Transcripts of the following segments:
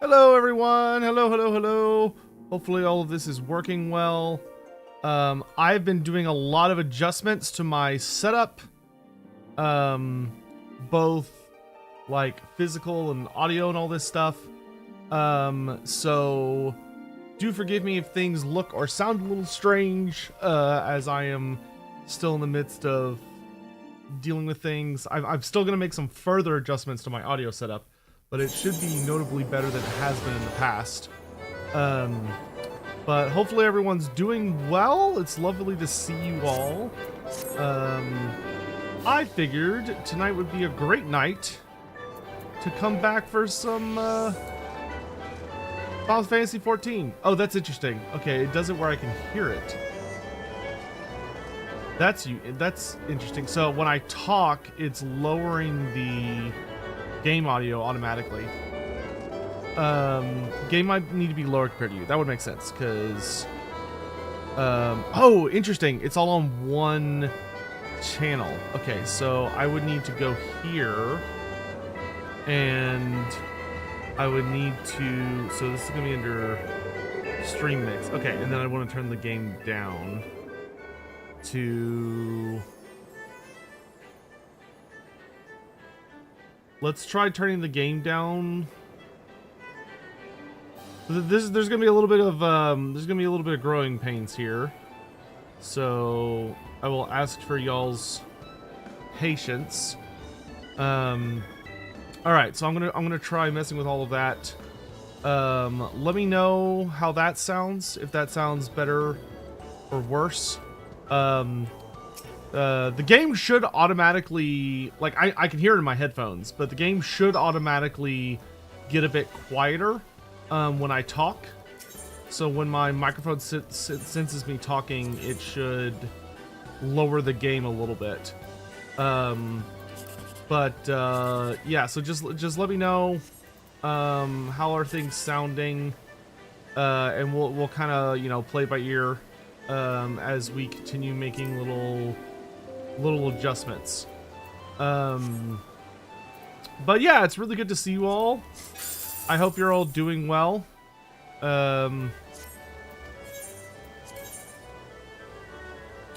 Hello everyone, hello. Hopefully all of this is working well. I've been doing a lot of adjustments to my setup, both like physical and audio and all this stuff. So do forgive me if things look or sound a little strange, as I am still in the midst of dealing with things. I'm still gonna make some further adjustments to my audio setup, but it should be notably better than it has been in the past. But hopefully everyone's doing well. It's lovely to see you all. I figured tonight would be a great night to come back for some Final Fantasy 14. Oh, that's interesting. Okay, it does it where I can hear it. That's interesting. So when I talk, it's lowering the game audio automatically. Game might need to be lower compared to you. That would make sense, because oh, interesting. It's all on one channel. Okay, so I would need to go here, and I would need to, so this is gonna be under stream mix. Okay, and then I want to turn the game down to, let's try turning the game down. There's gonna be a little bit of growing pains here, so I will ask for y'all's patience. All right, so I'm gonna try messing with all of that. Let me know how that sounds, if that sounds better or worse. The game should automatically, like, I can hear it in my headphones, but the game should automatically get a bit quieter when I talk. So when my microphone senses me talking, it should lower the game a little bit. Yeah, so just let me know how are things sounding, and we'll kind of, you know, play by ear as we continue making little adjustments. But yeah, it's really good to see you all. I hope you're all doing well. And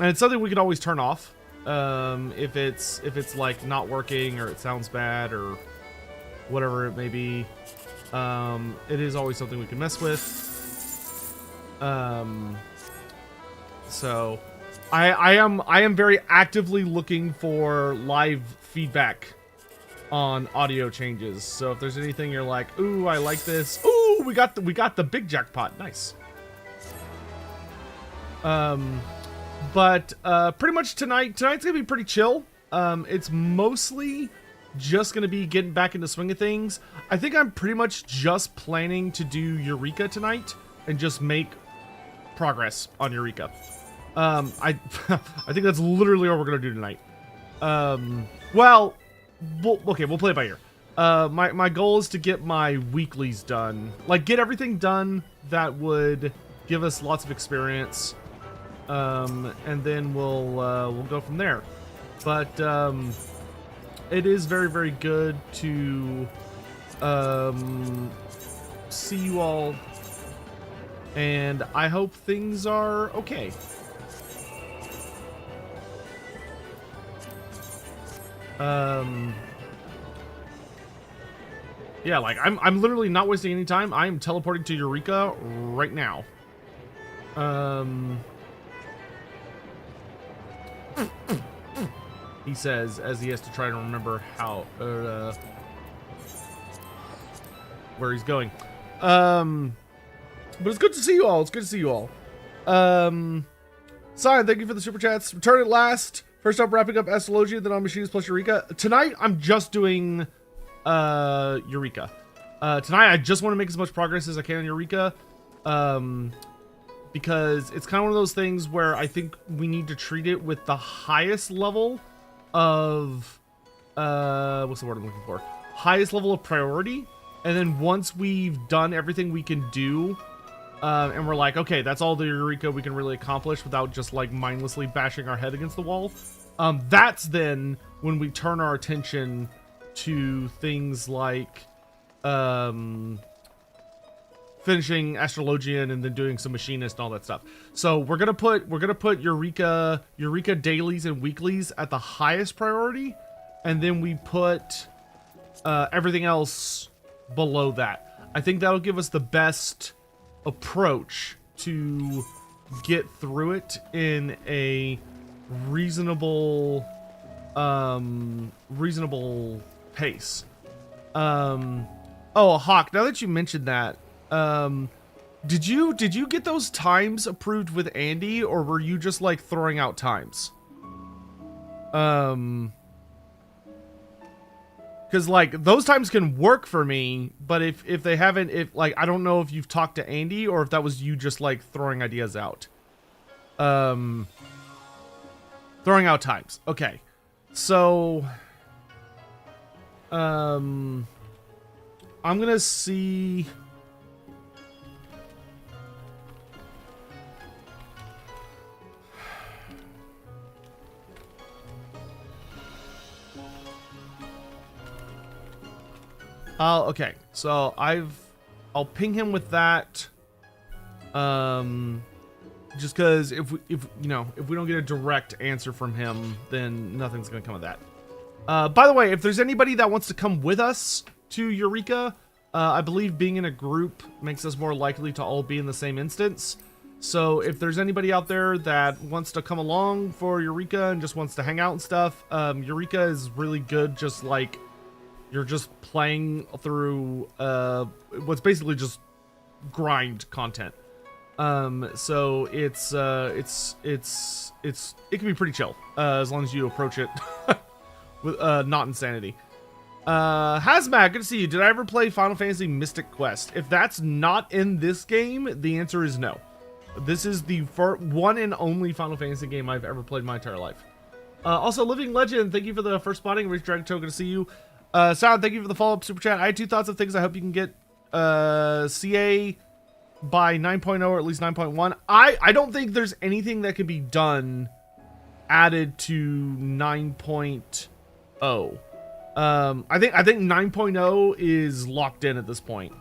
it's something we can always turn off if it's like not working, or it sounds bad, or whatever it may be. It is always something we can mess with. So I am very actively looking for live feedback on audio changes. So if there's anything you're like, ooh, I like this. Ooh, we got the big jackpot. Nice. But pretty much tonight's gonna be pretty chill. It's mostly just gonna be getting back into swing of things. I think I'm pretty much just planning to do EUREKA tonight and just make progress on EUREKA. I think that's literally what we're gonna do tonight. Well, we'll play it by ear. My goal is to get my weeklies done, like get everything done that would give us lots of experience, and then we'll go from there. But it is very, very good to see you all, and I hope things are okay. Yeah, like I'm literally not wasting any time. I am teleporting to EUREKA right now. He says, as he has to try to remember how where he's going. But it's good to see you all. It's good to see you all. Simon, thank you for the super chats. Return at last. First up, wrapping up Astrologia, then on Machines plus EUREKA. Tonight, I'm just doing EUREKA. Tonight, I just want to make as much progress as I can on EUREKA, because it's kind of one of those things where I think we need to treat it with the highest level of what's the word I'm looking for? Highest level of priority, and then once we've done everything we can do, and we're like, okay, that's all the EUREKA we can really accomplish without just like mindlessly bashing our head against the wall. That's then when we turn our attention to things like finishing Astrologian and then doing some machinist and all that stuff. So we're gonna put Eureka dailies and weeklies at the highest priority, and then we put everything else below that. I think that'll give us the best approach to get through it in a reasonable pace. Oh, Hawk, now that you mentioned that, did you get those times approved with Andy, or were you just like throwing out times? Because like those times can work for me, but if they haven't, if like I don't know if you've talked to Andy or if that was you just like throwing ideas out. Throwing out times. Okay. So I'm gonna see. Okay, so I'll ping him with that. Just because if we don't get a direct answer from him, then nothing's gonna come of that. By the way, if there's anybody that wants to come with us to Eureka, I believe being in a group makes us more likely to all be in the same instance. So if there's anybody out there that wants to come along for Eureka and just wants to hang out and stuff, Eureka is really good. Just like you're just playing through what's basically just grind content. So it can be pretty chill as long as you approach it with not insanity. Hazmat, good to see you. Did I ever play Final Fantasy Mystic Quest? If that's not in this game, the answer is no. This is the one and only Final Fantasy game I've ever played my entire life. Also, Living Legend, thank you for the first spotting. Rich Dragon Toe, good to see you. Sound, thank you for the follow-up super chat. I had 2 thoughts of things I hope you can get CA by 9.0 or at least 9.1. I don't think there's anything that can be done added to 9.0. I think 9.0 is locked in at this point.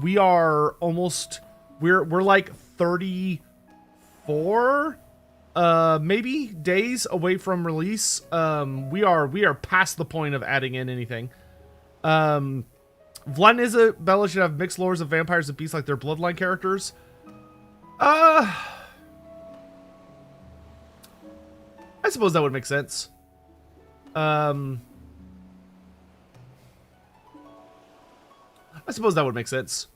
We are almost we're like 34 maybe days away from release. We are past the point of adding in anything. Vlad and Isabella should have mixed lores of vampires and beasts like their bloodline characters. I suppose that would make sense. I suppose that would make sense.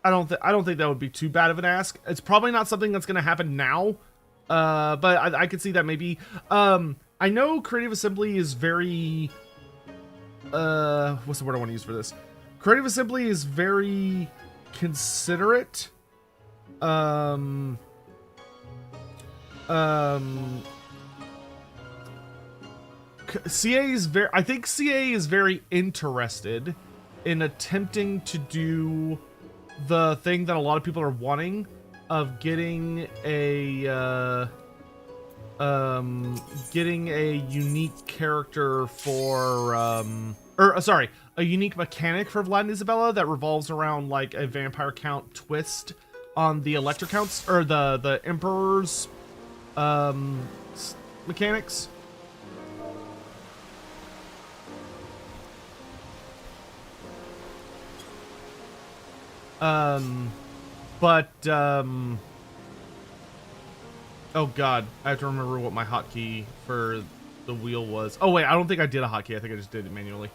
I don't think that would be too bad of an ask. It's probably not something that's going to happen now. But I could see that maybe. I know Creative Assembly is very what's the word I want to use for this? Creative Assembly is very considerate. CA is very, I think CA is very interested in attempting to do the thing that a lot of people are wanting of getting a unique character for a unique mechanic for Vlad and Isabella that revolves around like a vampire count twist on the Electra counts or the Emperor's mechanics. Oh god, I have to remember what my hotkey for the wheel was. Oh wait, I don't think I did a hotkey. I think I just did it manually.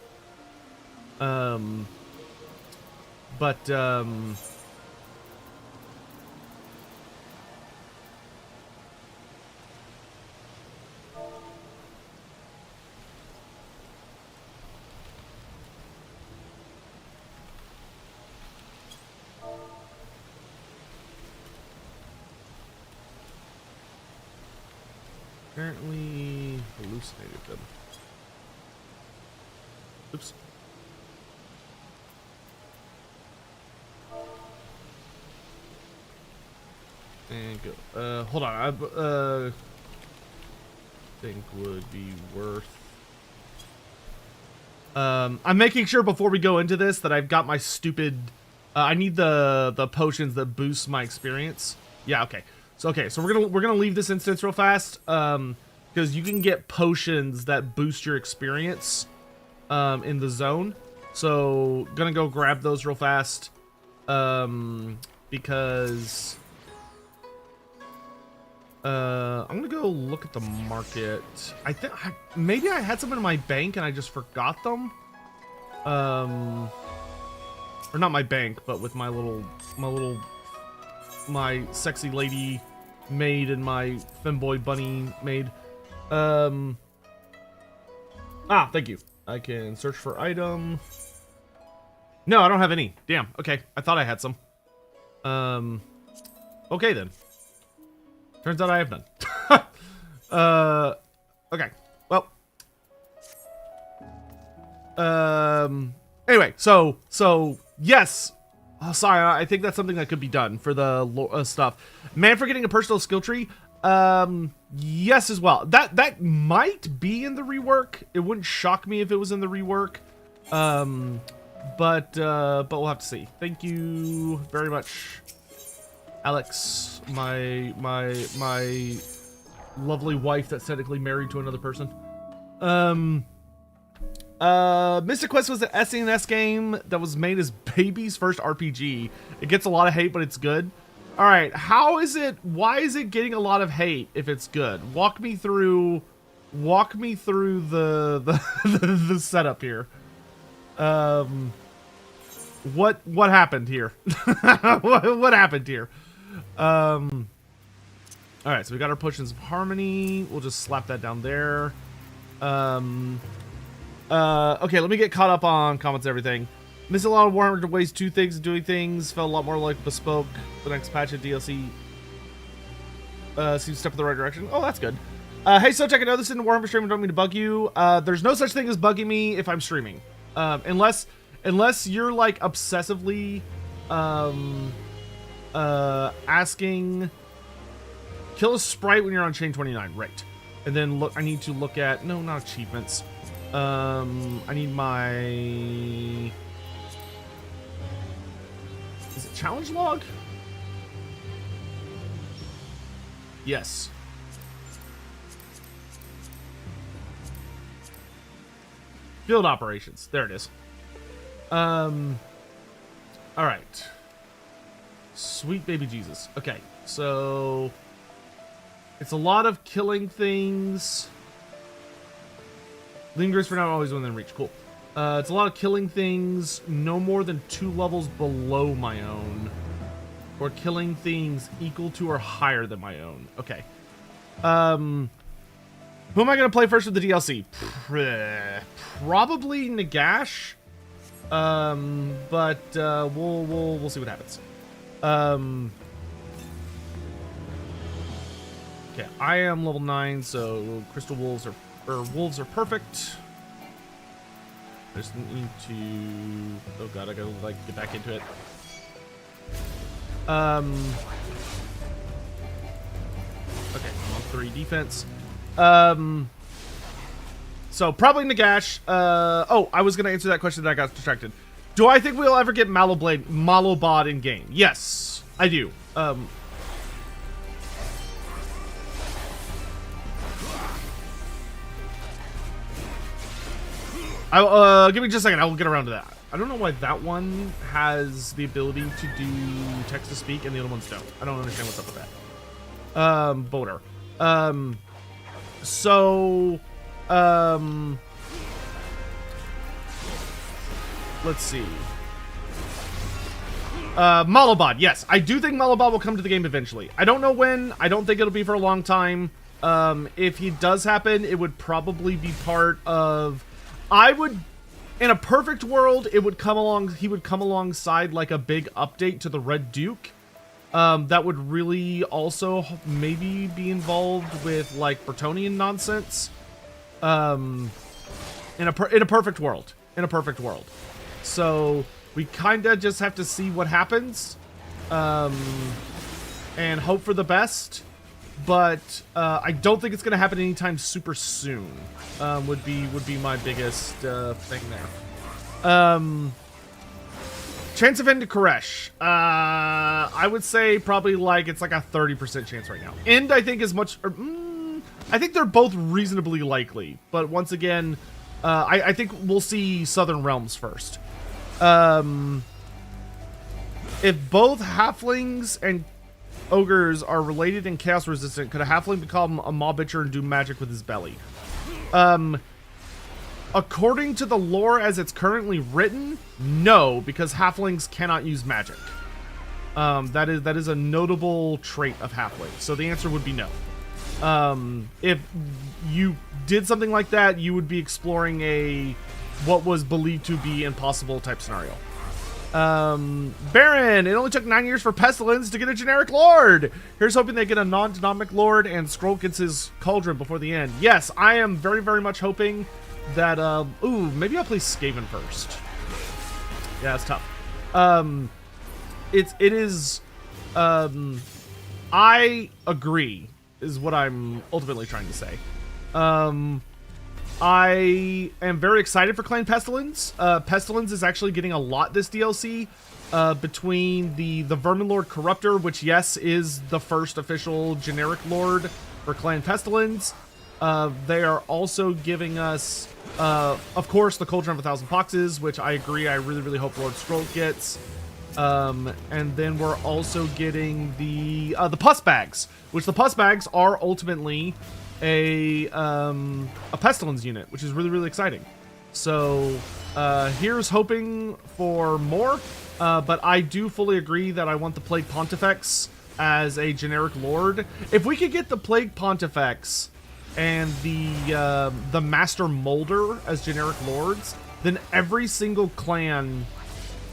Apparently hallucinated them. Oops. And go. Hold on. I think would be worth. I'm making sure before we go into this that I've got my stupid I need the potions that boost my experience. Yeah, okay. So we're gonna leave this instance real fast. Because you can get potions that boost your experience in the zone. So gonna go grab those real fast. Because I'm gonna go look at the market. I think maybe I had some in my bank and I just forgot them. Or not my bank, but with my sexy lady maid and my femboy bunny maid. Thank you. I can search for item. No, I don't have any. Damn. Okay, I thought I had some. Okay then. Turns out I have none. Okay. Well. Anyway, so yes. Oh, sorry, I think that's something that could be done for the stuff. Man, for getting a personal skill tree. Yes, as well. That might be in the rework. It wouldn't shock me if it was in the rework. But we'll have to see. Thank you very much, Alex, my lovely wife that's technically married to another person. Mystic Quest was an SNES game that was made as baby's first RPG. It gets a lot of hate, but it's good. All right, why is it getting a lot of hate if it's good? Walk me through the setup here. What happened here? what happened here? All right, so we got our potions of harmony. We'll just slap that down there. Okay, let me get caught up on comments and everything. Missed a lot of Warhammer ways to things and doing things. Felt a lot more like bespoke. The next patch of DLC seems to step in the right direction. Oh, that's good. Hey, Sotek, I know this isn't Warhammer stream. I don't mean to bug you. There's no such thing as bugging me if I'm streaming. Unless you're like obsessively asking, kill a sprite when you're on chain 29, right? And then look, I need to look at, no, not achievements. I need my, is it challenge log? Yes. Field operations. There it is. All right. Sweet baby Jesus. Okay, so it's a lot of killing things. Lingers for now, always within reach. Cool. It's a lot of killing things no more than 2 levels below my own, or killing things equal to or higher than my own. Okay. Who am I gonna play first with the DLC? Probably Nagash. But we'll see what happens. Okay, I am level 9, so crystal wolves are wolves are perfect. I just need to, oh god, I gotta like get back into it. Okay, I'm on 3 defense. So probably Nagash. Oh, I was gonna answer that question that I got distracted. Do I think we'll ever get Malobod in game? Yes, I do. Give me just a second. I will get around to that. I don't know why that one has the ability to do text to speak and the other ones don't. I don't understand what's up with that. Boater. Let's see. Malobod, yes. I do think Malobod will come to the game eventually. I don't know when. I don't think it'll be for a long time. If he does happen, it would probably be part of... in a perfect world, it would come along. He would come alongside like a big update to the Red Duke. That would really also maybe be involved with like Bretonnian nonsense. In a perfect world. In a perfect world. So we kind of just have to see what happens, and hope for the best. But I don't think it's gonna happen anytime super soon. Would be my biggest thing there. Chance of end to Koresh. I would say probably like it's like a 30% chance right now. End, I think, is much. I think they're both reasonably likely, but once again, I think we'll see Southern Realms first. If both halflings and ogres are related and chaos resistant, could a halfling become a mob bitcher and do magic with his belly? According to the lore as it's currently written, no, because halflings cannot use magic. That is a notable trait of halflings. So the answer would be no. If you did something like that, you would be exploring what was believed to be impossible type scenario. Baron, it only took 9 years for Pestilence to get a generic lord. Here's hoping they get a non-genomic lord and Scroll gets his cauldron before the end. Yes, I am very, very much hoping that, ooh, maybe I'll play Skaven first. Yeah, it's tough. It is, I agree, is what I'm ultimately trying to say. I am very excited for Clan Pestilence. Pestilence is actually getting a lot this DLC, between the Vermin Lord Corruptor, which, yes, is the first official generic lord for Clan Pestilence. They are also giving us, of course, the Cauldron of 1,000 Poxes, which I agree, I really, really hope Lord Scroll gets. And then we're also getting the Pus Bags, which the Pus Bags are ultimately a Pestilence unit, which is really, really exciting. So, here's hoping for more, but I do fully agree that I want the Plague Pontifex as a generic lord. If we could get the Plague Pontifex and the Master Molder as generic lords, then every single clan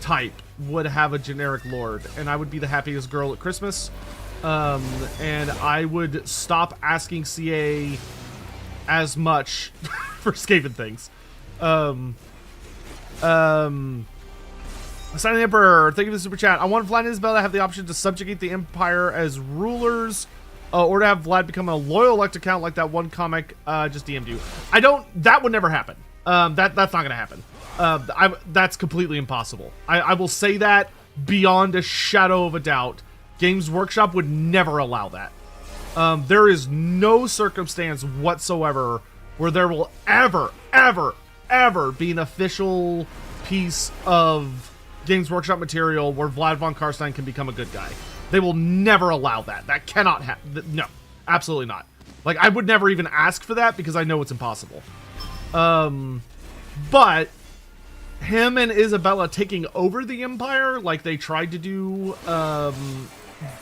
type would have a generic lord, and I would be the happiest girl at Christmas. And I would stop asking CA as much for Skaven things. Signing Emperor, thank you for the super chat. I want Vlad and Isabel to have the option to subjugate the Empire as rulers, or to have Vlad become a loyal elect account like that one comic just DM'd you. That would never happen. That's not gonna happen. That's completely impossible. I will say that beyond a shadow of a doubt. Games Workshop would never allow that. There is no circumstance whatsoever where there will ever be an official piece of Games Workshop material where Vlad von Karstein can become a good guy. They will never allow that. That cannot happen. No, absolutely not. Like, I would never even ask for that because I know it's impossible. But him and Isabella taking over the Empire like they tried to do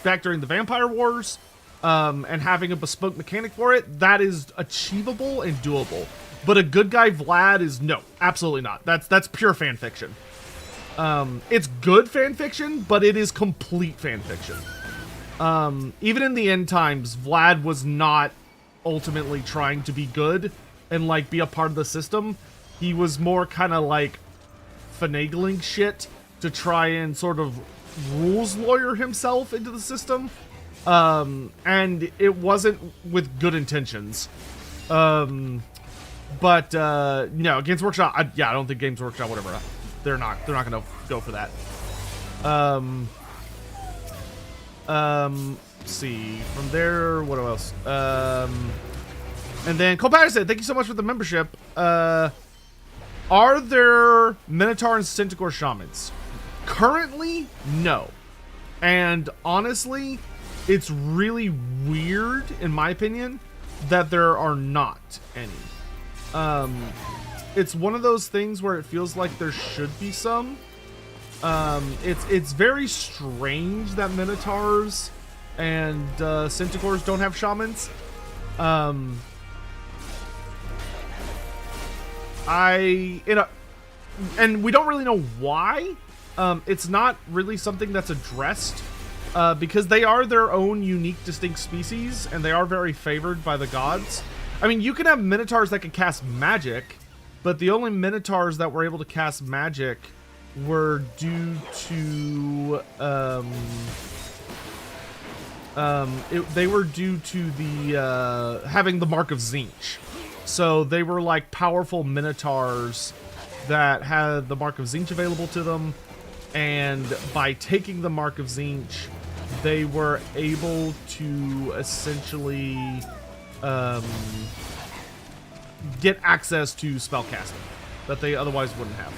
back during the Vampire Wars, and having a bespoke mechanic for it, that is achievable and doable. But a good guy Vlad is no, absolutely not. That's pure fan fiction. It's good fan fiction, but it is complete fan fiction. Even in the end times, Vlad was not ultimately trying to be good and like be a part of the system. He was more kind of like finagling shit to try and sort of rules lawyer himself into the system, and it wasn't with good intentions. No, Games Workshop, I don't think Games Workshop, whatever, they're not gonna go for that. See from there, what else? And then Cole Patterson, thank you so much for the membership. Are there Minotaur and Centaur shamans? Currently, no. And honestly, it's really weird, in my opinion, that there are not any. It's one of those things where it feels like there should be some. It's very strange that Minotaurs and Centaurs don't have shamans. And we don't really know why. It's not really something that's addressed, because they are their own unique, distinct species, and they are very favored by the gods. I mean, you can have Minotaurs that can cast magic, but the only Minotaurs that were able to cast magic were due to, they were due to the, having the Mark of Tzeentch. So they were like powerful Minotaurs that had the Mark of Tzeentch available to them. And by taking the Mark of Tzeentch, they were able to essentially get access to spellcasting that they otherwise wouldn't have.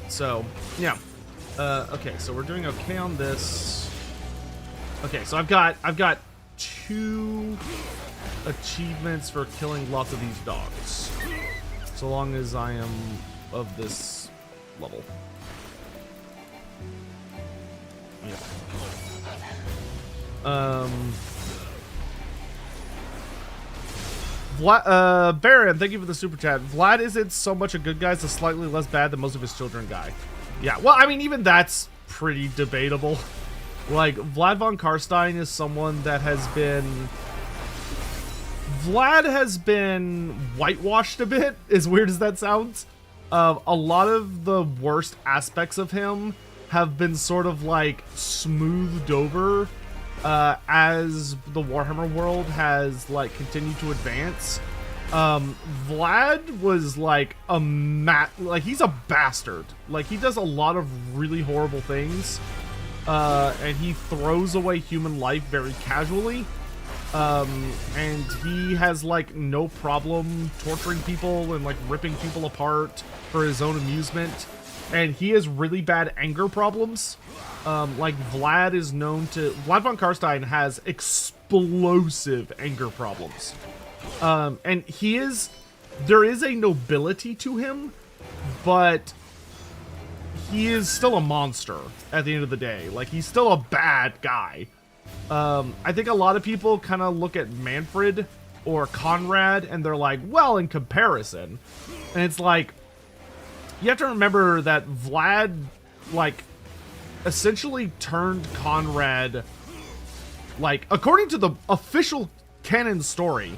So yeah. Okay, so we're doing okay on this. Okay, so I've got 2 achievements for killing lots of these dogs, so long as I am of this level. Yeah. Baron, thank you for the super chat. Vlad isn't so much a good guy, it's a slightly less bad than most of his children guy. Yeah, well, I mean, even that's pretty debatable. Like, Vlad von Karstein is someone that has been... Vlad has been whitewashed a bit, as weird as that sounds. A lot of the worst aspects of him have been sort of, like, smoothed over as the Warhammer world has, like, continued to advance. Vlad was, like, he's a bastard. Like, he does a lot of really horrible things. And he throws away human life very casually. And he has, like, no problem torturing people and, like, ripping people apart for his own amusement. And he has really bad anger problems. Like, Vlad is known to... Vlad von Karstein has explosive anger problems. And he is... There is a nobility to him, but he is still a monster at the end of the day. Like, he's still a bad guy. I think a lot of people kind of look at Manfred or Conrad and they're like, well, in comparison. And it's like, you have to remember that Vlad, like, essentially turned Conrad, like, according to the official canon story,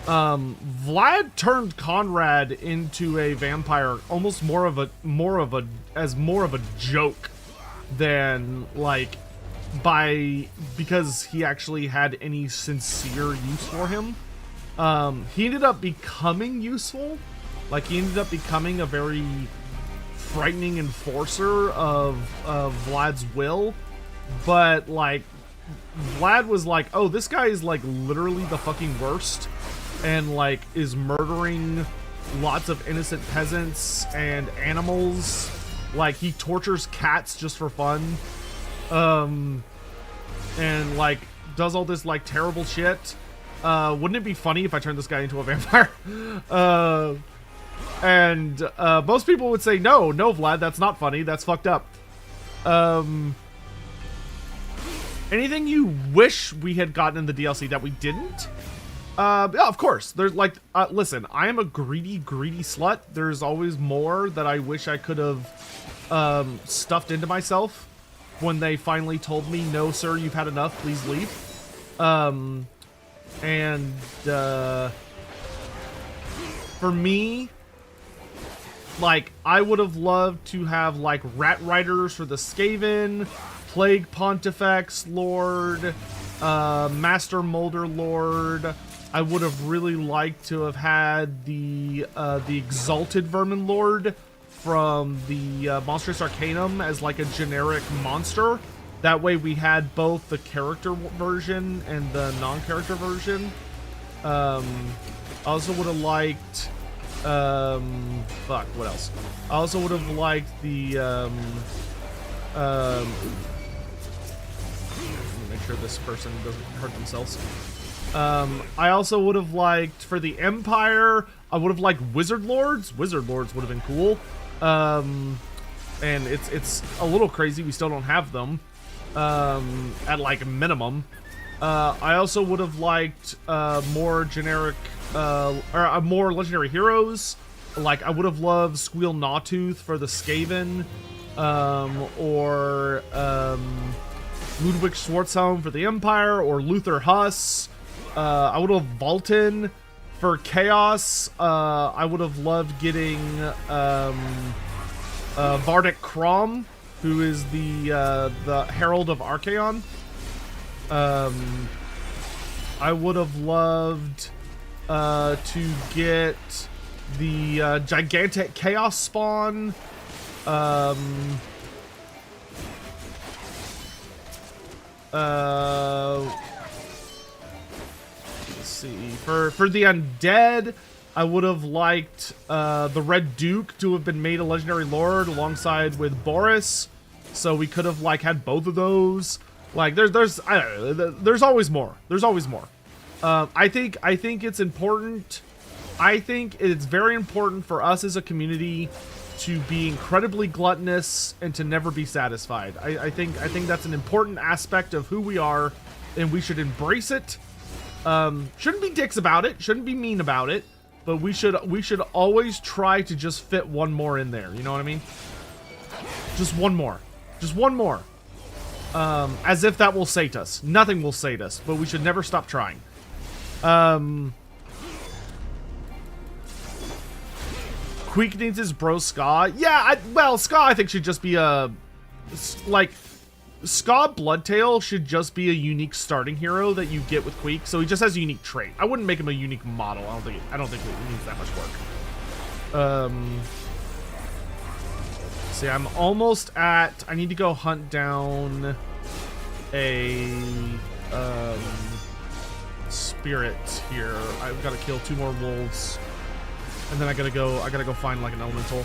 Vlad turned Conrad into a vampire almost more of a joke than, like, because he actually had any sincere use for him. He ended up becoming useful. Like, he ended up becoming a very frightening enforcer of Vlad's will. But, like, Vlad was like, oh, this guy is, like, literally the fucking worst. And, like, is murdering lots of innocent peasants and animals. Like, he tortures cats just for fun. And, like, does all this, like, terrible shit. Wouldn't it be funny if I turned this guy into a vampire? Most people would say, no, Vlad, that's not funny. That's fucked up. Anything you wish we had gotten in the DLC that we didn't? Yeah, of course. There's, like, listen, I am a greedy slut. There's always more that I wish I could have, stuffed into myself when they finally told me, no, sir, you've had enough, please leave. For me, like, I would have loved to have, like, Rat Riders for the Skaven, Plague Pontifex Lord, Master Molder Lord. I would have really liked to have had the Exalted Vermin Lord from the Monstrous Arcanum as, like, a generic monster. That way we had both the character version and the non-character version. I also would have liked... fuck, what else? I also would have liked the... let me make sure this person doesn't hurt themselves. I also would have liked, for the Empire, I would have liked Wizard Lords. Wizard Lords would have been cool. And it's a little crazy we still don't have them. At, like, a minimum. I also would have liked more generic, or more legendary heroes. Like, I would have loved Squeal Gnawtooth for the Skaven, or Ludwig Schwarzhelm for the Empire, or Luther Huss. I would have Vultan for Chaos. I would have loved getting Vardek Krom, who is the Herald of Archaon. I would have loved to get the gigantic chaos spawn. Let's see. For the undead, I would have liked the Red Duke to have been made a legendary lord alongside with Boris, so we could have like had both of those. Like there's I don't know, there's always more. There's always more. I think it's important. I think it's very important for us as a community to be incredibly gluttonous and to never be satisfied. I think that's an important aspect of who we are, and we should embrace it. Shouldn't be dicks about it. Shouldn't be mean about it. But we should always try to just fit one more in there. You know what I mean? Just one more. Just one more. As if that will sate us. Nothing will sate us, but we should never stop trying. Queek needs his bro Ska. Yeah, well, Ska I think should just be a... Like, Ska Bloodtail should just be a unique starting hero that you get with Queek, so he just has a unique trait. I wouldn't make him a unique model. I don't think it needs that much work. See, I'm almost at... I need to go hunt down a spirit here. I've got to kill 2 more wolves, and then I gotta go find like an elemental.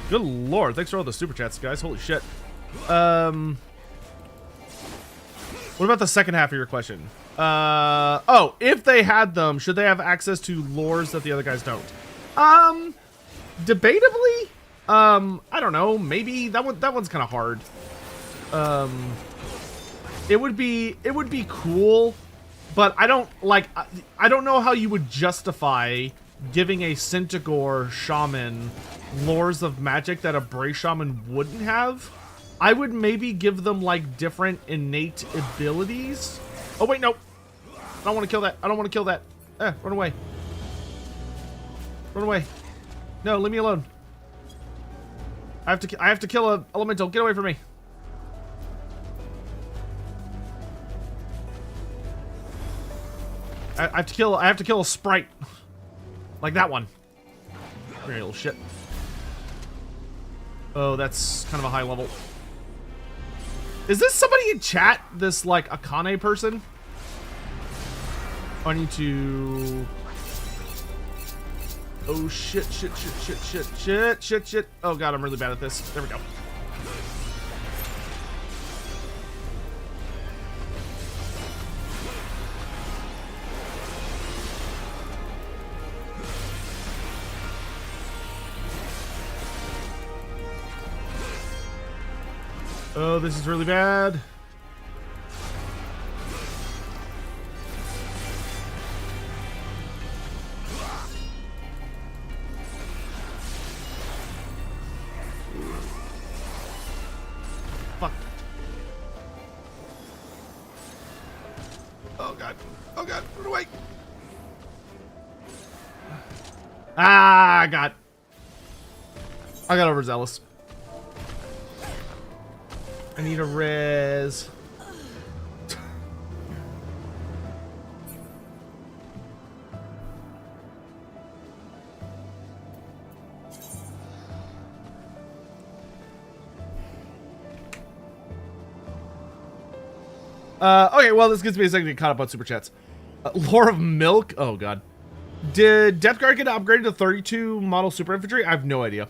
Good lord, thanks for all the super chats, guys. Holy shit. What about the second half of your question? Oh, if they had them, should they have access to lores that the other guys don't? Debatably, I don't know. Maybe that one's kind of hard. It would be cool, but I don't know how you would justify giving a Centigore shaman lores of magic that a Bray shaman wouldn't have. I would maybe give them like different innate abilities. Oh wait, no. I don't want to kill that. I don't want to kill that. Run away. Run away. No, leave me alone. I have to kill a elemental. Get away from me. I have to kill a sprite. Like that one. Come here, little shit. Oh, that's kind of a high level. Is this somebody in chat? This like Akane person? I need to... Oh shit, shit, shit, shit, shit, shit, shit, shit. Oh god, I'm really bad at this. There we go. Oh, this is really bad. Fuck. Oh god. Oh god. Run away. Ah, I got overzealous. I need a res. Okay, well, this gives me a second to get caught up on super chats. Lore of Milk? Oh, God. Did Death Guard get upgraded to 32 model super infantry? I have no idea.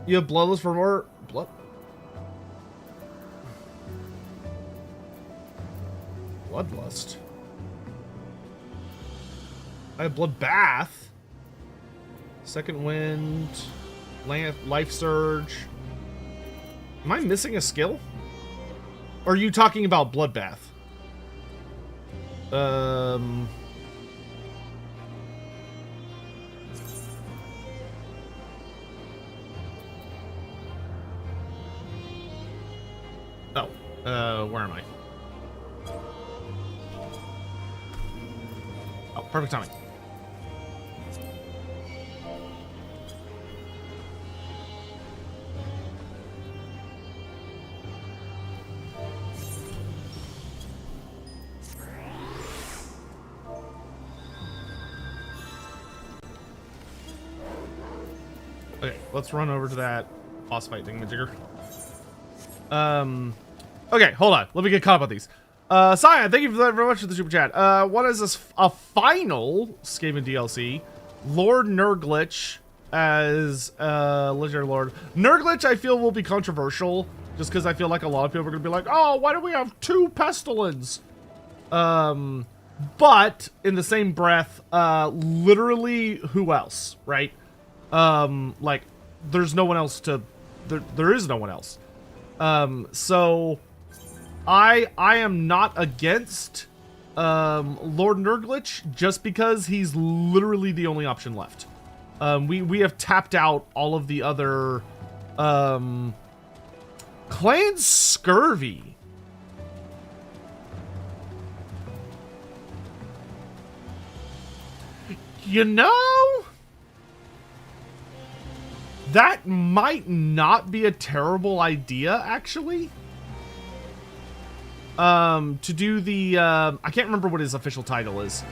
You have Bloodlust for more... Bloodlust? I have Bloodbath. Second Wind. Life Surge. Am I missing a skill? Or are you talking about Bloodbath? Where am I? Oh, perfect timing. Okay, let's run over to that boss fight thingamajigger. Okay, hold on. Let me get caught up on these. Cyan, thank you very much for the super chat. What is this? A final Skaven DLC. Lord Nurglitch as Legendary Lord. Nurglitch, I feel, will be controversial, just because I feel like a lot of people are going to be like, oh, why do we have 2 Pestilens? But in the same breath, literally, who else, right? Like, there's no one else to... There is no one else. So... I am not against Lord Nurglitch just because he's literally the only option left. We have tapped out all of the other Clan Scurvy. You know, that might not be a terrible idea, actually. To do the, I can't remember what his official title is,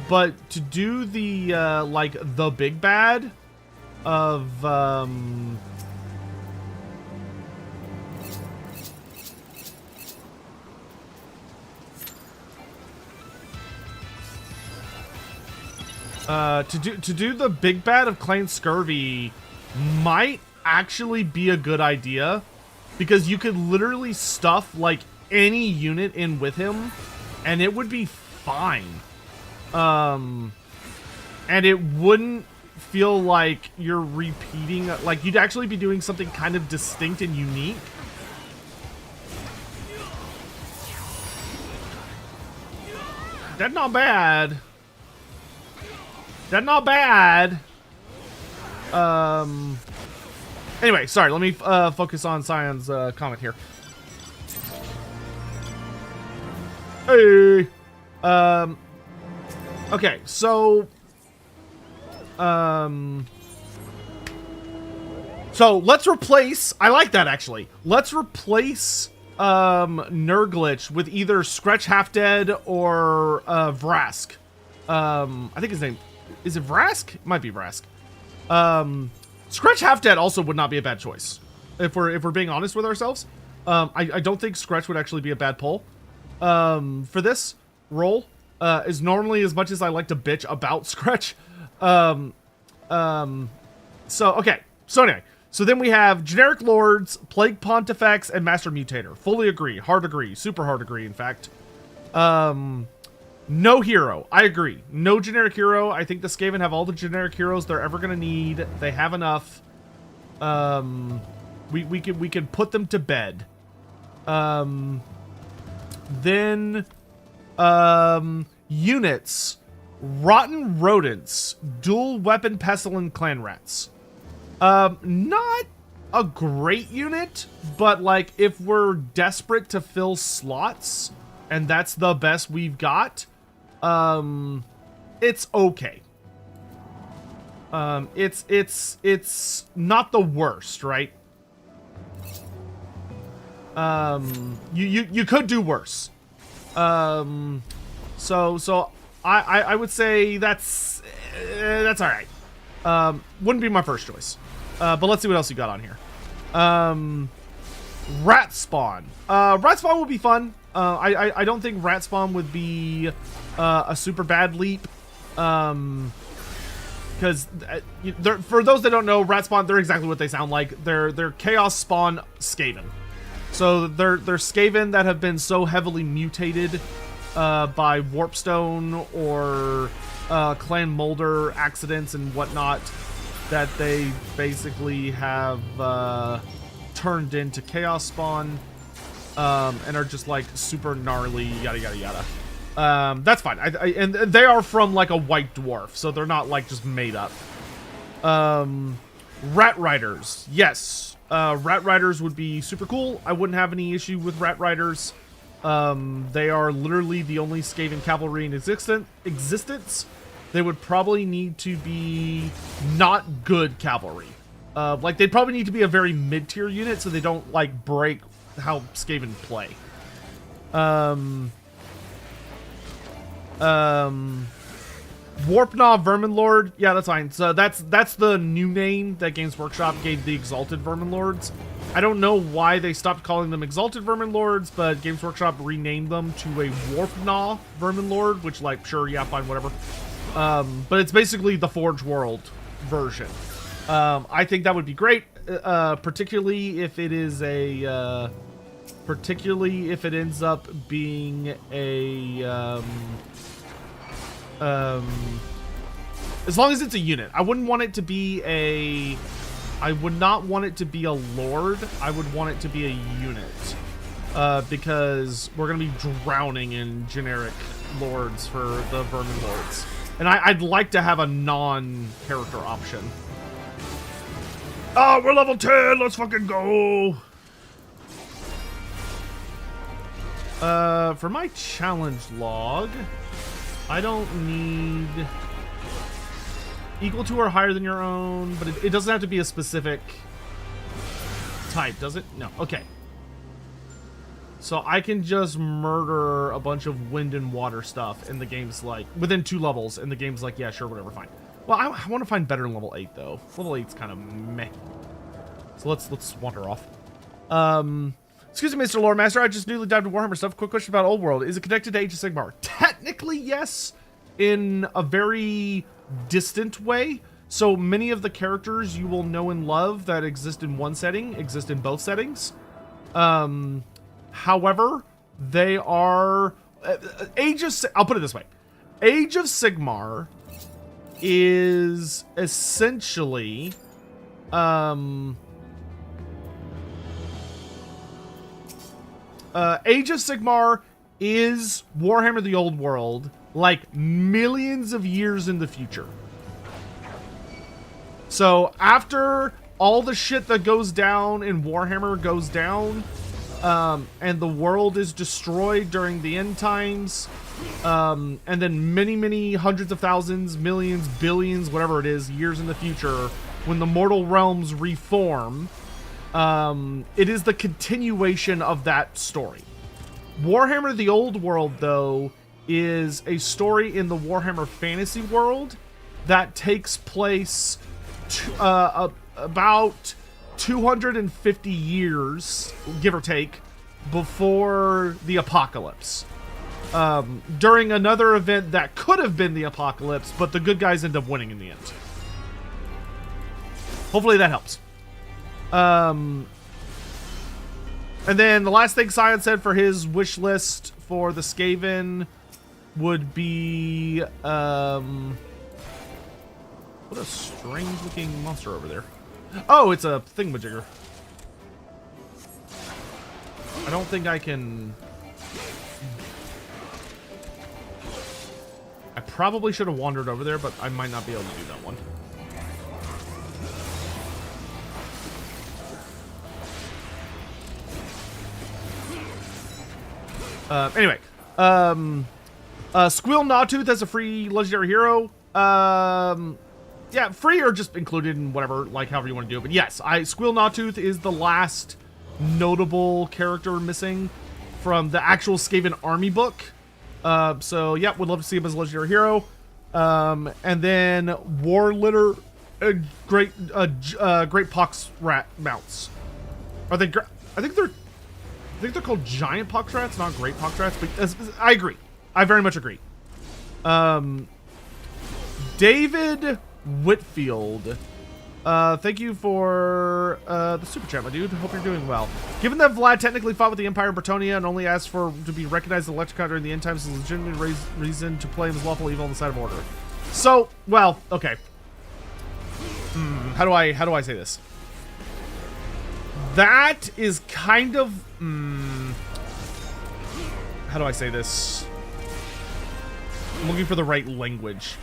but to do the, like, the big bad of, to do the big bad of Clan Scurvy might actually be a good idea, because you could literally stuff, like, any unit in with him and it would be fine. And it wouldn't feel like you're repeating, like you'd actually be doing something kind of distinct and unique. That's not bad. That's not bad. Anyway, sorry, let me focus on Cyan's comment here. Hey. Okay, so let's replace, I like that actually. Let's replace Nurglitch with either Scratch Half Dead or Vrask. I think his name is it Vrask? It might be Vrask. Scratch Half Dead also would not be a bad choice if we're being honest with ourselves. I don't think Scratch would actually be a bad pull. For this role, is normally as much as I like to bitch about Scratch. So, okay. So anyway, so then we have Generic Lords, Plague Pontifex, and Master Mutator. Fully agree. Hard agree. Super hard agree, in fact. No hero. I agree. No generic hero. I think the Skaven have all the generic heroes they're ever gonna need. They have enough. We could put them to bed. Then, units, Rotten Rodents, Dual Weapon Pestilent Clan Rats. Not a great unit, but like if we're desperate to fill slots and that's the best we've got, it's okay. It's not the worst, right? You could do worse. So I would say that's all right. Wouldn't be my first choice. But let's see what else you got on here. Rat Spawn. Rat Spawn would be fun. I don't think Rat Spawn would be a super bad leap. Because for those that don't know, Rat Spawn, they're exactly what they sound like. They're Chaos Spawn Skaven. So they're Skaven that have been so heavily mutated by Warpstone or Clan Molder accidents and whatnot that they basically have turned into Chaos Spawn and are just like super gnarly, yada yada yada. That's fine. And they are from like a white dwarf, so they're not like just made up. Rat Riders, yes. Rat Riders would be super cool. I wouldn't have any issue with Rat Riders. They are literally the only Skaven cavalry in existence. They would probably need to be not good cavalry. Like they'd probably need to be a very mid-tier unit so they don't like break how Skaven play. Warpnaw Vermin Lord. Yeah, that's fine. So that's the new name that Games Workshop gave the Exalted Vermin Lords. I don't know why they stopped calling them Exalted Vermin Lords, but Games Workshop renamed them to a Warpnaw Vermin Lord, which, like, sure, yeah, fine, whatever. But it's basically the Forge World version. I think that would be great, particularly if it is a, particularly if it ends up being a, as long as it's a unit. I wouldn't want it to be a, I would not want it to be a lord. I would want it to be a unit, because we're going to be drowning in generic lords for the Vermin Lords. And I'd like to have a non-character option. Oh, we're level 10. Let's fucking go. For my challenge log, I don't need equal to or higher than your own, but it doesn't have to be a specific type, does it? No. Okay. So I can just murder a bunch of wind and water stuff, and the game's like, within 2 levels, and the game's like, yeah, sure, whatever, fine. Well, I want to find better than level 8, though. Level 8's kind of meh. So let's wander off. Excuse me, Mr. Lore Master, I just newly dived into Warhammer stuff. Quick question about Old World. Is it connected to Age of Sigmar? Technically, yes, in a very distant way. So many of the characters you will know and love that exist in one setting exist in both settings. However, they are I'll put it this way. Age of Sigmar is essentially Age of Sigmar is Warhammer the Old World, like millions of years in the future. So after all the shit that goes down in Warhammer goes down, and the world is destroyed during the end times, and then many, many hundreds of thousands, millions, billions, whatever it is, years in the future, when the mortal realms reform, it is the continuation of that story. Warhammer the Old World, though, is a story in the Warhammer fantasy world that takes place about 250 years, give or take, before the apocalypse. During another event that could have been the apocalypse, but the good guys end up winning in the end. Hopefully that helps. And then the last thing Sion said for his wish list for the Skaven would be, what a strange looking monster over there. Oh, it's a thingamajigger. I don't think I can... I probably should have wandered over there, but I might not be able to do that one. Anyway, Squeal Gnawtooth as a free legendary hero. Yeah, free or just included in whatever, like however you want to do it. But yes, Squeal Gnawtooth is the last notable character missing from the actual Skaven army book. So yeah, would love to see him as a legendary hero. And then War Litter, Great Pox Rat mounts. Are they? I think they're called Giant Pox Rats, not Great Pox Rats. But I agree. I very much agree. David Whitfield, thank you for the super chat, my dude. Hope you're doing well. Given that Vlad technically fought with the Empire in Bretonia and only asked to be recognized as Electric during the end times, is a legitimate reason to play him as lawful evil on the side of order. So, well, okay. How do I say this? That is kind of how do I say this? I'm looking for the right language.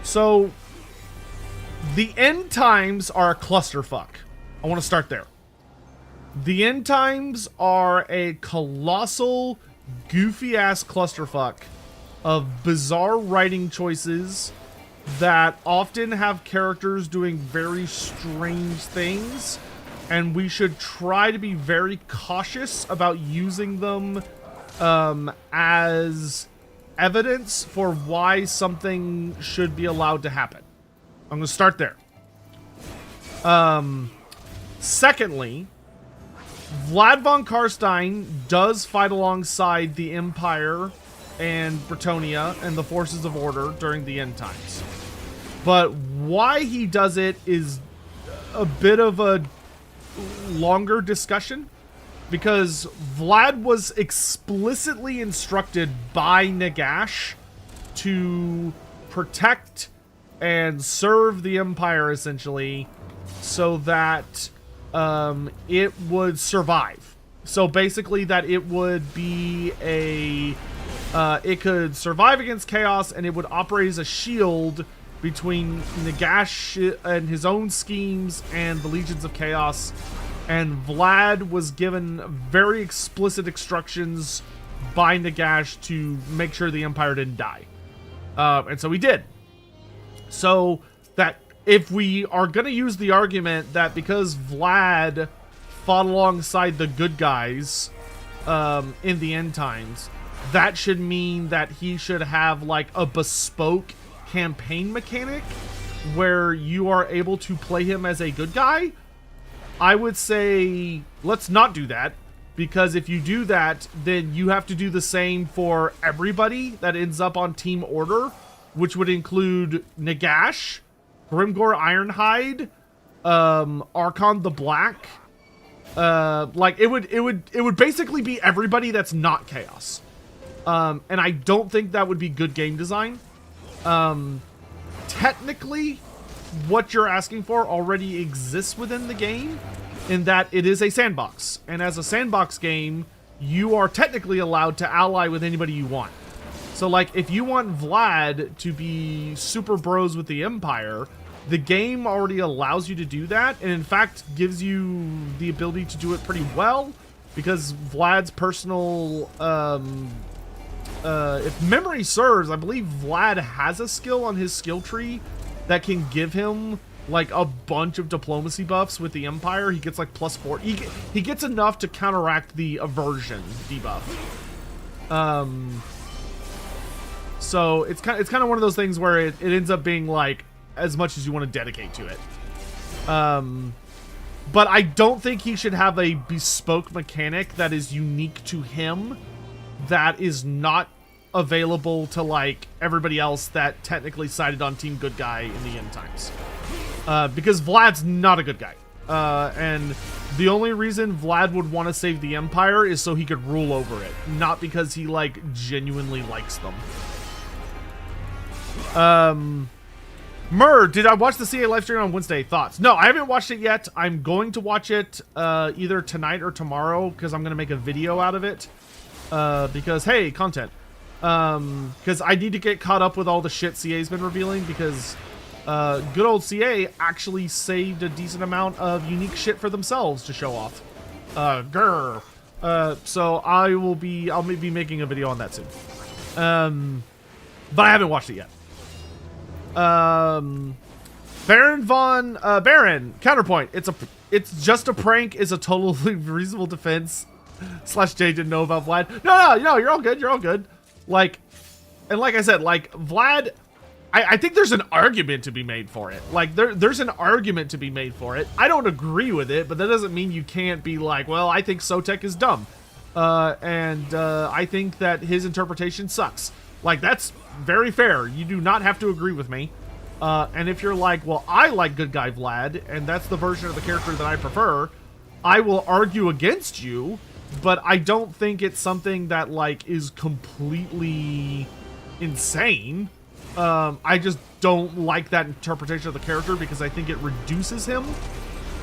So, the end times are a clusterfuck. I want to start there. The end times are a colossal, goofy-ass clusterfuck of bizarre writing choices that often have characters doing very strange things, and we should try to be very cautious about using them as evidence for why something should be allowed to happen. I'm going to start there. Secondly, Vlad von Karstein does fight alongside the Empire and Bretonnia and the forces of order during the end times. But why he does it is a bit of a longer discussion, because Vlad was explicitly instructed by Nagash to protect and serve the Empire, essentially, so that it would survive. So basically that it would be a... it could survive against chaos, and it would operate as a shield between Nagash and his own schemes and the Legions of Chaos. And Vlad was given very explicit instructions by Nagash to make sure the Empire didn't die. And so he did. So that if we are going to use the argument that because Vlad fought alongside the good guys in the end times, that should mean that he should have like a bespoke campaign mechanic where you are able to play him as a good guy, I would say let's not do that, because if you do that, then you have to do the same for everybody that ends up on Team Order, which would include Nagash, Grimgor Ironhide, Archon the Black. Like it would basically be everybody that's not Chaos. And I don't think that would be good game design. Technically, what you're asking for already exists within the game, in that it is a sandbox. And as a sandbox game, you are technically allowed to ally with anybody you want. So, like, if you want Vlad to be super bros with the Empire, the game already allows you to do that, and in fact gives you the ability to do it pretty well, because Vlad's personal... if memory serves, I believe Vlad has a skill on his skill tree that can give him like a bunch of diplomacy buffs with the Empire. He gets like +4. He gets enough to counteract the aversion debuff. So it's kind of one of those things where it ends up being like as much as you want to dedicate to it. But I don't think he should have a bespoke mechanic that is unique to him, that is not available to like everybody else that technically sided on Team Good Guy in the end times. Because Vlad's not a good guy. And the only reason Vlad would want to save the Empire is so he could rule over it, not because he like genuinely likes them. Mur, did I watch the CA livestream on Wednesday? Thoughts? No, I haven't watched it yet. I'm going to watch it either tonight or tomorrow, because I'm going to make a video out of it. Because, hey, content. Because I need to get caught up with all the shit CA's been revealing, because good old CA actually saved a decent amount of unique shit for themselves to show off. So I'll be making a video on that soon. But I haven't watched it yet. Baron, counterpoint. It's just a prank is a totally reasonable defense. / Jay didn't know about Vlad. No, you're all good. You're all good. Like, and like I said, like Vlad, I think there's an argument to be made for it. Like there's an argument to be made for it. I don't agree with it, but that doesn't mean you can't be like, well, I think Sotek is dumb. And I think that his interpretation sucks. Like, that's very fair. You do not have to agree with me. And if you're like, well, I like Good Guy Vlad, and that's the version of the character that I prefer, I will argue against you, but I don't think it's something that, like, is completely insane. I just don't like that interpretation of the character because I think it reduces him,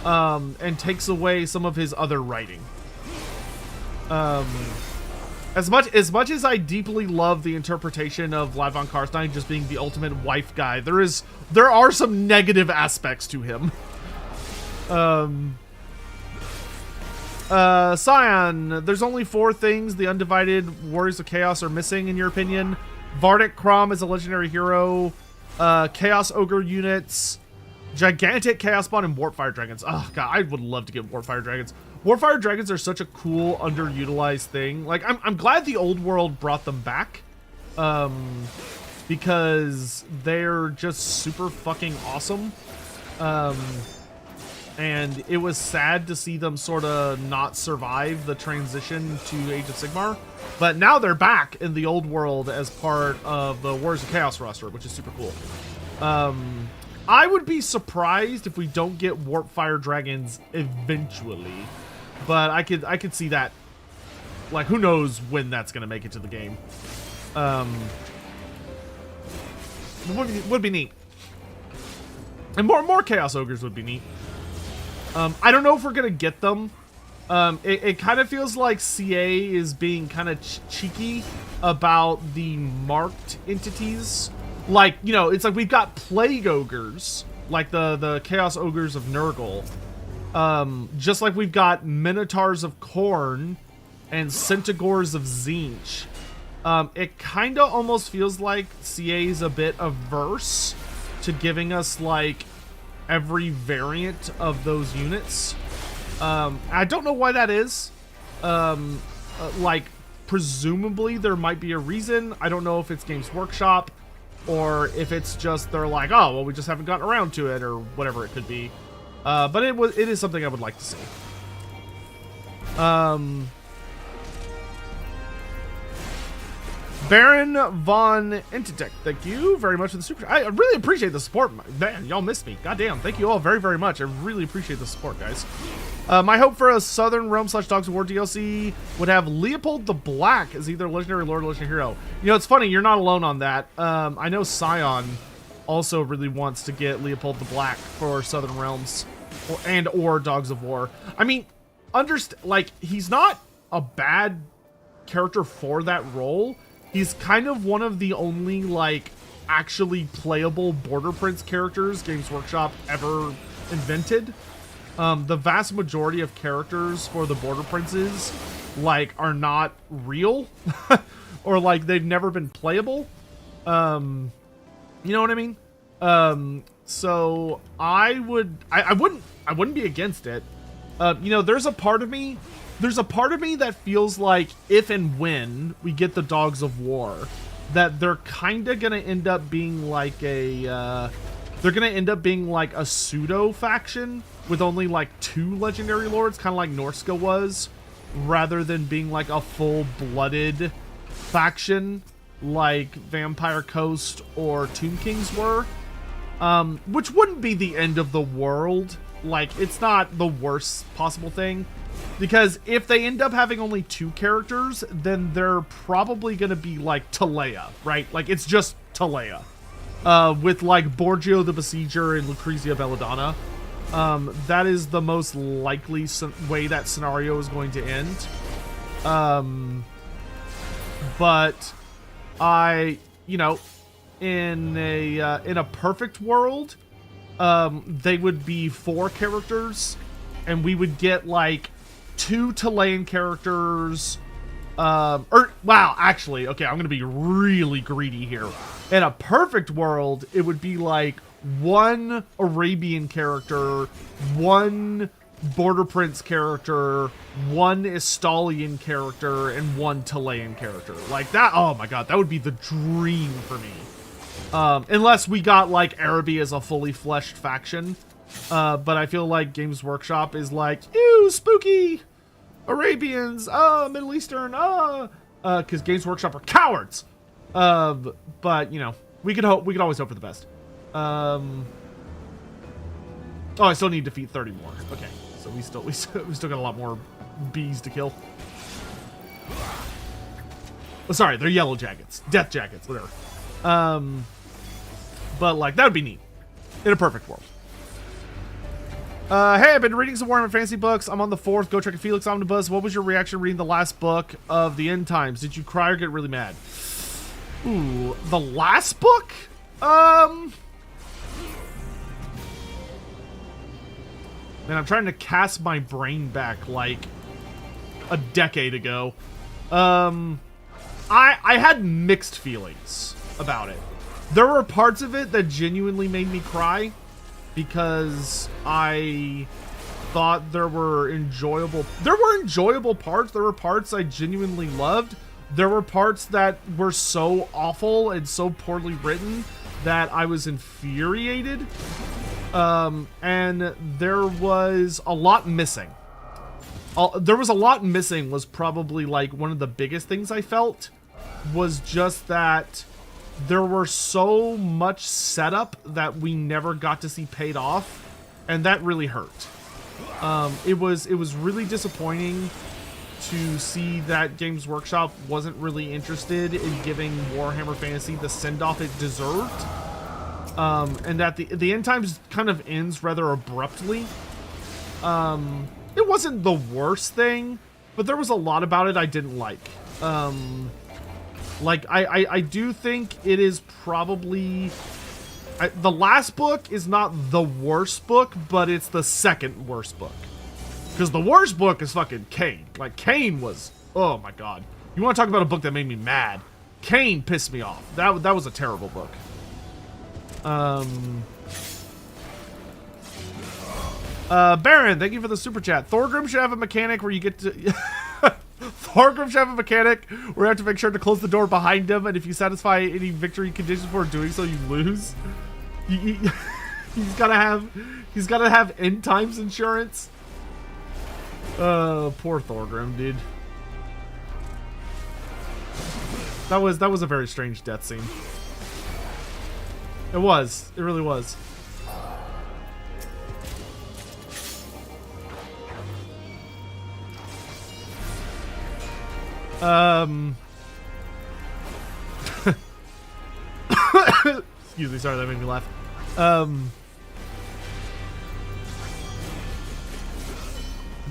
and takes away some of his other writing. As much as I deeply love the interpretation of Vlad von Karstein just being the ultimate wife guy, there are some negative aspects to him. Scion, there's only 4 things the undivided Warriors of Chaos are missing, in your opinion. Vardic Krom is a legendary hero, Chaos Ogre units, gigantic Chaos Spawn, and Warpfire Dragons. Oh god, I would love to get Warpfire Dragons. Warfire dragons are such a cool, underutilized thing. Like, I'm glad the old world brought them back. Because they're just super fucking awesome. And it was sad to see them sort of not survive the transition to Age of Sigmar. But now they're back in the old world as part of the Warriors of Chaos roster, which is super cool. I would be surprised if we don't get Warp Fire Dragons eventually. But I could see that. Like, who knows when that's going to make it to the game. Would be neat. And more Chaos Ogres would be neat. I don't know if we're gonna get them. It kind of feels like CA is being kind of cheeky about the marked entities. Like, you know, it's like we've got Plague Ogres, like the Chaos Ogres of Nurgle. Just like we've got Minotaurs of Khorne and Centaurs of Tzeentch. It kind of almost feels like CA is a bit averse to giving us, like, every variant of those units. I don't know why that is. Like, presumably there might be a reason. I don't know if it's Games Workshop or if it's just they're like, oh, well, we just haven't gotten around to it or whatever it could be. But it is something I would like to see. Baron Von Entitech, thank you very much for the super. I really appreciate the support. Man, y'all missed me. Goddamn, thank you all very, very much. I really appreciate the support, guys. My hope for a Southern Realm / Dogs of War DLC would have Leopold the Black as either Legendary Lord or Legendary Hero. You know, it's funny, you're not alone on that. I know Scion also really wants to get Leopold the Black for Southern Realms or Dogs of War. I mean, like, he's not a bad character for that role. He's kind of one of the only, like, actually playable Border Prince characters Games Workshop ever invented. The vast majority of characters for the Border Princes, like, are not real. Or, like, they've never been playable. You know what I mean? So I wouldn't be against it. You know, there's a part of me that feels like if and when we get the Dogs of War, that they're kind of gonna end up being like a pseudo faction with only like 2 legendary lords, kind of like Norska was, rather than being like a full-blooded faction like Vampire Coast or Tomb Kings were. Which wouldn't be the end of the world. Like, it's not the worst possible thing. Because if they end up having only 2 characters, then they're probably going to be like Talea, right? Like, it's just Talea. With like Borgio the Besieger and Lucrezia Belladonna. That is the most likely way that scenario is going to end. But you know, in a perfect world, they would be 4 characters, and we would get like 2 Talayan characters. Wow, actually, okay, I'm gonna be really greedy here. In a perfect world, it would be like 1 Arabian character, 1 Border Prince character, 1 Estalian character, and 1 Talayan character. Like that, oh my god, that would be the dream for me. Unless we got like Araby as a fully fleshed faction. But I feel like Games Workshop is like, ew, spooky Arabians, Middle Eastern, because Games Workshop are cowards. But you know, we could always hope for the best. Oh, I still need to defeat 30 more. Okay, so we still got a lot more bees to kill. Oh, sorry, they're yellow jackets, death jackets, whatever. But like that would be neat in a perfect world. Hey, I've been reading some Warhammer fantasy books. I'm on the 4th. Go check a Felix Omnibus. What was your reaction reading the last book of the End Times? Did you cry or get really mad? Ooh, the last book? Man, I'm trying to cast my brain back like a decade ago. I had mixed feelings about it. There were parts of it that genuinely made me cry because I thought there were enjoyable parts. There were parts I genuinely loved. There were parts that were so awful and so poorly written that I was infuriated. And there was a lot missing. Was probably like one of the biggest things I felt, was just that there were so much setup that we never got to see paid off, and that really hurt. It was really disappointing to see that Games Workshop wasn't really interested in giving Warhammer Fantasy the send-off it deserved. And that the end times kind of ends rather abruptly. It wasn't the worst thing, but there was a lot about it I didn't like. I do think it is probably... the last book is not the worst book, but it's the second worst book. Because the worst book is fucking Kane. Like, Kane was... Oh my god. You want to talk about a book that made me mad? Kane pissed me off. That was a terrible book. Baron, thank you for the super chat. Thorgrim should have a mechanic where you get to... Thorgrim should have a mechanic where you have to make sure to close the door behind him, and if you satisfy any victory conditions for doing so, you lose. He's gotta have end times insurance. Poor Thorgrim, dude. That was a very strange death scene. It was. It really was. Excuse me, sorry, that made me laugh.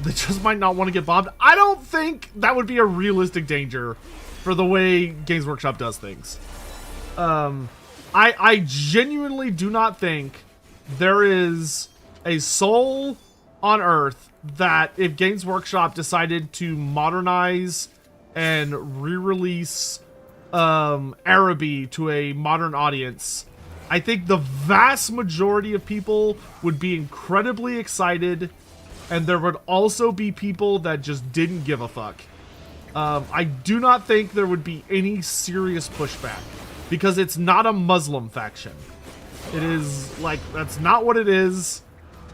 They just might not want to get bombed. I don't think that would be a realistic danger for the way Games Workshop does things. I genuinely do not think there is a soul on Earth that if Games Workshop decided to modernize and re-release Araby to a modern audience, I think the vast majority of people would be incredibly excited, and there would also be people that just didn't give a fuck. I do not think there would be any serious pushback, because it's not a Muslim faction. It is, like, that's not what it is.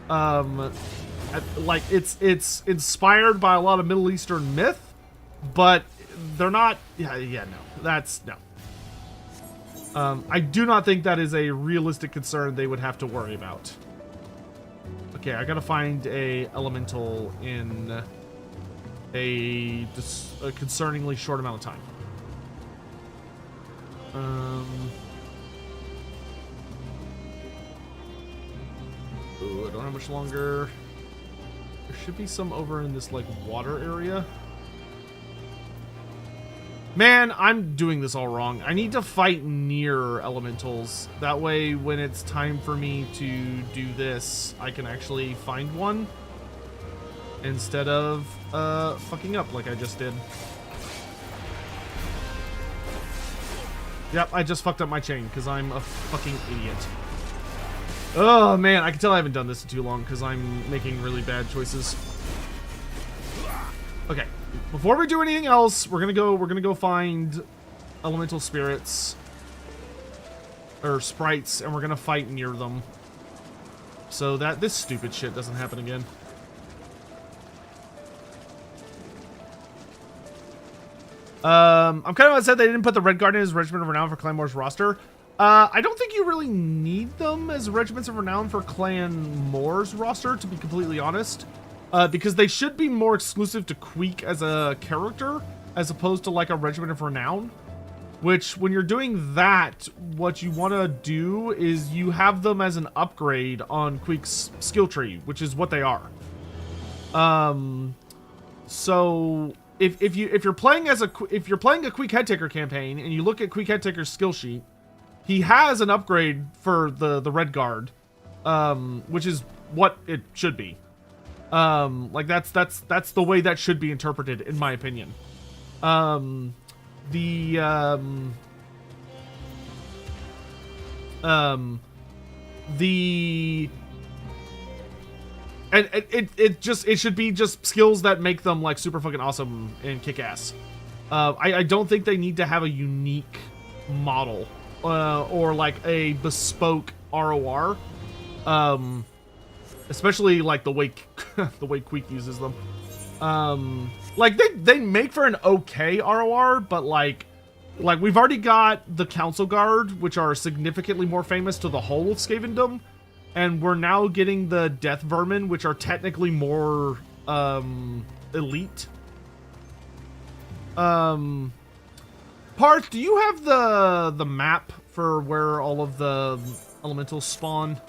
Like, it's inspired by a lot of Middle Eastern myth, but they're not, no, that's, no. I do not think that is a realistic concern they would have to worry about. Okay, I gotta find a elemental in a concerningly short amount of time. Ooh, I don't have much longer. There should be some over in this, like, water area. Man, I'm doing this all wrong. I need to fight near elementals. That way, when it's time for me to do this, I can actually find one. Instead of, fucking up like I just did. Yep, I just fucked up my chain because I'm a fucking idiot. Oh, man, I can tell I haven't done this in too long because I'm making really bad choices. Okay, before we do anything else, we're gonna go find elemental spirits or sprites, and we're gonna fight near them so that this stupid shit doesn't happen again. I'm kind of upset they didn't put the Red Guard in as Regiment of Renown for Clan Moore's roster. I don't think you really need them as Regiments of Renown for Clan Moore's roster, to be completely honest. Because they should be more exclusive to Queek as a character, as opposed to like a Regiment of Renown. Which, when you're doing that, what you want to do is you have them as an upgrade on Queek's skill tree, which is what they are. So if you're playing a Queek Headtaker campaign and you look at Queek Headtaker's skill sheet, he has an upgrade for the Red Guard, which is what it should be. Like that's the way that should be interpreted, in my opinion. And it should be just skills that make them like super fucking awesome and kick ass. I don't think they need to have a unique model or like a bespoke ROR. Especially like the way the way Queek uses them. Like they make for an okay ROR, but like we've already got the Council Guard, which are significantly more famous to the whole of Skavendom, and we're now getting the Death Vermin, which are technically more elite. Parth, do you have the map for where all of the elementals spawn?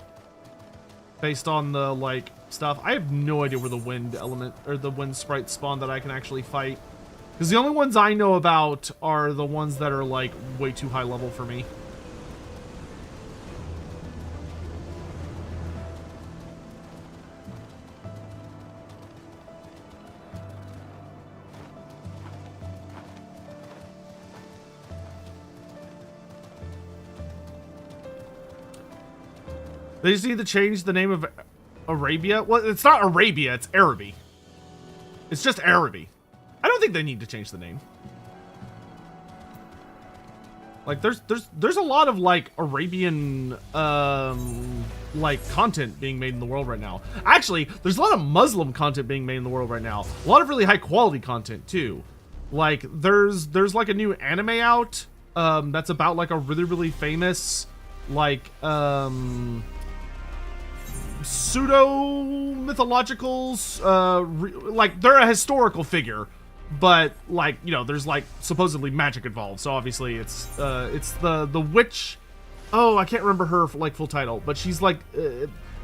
Based on the like stuff, I have no idea where the wind element or the wind sprite spawn that I can actually fight. Because the only ones I know about are the ones that are like way too high level for me. They just need to change the name of Arabia. Well, it's not Arabia, it's Araby. It's just Araby. I don't think they need to change the name. Like there's a lot of like Arabian like content being made in the world right now. Actually, there's a lot of Muslim content being made in the world right now. A lot of really high quality content too. Like there's like a new anime out that's about like a really famous like pseudo mythological like they're a historical figure, but like, you know, there's like supposedly magic involved, so obviously it's the witch. Oh, I can't remember her like full title, but she's like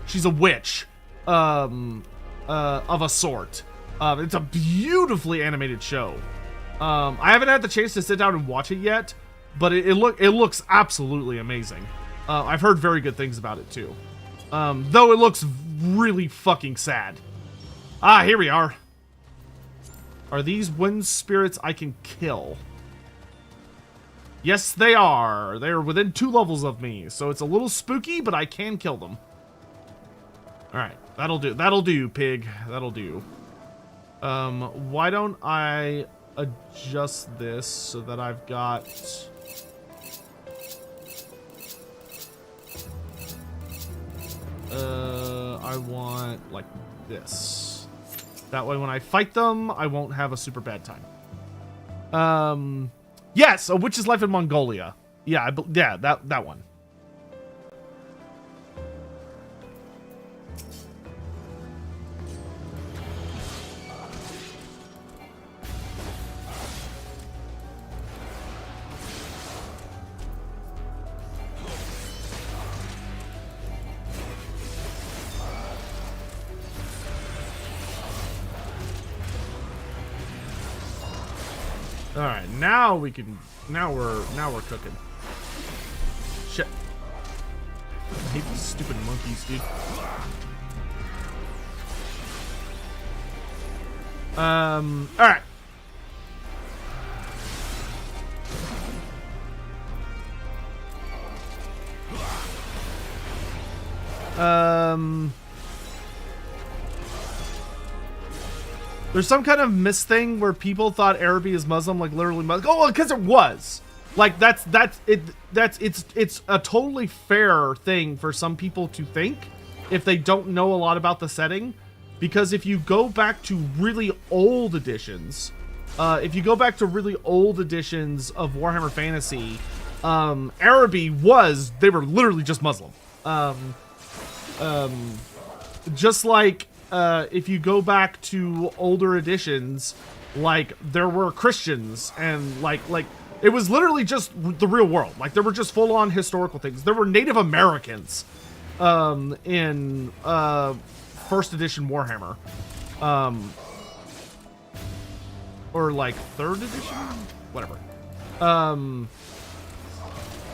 she's a witch of a sort. It's a beautifully animated show. I haven't had the chance to sit down and watch it yet, but it looks absolutely amazing. I've heard very good things about it too. Though it looks really fucking sad. Ah, here we are. Are these wind spirits I can kill? Yes, they are. They are within 2 levels of me, so it's a little spooky, but I can kill them. Alright, that'll do. That'll do, pig. That'll do. Why don't I adjust this so that I've got... I want like this. That way when I fight them, I won't have a super bad time. Yes, A Witch's Life in Mongolia. Yeah, yeah, that one. All right, now we can. Now we're cooking. Shit. I hate these stupid monkeys, dude. All right. There's some kind of myth thing where people thought Araby is Muslim, like literally Muslim. Oh, because it was. Like it's a totally fair thing for some people to think if they don't know a lot about the setting, because if you go back to really old editions, of Warhammer Fantasy, Araby they were literally just Muslim. Just like if you go back to older editions, like there were Christians and like it was literally just the real world. Like there were just full on historical things. There were Native Americans in first edition Warhammer, or like third edition, whatever.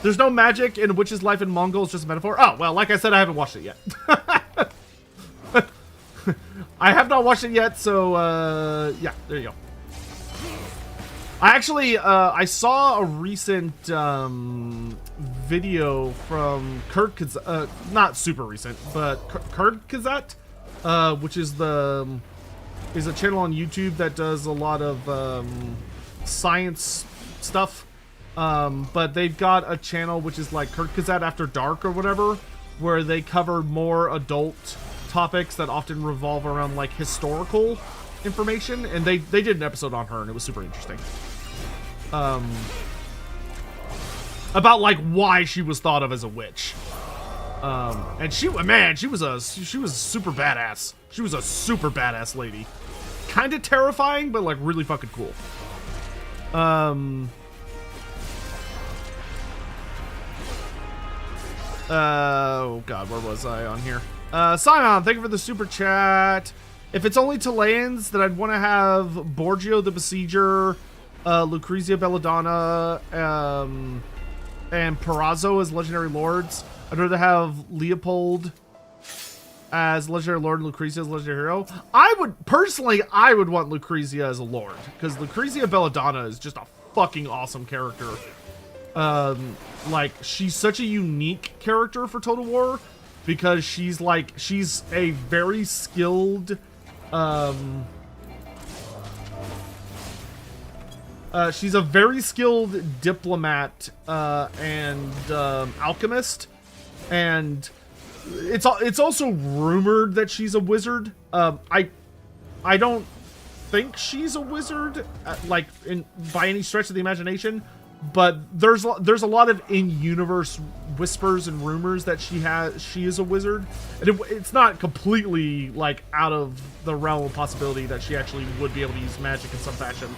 There's no magic in Witch's Life in Mongol. It's just a metaphor. Oh well, like I said, I haven't watched it yet. I have not watched it yet, so yeah, there you go. I actually I saw a recent video from Kurt not super recent, but Kurt Kazat, which is a channel on YouTube that does a lot of science stuff. But they've got a channel which is like Kurt Kazat After Dark or whatever, where they cover more adult topics that often revolve around like historical information, and they did an episode on her and it was super interesting. About like why she was thought of as a witch. And she was super badass. She was a super badass lady. Kind of terrifying, but like really fucking cool. Oh god, where was I on here? Simon, thank you for the super chat. If it's only Chileans, then I'd want to have Borgio the Besieger, Lucrezia Belladonna, and Perazzo as legendary lords. I'd rather have Leopold as legendary lord and Lucrezia as legendary hero. I would want Lucrezia as a lord, because Lucrezia Belladonna is just a fucking awesome character. Like, she's such a unique character for Total War, because she's a very skilled, she's a very skilled diplomat, and, alchemist, and it's also rumored that she's a wizard. I don't think she's a wizard, like, by any stretch of the imagination, but there's a lot of in-universe whispers and rumors that she is a wizard, and it's not completely like out of the realm of possibility that she actually would be able to use magic in some fashion.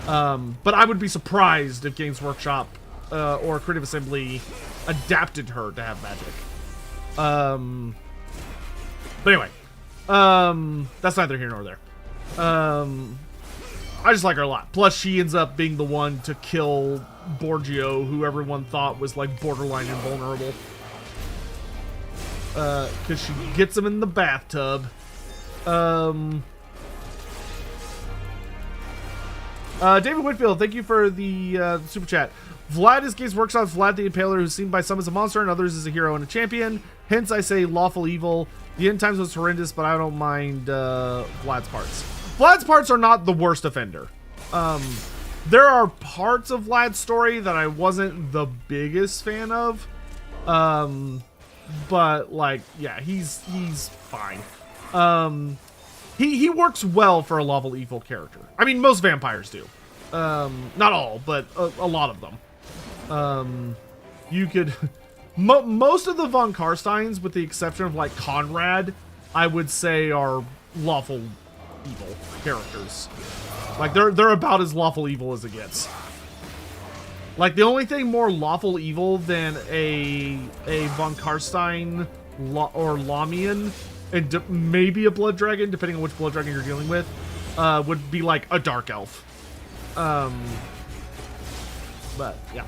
But I would be surprised if Games Workshop or Creative Assembly adapted her to have magic. But anyway, that's neither here nor there. I just like her a lot. Plus, she ends up being the one to kill Borgio, who everyone thought was like borderline invulnerable. Because she gets him in the bathtub. David Whitfield, thank you for the super chat. Vlad is Games Workshop's Vlad the Impaler, who's seen by some as a monster and others as a hero and a champion. Hence, I say lawful evil. The end times was horrendous, but I don't mind Vlad's parts. Vlad's parts are not the worst offender. There are parts of Vlad's story that I wasn't the biggest fan of. But like, yeah, he's fine. He works well for a lawful evil character. I mean, most vampires do. Not all, but a lot of them. You could most of the von Karsteins, with the exception of like Conrad, I would say are lawful evil characters. Like they're about as lawful evil as it gets. Like the only thing more lawful evil than a von Karstein or Lamian, and maybe a blood dragon, depending on which blood dragon you're dealing with, would be like a dark elf. But yeah.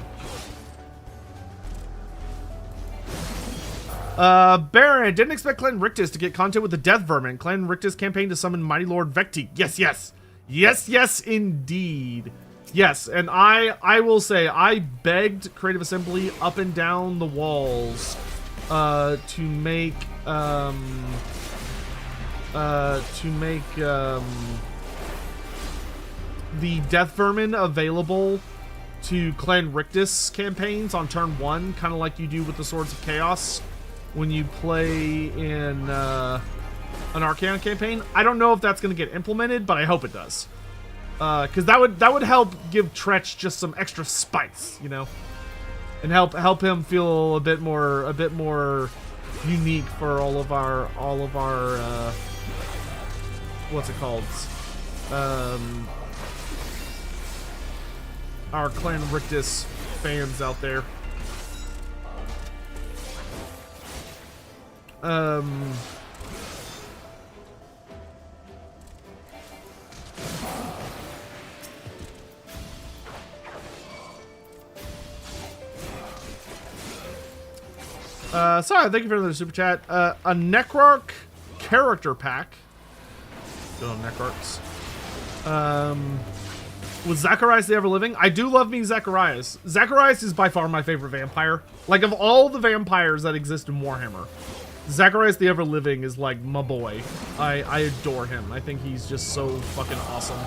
Baron, didn't expect Clan Rictus to get content with the Death Vermin. Clan Rictus campaign to summon Mighty Lord Vecti. Yes, indeed. Yes, and I will say, I begged Creative Assembly up and down the walls, to make the Death Vermin available to Clan Rictus campaigns on turn 1, kind of like you do with the Swords of Chaos when you play in an Archaon campaign. I don't know if that's going to get implemented, but I hope it does. Because that would help give Tretch just some extra spice, you know, and help him feel a bit more unique for all of our what's it called? Our Clan Rictus fans out there. Sorry, thank you for the super chat. A Necrarch character pack. Good on Necrarchs. Was Zacharias the Ever-Living? I do love me Zacharias. Zacharias is by far my favorite vampire. Like, of all the vampires that exist in Warhammer, Zacharias the Ever-Living is like my boy. I adore him. I think he's just so fucking awesome.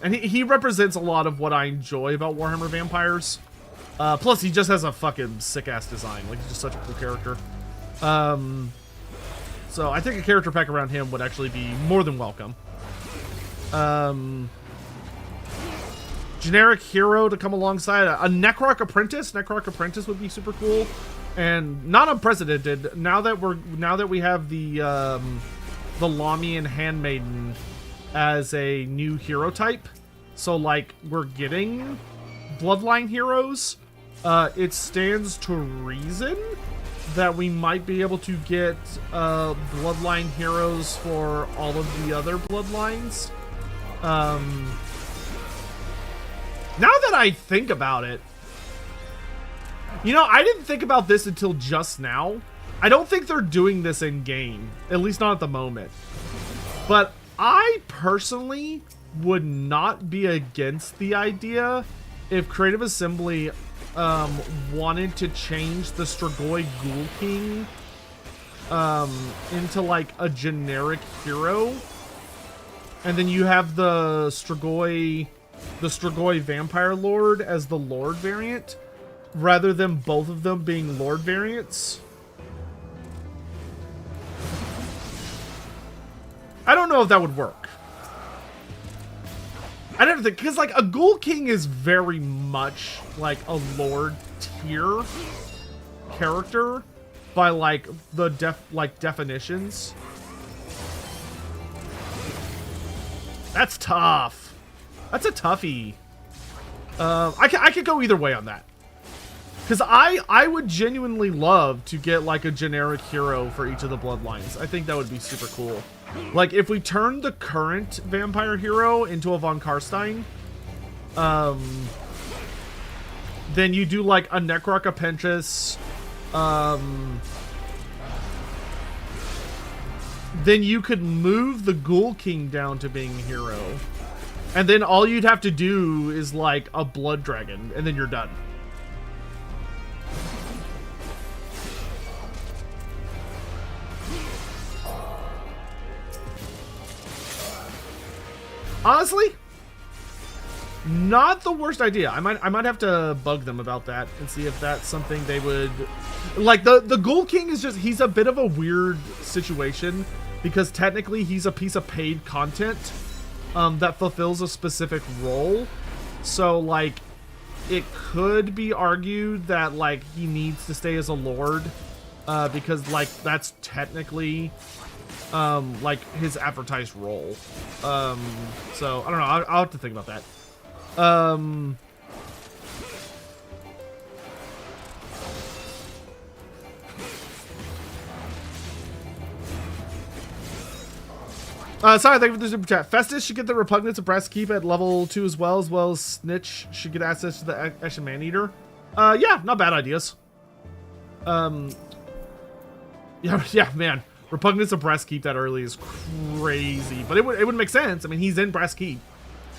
And he represents a lot of what I enjoy about Warhammer Vampires. Plus, he just has a fucking sick-ass design. Like, he's just such a cool character. So I think a character pack around him would actually be more than welcome. Generic hero to come alongside a Necroc Apprentice. Necroc Apprentice would be super cool, and not unprecedented. Now that we have the Lamian Handmaiden as a new hero type, so like we're getting Bloodline heroes. It stands to reason that we might be able to get Bloodline heroes for all of the other Bloodlines. Now that I think about it, you know, I didn't think about this until just now. I don't think they're doing this in game, at least not at the moment. But I personally would not be against the idea if Creative Assembly wanted to change the Strigoi Ghoul King into like a generic hero, and then you have the Strigoi Vampire Lord as the Lord variant, rather than both of them being Lord variants. I don't know if that would work. I don't think, because like a Ghoul King is very much like a Lord tier character by like the definitions. That's tough. That's a toughie. I could go either way on that. Because I would genuinely love to get like a generic hero for each of the Bloodlines. I think that would be super cool. Like if we turned the current vampire hero into a Von Karstein, then you do like a Necroc Apprentice, then you could move the Ghoul King down to being a hero. And then all you'd have to do is like a Blood Dragon, and then you're done. Honestly, not the worst idea. I might have to bug them about that and see if that's something they would like. The Ghoul King is just, he's a bit of a weird situation because technically he's a piece of paid content that fulfills a specific role. So like it could be argued that like he needs to stay as a lord because like that's technically like his advertised role. So I don't know. I'll have to think about that. Sorry, thank you for the super chat. Festus should get the Repugnance of Brass Keep at level 2 as well as Snitch should get access to the Eshin Man-Eater. Yeah, not bad ideas. Yeah, man. Repugnance of Brass Keep that early is crazy, but it would make sense. I mean, he's in Brass Keep,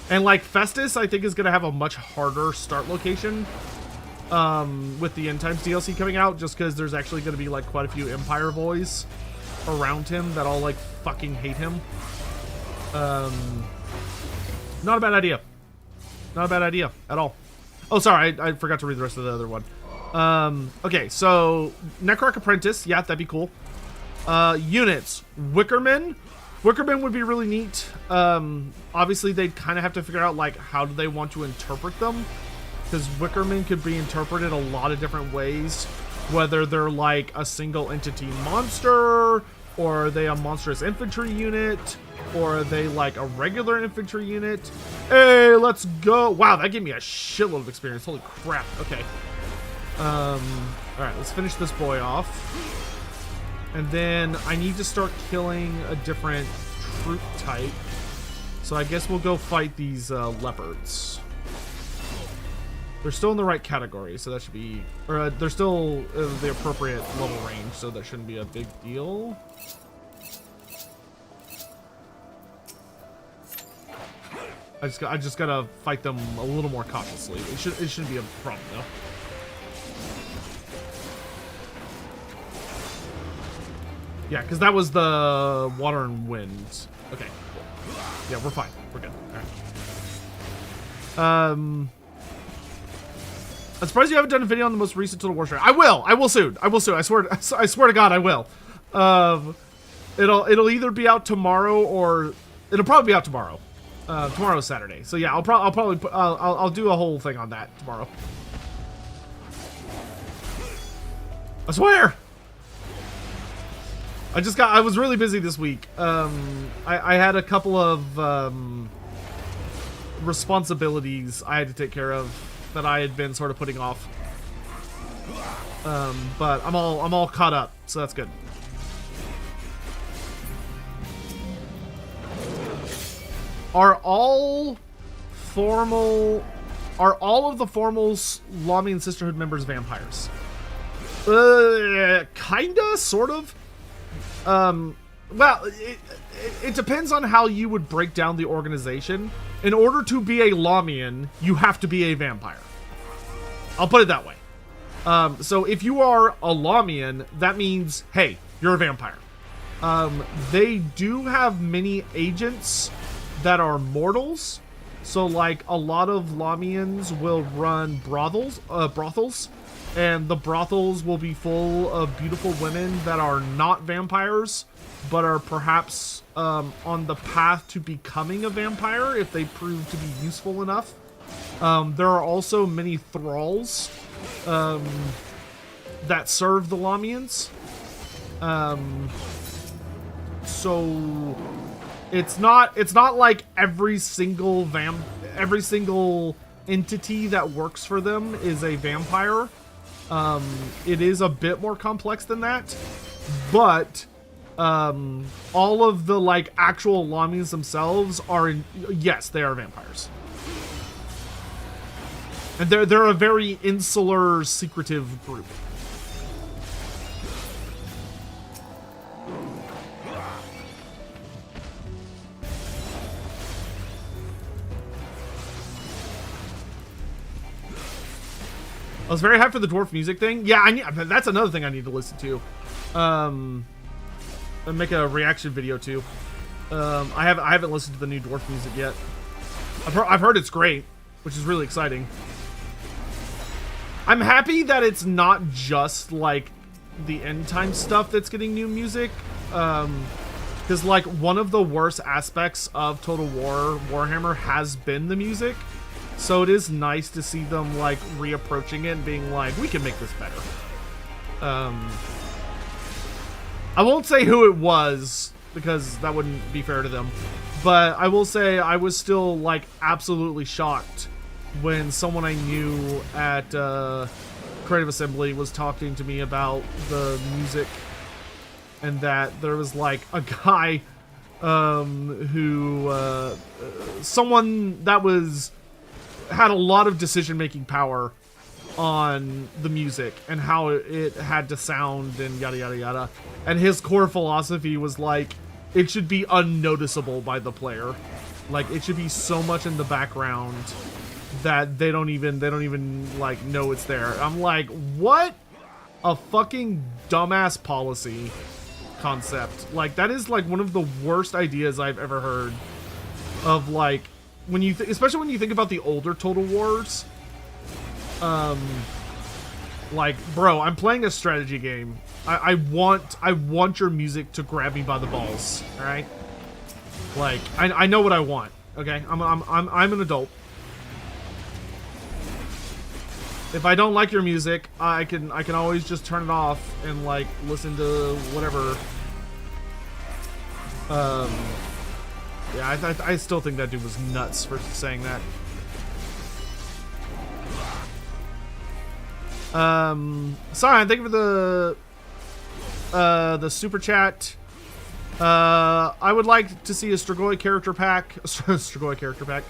and like Festus, I think is gonna have a much harder start location with the End Times DLC coming out, just because there's actually gonna be like quite a few Empire boys around him that all like fucking hate him. Not a bad idea. Not a bad idea at all. Oh, sorry, I forgot to read the rest of the other one. Okay, so Necroc Apprentice, yeah, that'd be cool. Units, Wickerman. Wickerman would be really neat. Obviously they'd kind of have to figure out like how do they want to interpret them, because Wickerman could be interpreted a lot of different ways, whether they're like a single entity monster, or are they a monstrous infantry unit, or are they like a regular infantry unit. Hey, let's go. Wow, that gave me a shitload of experience. Holy crap. Okay. All right, let's finish this boy off. And then I need to start killing a different troop type. So I guess we'll go fight these leopards. They're still in the right category, so that should be... Or they're still the appropriate level range, so that shouldn't be a big deal. I just gotta fight them a little more cautiously. It shouldn't be a problem, though. Yeah, because that was the water and wind. Okay, cool. Yeah, we're fine. We're good. All right. I'm surprised you haven't done a video on the most recent Total War trailer. I will. I will soon. I will soon. I swear to God, I will. It'll either be out tomorrow or it'll probably be out tomorrow. Tomorrow's Saturday, so yeah, I'll do a whole thing on that tomorrow. I swear. I was really busy this week. I had a couple of responsibilities I had to take care of that I had been sort of putting off. But I'm all caught up, so that's good. Are all of the formal Lamian Sisterhood members vampires? Kinda, sort of. Well, it depends on how you would break down the organization. In order to be a Lamian, you have to be a vampire. I'll put it that way. So if you are a Lamian, that means, hey, you're a vampire. They do have many agents that are mortals. So like a lot of Lamians will run brothels, and the brothels will be full of beautiful women that are not vampires, but are perhaps on the path to becoming a vampire if they prove to be useful enough. There are also many thralls that serve the Lamians. So it's not like every single entity that works for them is a vampire. It is a bit more complex than that, but all of the like actual Lamians themselves are yes, they are vampires. And they're a very insular, secretive group. I was very hyped for the dwarf music thing. Yeah, that's another thing I need to listen to. And make a reaction video to. I haven't listened to the new dwarf music yet. I've heard it's great, which is really exciting. I'm happy that it's not just like the end time stuff that's getting new music. Because like one of the worst aspects of Total War Warhammer has been the music. So it is nice to see them like reapproaching it and being like, we can make this better. I won't say who it was because that wouldn't be fair to them, but I will say I was still like absolutely shocked when someone I knew at Creative Assembly was talking to me about the music, and that there was like a guy who someone that had a lot of decision-making power on the music and how it had to sound and yada yada yada, and his core philosophy was like it should be unnoticeable by the player, like it should be so much in the background that they don't even like know it's there. I'm like, what a fucking dumbass policy concept. Like that is like one of the worst ideas I've ever heard of, like when you especially when you think about the older Total Wars. Like, bro, I'm playing a strategy game. I want your music to grab me by the balls. All right, like I know what I want. Okay, I'm an adult. If I don't like your music, I can always just turn it off and like listen to whatever. Yeah, I still think that dude was nuts for saying that. Sion, thank you for the super chat. I would like to see a Strigoi character pack. Strigoi character pack.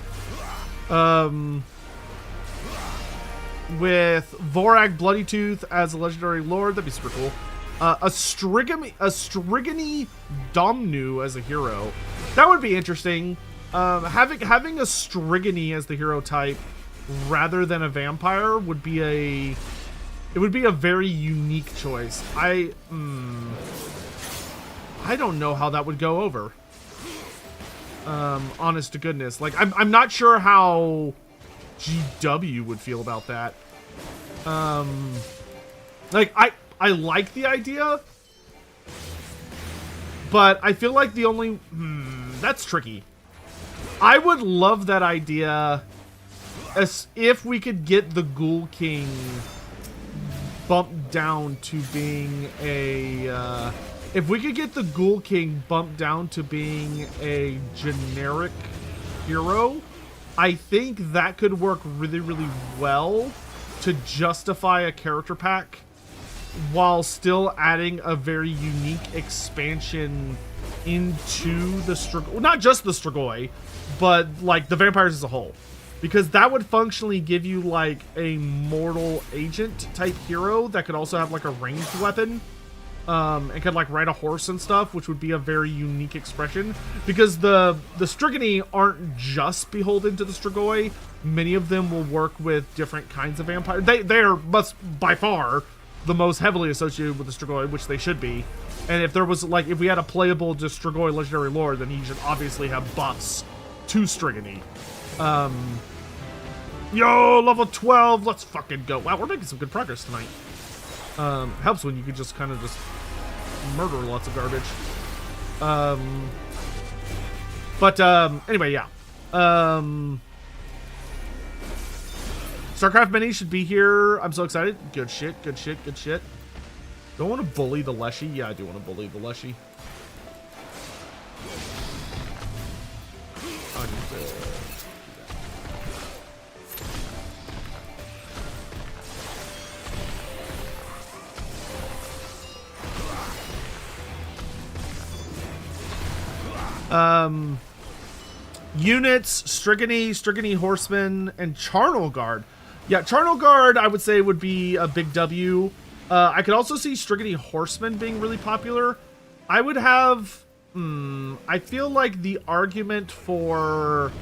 With Vorag Bloodytooth as a legendary lord, that'd be super cool. A Strigony Domnu as a hero, that would be interesting. Having a Strigony as the hero type rather than a vampire would be a very unique choice. I don't know how that would go over. Honest to goodness. Like, I'm not sure how GW would feel about that. Like, I like the idea, but I feel like the only... that's tricky. I would love that idea as if we could get the Ghoul King bumped down to being a... if we could get the Ghoul King bumped down to being a generic hero, I think that could work really, really well to justify a character pack while still adding a very unique expansion into the Strigoi. Not just the Strigoi, but like the vampires as a whole. Because that would functionally give you like a mortal agent type hero that could also have like a ranged weapon. And could like ride a horse and stuff, which would be a very unique expression. Because the Strigoi aren't just beholden to the Strigoi. Many of them will work with different kinds of vampires. They are by far the most heavily associated with the Strigoi, which they should be. And if there was like, if we had a playable just Strigoi Legendary Lord, then he should obviously have buffs to Strigoi. Yo, level 12, let's fucking go. Wow, we're making some good progress tonight. Helps when you could just kind of just murder lots of garbage. Anyway, yeah. StarCraft Mini should be here. I'm so excited. Good shit, good shit, good shit. Do I want to bully the Leshy? Yeah, I do want to bully the Leshy. Units, Strigoi Horseman, and Charnel Guard. Yeah, Charnel Guard, I would say, would be a big W. I could also see Strigoi Horseman being really popular. I would have... I feel like the argument for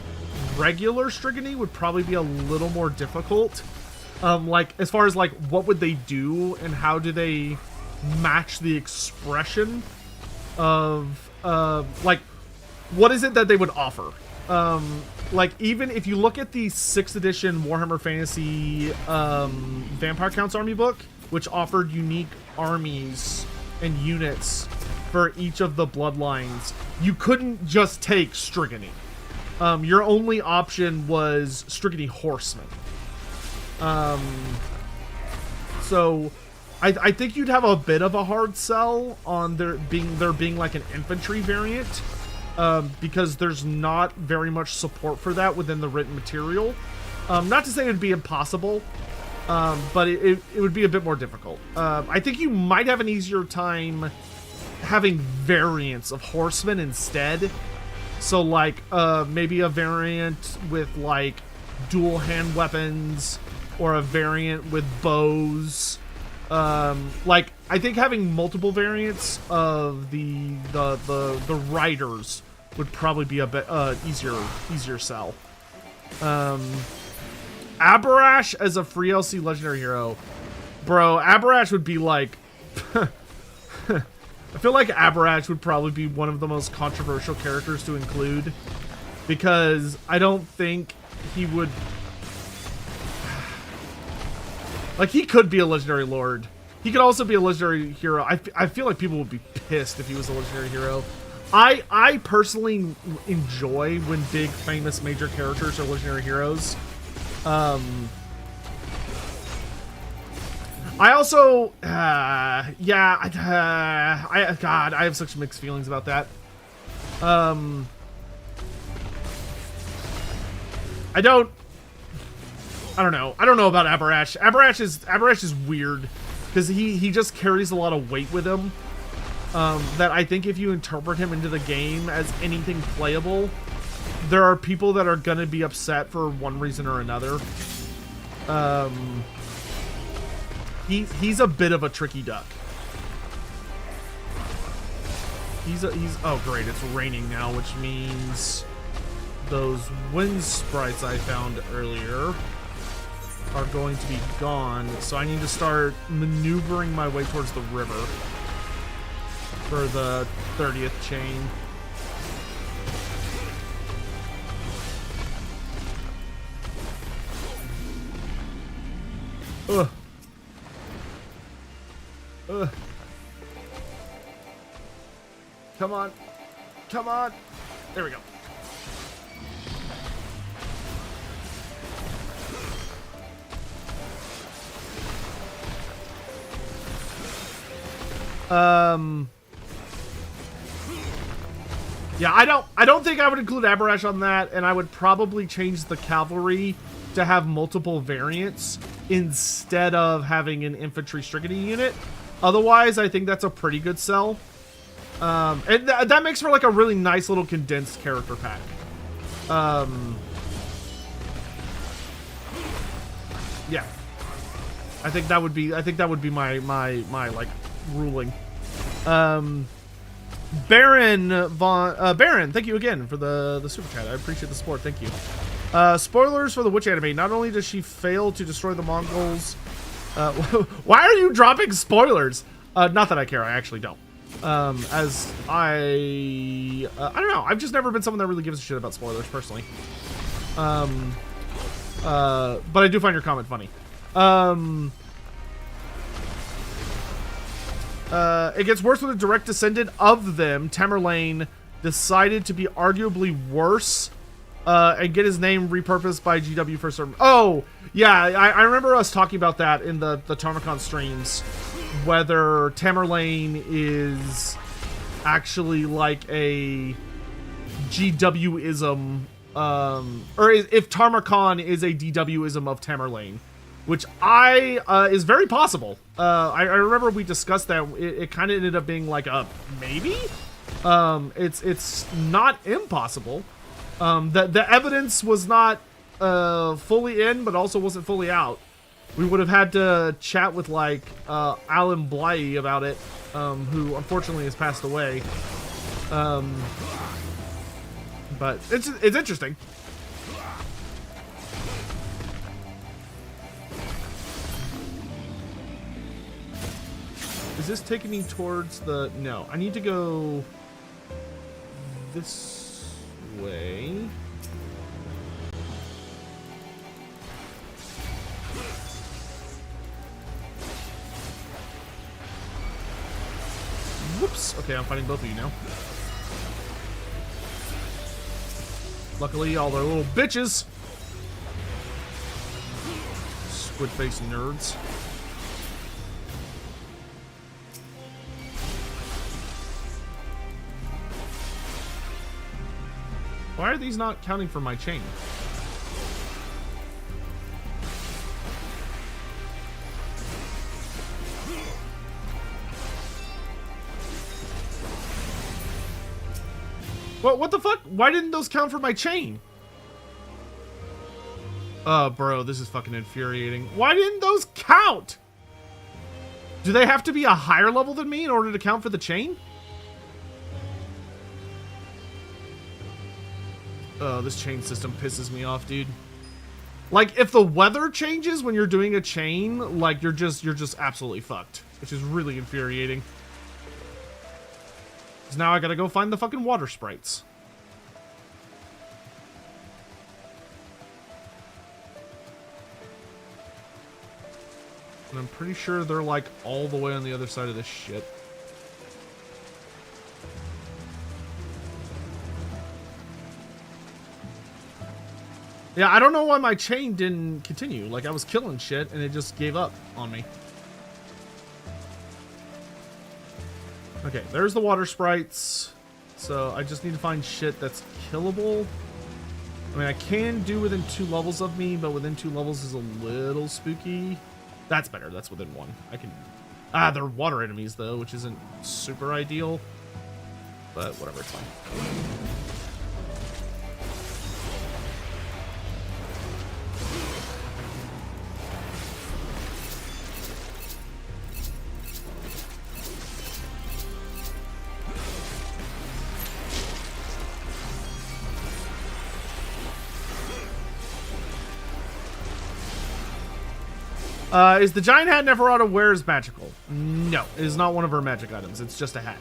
regular Strigoi would probably be a little more difficult. Like, as far as, like, what would they do and how do they match the expression of, like, what is it that they would offer? Like, even if you look at the 6th edition Warhammer Fantasy Vampire Counts Army book, which offered unique armies and units for each of the bloodlines, you couldn't just take Strigoi. Your only option was Strigoi Horseman. So I think you'd have a bit of a hard sell on there being like an infantry variant. Because there's not very much support for that within the written material. Not to say it would be impossible, but it would be a bit more difficult. I think you might have an easier time having variants of horsemen instead. So like maybe a variant with like dual hand weapons or a variant with bows. Like I think having multiple variants of the riders would probably be a bit easier sell. Abarash as a free LC legendary hero, bro. Abarash would be like I feel like Abarash would probably be one of the most controversial characters to include, because I don't think he would... Like, he could be a legendary lord. He could also be a legendary hero. I feel like people would be pissed if he was a legendary hero. I personally enjoy when big, famous, major characters are legendary heroes. I also, God, I have such mixed feelings about that. I don't know. I don't know about Abarash. Abarash is weird because he just carries a lot of weight with him. That I think if you interpret him into the game as anything playable, there are people that are gonna be upset for one reason or another. He's a bit of a tricky duck. Oh great, it's raining now, which means those wind sprites I found earlier are going to be gone, so I need to start maneuvering my way towards the river. for the 30th chain. Ugh. Ugh. Come on. Come on. There we go. Yeah, I don't think I would include Aberash on that, and I would probably change the cavalry to have multiple variants instead of having an infantry stricken unit. Otherwise, I think that's a pretty good sell. And that makes for like a really nice little condensed character pack. Yeah. I think that would be my like ruling. Baron, thank you again for the super chat. I appreciate the support. Thank you. Spoilers for the witch anime. Not only does she fail to destroy the Mongols, why are you dropping spoilers? Not that I care. I actually don't. As I don't know. I've just never been someone that really gives a shit about spoilers personally. But I do find your comment funny. It gets worse when a direct descendant of them, Tamerlane, decided to be arguably worse and get his name repurposed by GW for some... Oh, yeah, I remember us talking about that in the Tarmacon streams, whether Tamerlane is actually like a GW-ism, or if Tarmacon is a DW-ism of Tamerlane. Which is very possible. I remember we discussed that. It kind of ended up being like a maybe. It's not impossible. The evidence was not fully in, but also wasn't fully out. We would have had to chat with like Alan Bly about it, who unfortunately has passed away. But it's interesting. Is this taking me towards the... No, I need to go this way. Whoops. Okay, I'm fighting both of you now. Luckily, all their little bitches. Squid-faced nerds. Why are these not counting for my chain? What the fuck? Why didn't those count for my chain? Oh, bro, this is fucking infuriating. Why didn't those count? Do they have to be a higher level than me in order to count for the chain? Oh, this chain system pisses me off, dude. Like, if the weather changes when you're doing a chain, like, you're just absolutely fucked. Which is really infuriating. Because now I gotta go find the fucking water sprites. And I'm pretty sure they're, like, all the way on the other side of this shit. Yeah, I don't know why my chain didn't continue. Like, I was killing shit, and it just gave up on me. Okay, there's the water sprites. So, I just need to find shit that's killable. I mean, I can do within 2 levels of me, but within 2 levels is a little spooky. That's better. That's within 1. I can... Ah, they're water enemies, though, which isn't super ideal. But whatever, it's fine. Is the giant hat Neferata wears magical? No, it is not one of her magic items. It's just a hat.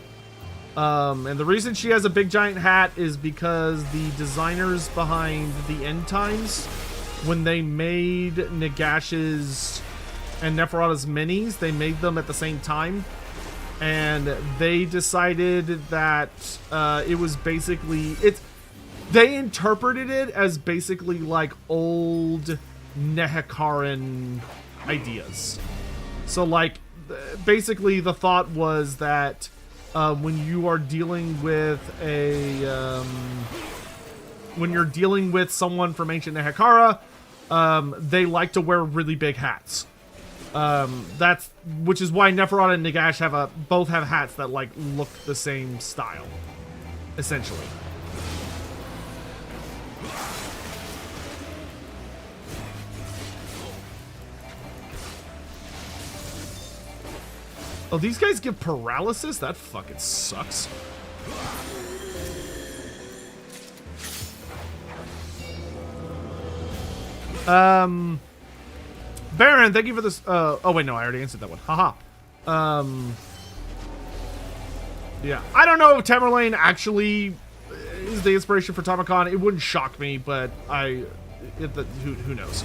And the reason she has a big giant hat is because the designers behind the End Times, when they made Nagash's and Neferata's minis, they made them at the same time. And they decided that it was basically... They interpreted it as basically like old Nehekaran ideas. So like, basically the thought was that when you are dealing with when you're dealing with someone from ancient Nehekara, they like to wear really big hats. Which is why Neferata and Nagash both have hats that like look the same style, essentially. Oh, these guys give paralysis? That fucking sucks. Baron, thank you for this. Oh wait, no, I already answered that one. Haha. Yeah, I don't know if Tamerlane actually is the inspiration for Tamacon. It wouldn't shock me, but who knows?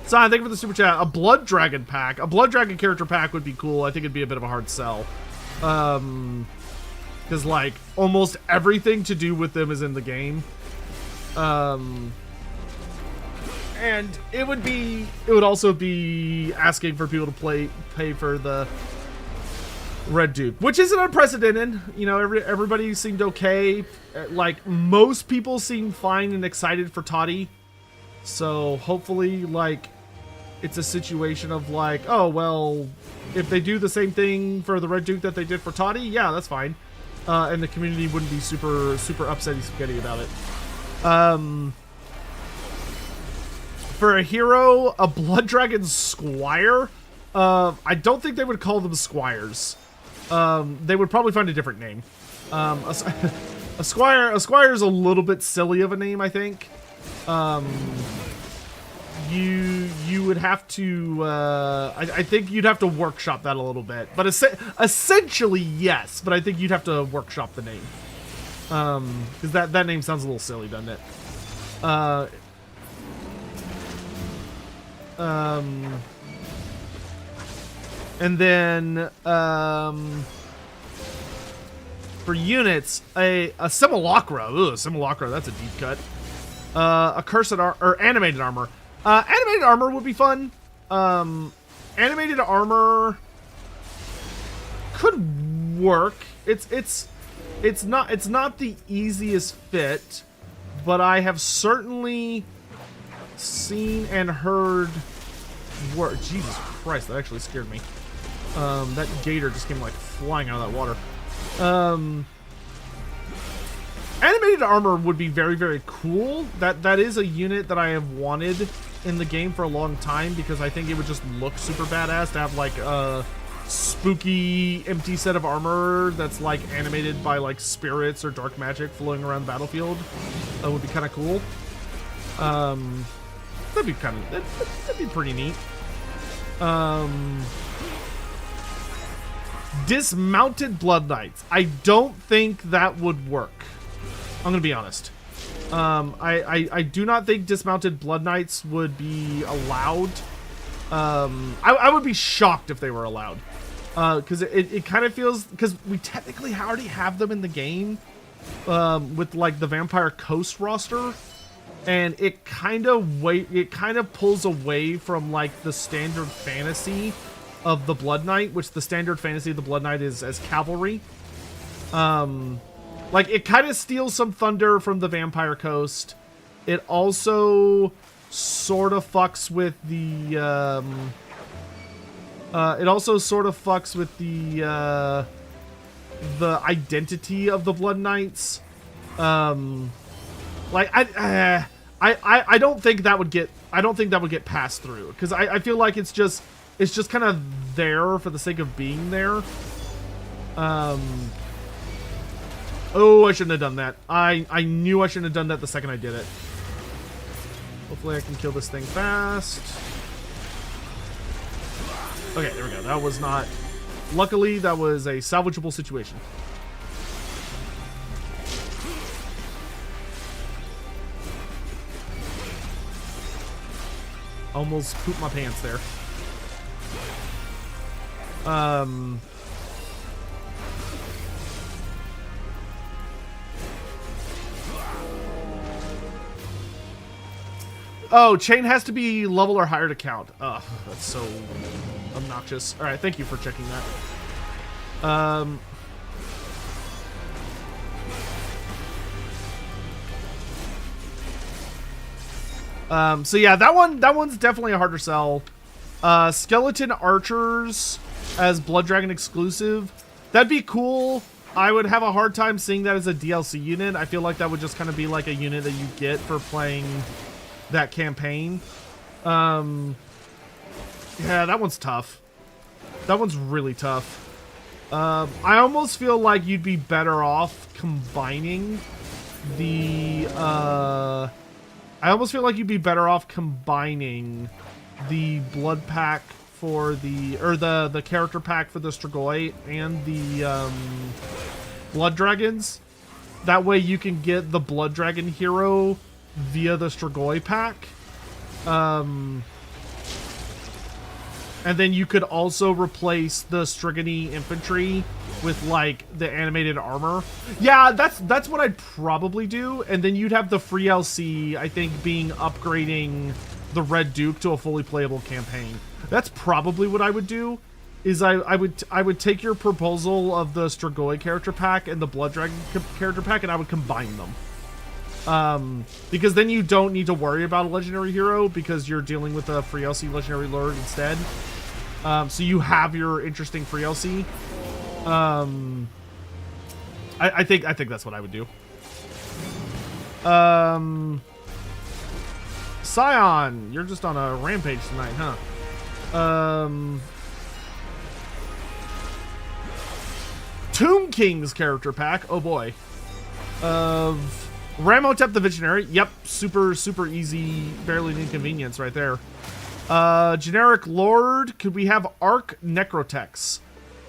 Son, thank you for the super chat. A Blood Dragon pack. A Blood Dragon character pack would be cool. I think it'd be a bit of a hard sell. Because, like, almost everything to do with them is in the game. And it would also be asking for people to pay for the Red Duke, which isn't unprecedented. You know, everybody seemed okay. Like, most people seemed fine and excited for Toddy. So, hopefully, like, it's a situation of like, oh, well, if they do the same thing for the Red Duke that they did for Toddy, yeah, that's fine. And the community wouldn't be super upsetty spaghetti about it. For a hero, a Blood Dragon Squire, I don't think they would call them Squires. They would probably find a different name. A Squire is a little bit silly of a name, I think. You would have to, I think you'd have to workshop that a little bit. But essentially, yes. But I think you'd have to workshop the name. Because that name sounds a little silly, doesn't it? And then, for units, a Simulacra. Ooh, Simulacra, that's a deep cut. A Cursed or Animated Armor. Animated Armor would be fun. Animated Armor could work. It's not the easiest fit, but I have certainly seen and heard work. Jesus Christ, that actually scared me. That gator just came like flying out of that water. Animated Armor would be very, very cool. That is a unit that I have wanted in the game for a long time because I think it would just look super badass to have like a spooky empty set of armor that's like animated by like spirits or dark magic flowing around the battlefield. That would be kind of cool. That'd be pretty neat. Dismounted Blood Knights. I don't think that would work. I'm gonna be honest. I do not think dismounted Blood Knights would be allowed. I would be shocked if they were allowed. Because it kind of feels, because we technically already have them in the game with like the Vampire Coast roster, and it kind of pulls away from like the standard fantasy of the Blood Knight, which the standard fantasy of the Blood Knight is as cavalry. Like, it kind of steals some thunder from the Vampire Coast. It also sort of fucks with the, the identity of the Blood Knights. Like, I don't think that would get passed through, because I feel like it's just kind of there for the sake of being there. Oh, I shouldn't have done that. I knew I shouldn't have done that the second I did it. Hopefully I can kill this thing fast. Okay, there we go. That was not Luckily, that was a salvageable situation. Almost pooped my pants there. Oh, chain has to be level or higher to count. Ugh, that's so obnoxious. All right, thank you for checking that. So yeah, that one's definitely a harder sell. Skeleton archers as Blood Dragon exclusive. That'd be cool. I would have a hard time seeing that as a DLC unit. I feel like that would just kind of be like a unit that you get for playing that campaign. Yeah, that one's tough. That one's really tough. I almost feel like you'd be better off combining the I almost feel like you'd be better off combining the blood pack for the character pack for the Strigoi and the blood dragons. That way you can get the blood dragon hero via the Strigoi pack. And then you could also replace the Strigony infantry with like the animated armor. Yeah, that's what I'd probably do. And then you'd have the free LC, I think, being upgrading the Red Duke to a fully playable campaign. That's probably what I would do. Is I would take your proposal of the Strigoi character pack and the Blood Dragon character pack, and I would combine them. Because then you don't need to worry about a legendary hero because you're dealing with a free LC legendary lord instead. So you have your interesting free LC. I think that's what I would do. Scion, you're just on a rampage tonight, huh? Tomb King's character pack. Oh boy. Of Ramotep the Visionary. Yep, super easy, barely an inconvenience right there. Generic Lord. Could we have Arc Necrotex?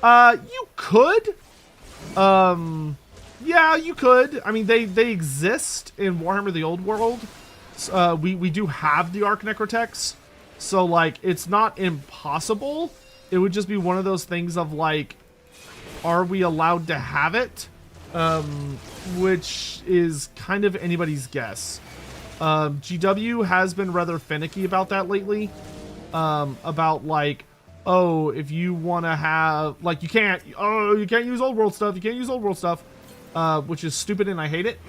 You could. Yeah, you could. I mean, they exist in Warhammer the Old World. We do have the Arc Necrotex, so like it's not impossible. It would just be one of those things of like, are we allowed to have it? Which is kind of anybody's guess. GW has been rather finicky about that lately. About like, oh, if you want to have, like, you can't use old world stuff. You can't use old world stuff, which is stupid and I hate it.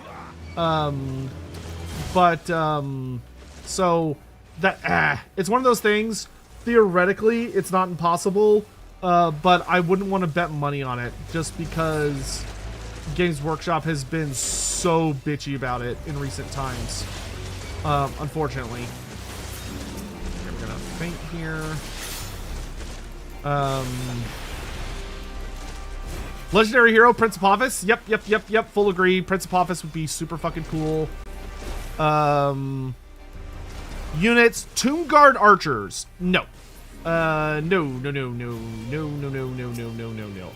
So that, it's one of those things. Theoretically, it's not impossible, but I wouldn't want to bet money on it just because Games Workshop has been so bitchy about it in recent times. Unfortunately. I'm gonna faint here. Legendary hero, Prince of Apophis. Yep. Full agree. Prince of Apophis would be super fucking cool. Units, Tomb Guard archers. No. No.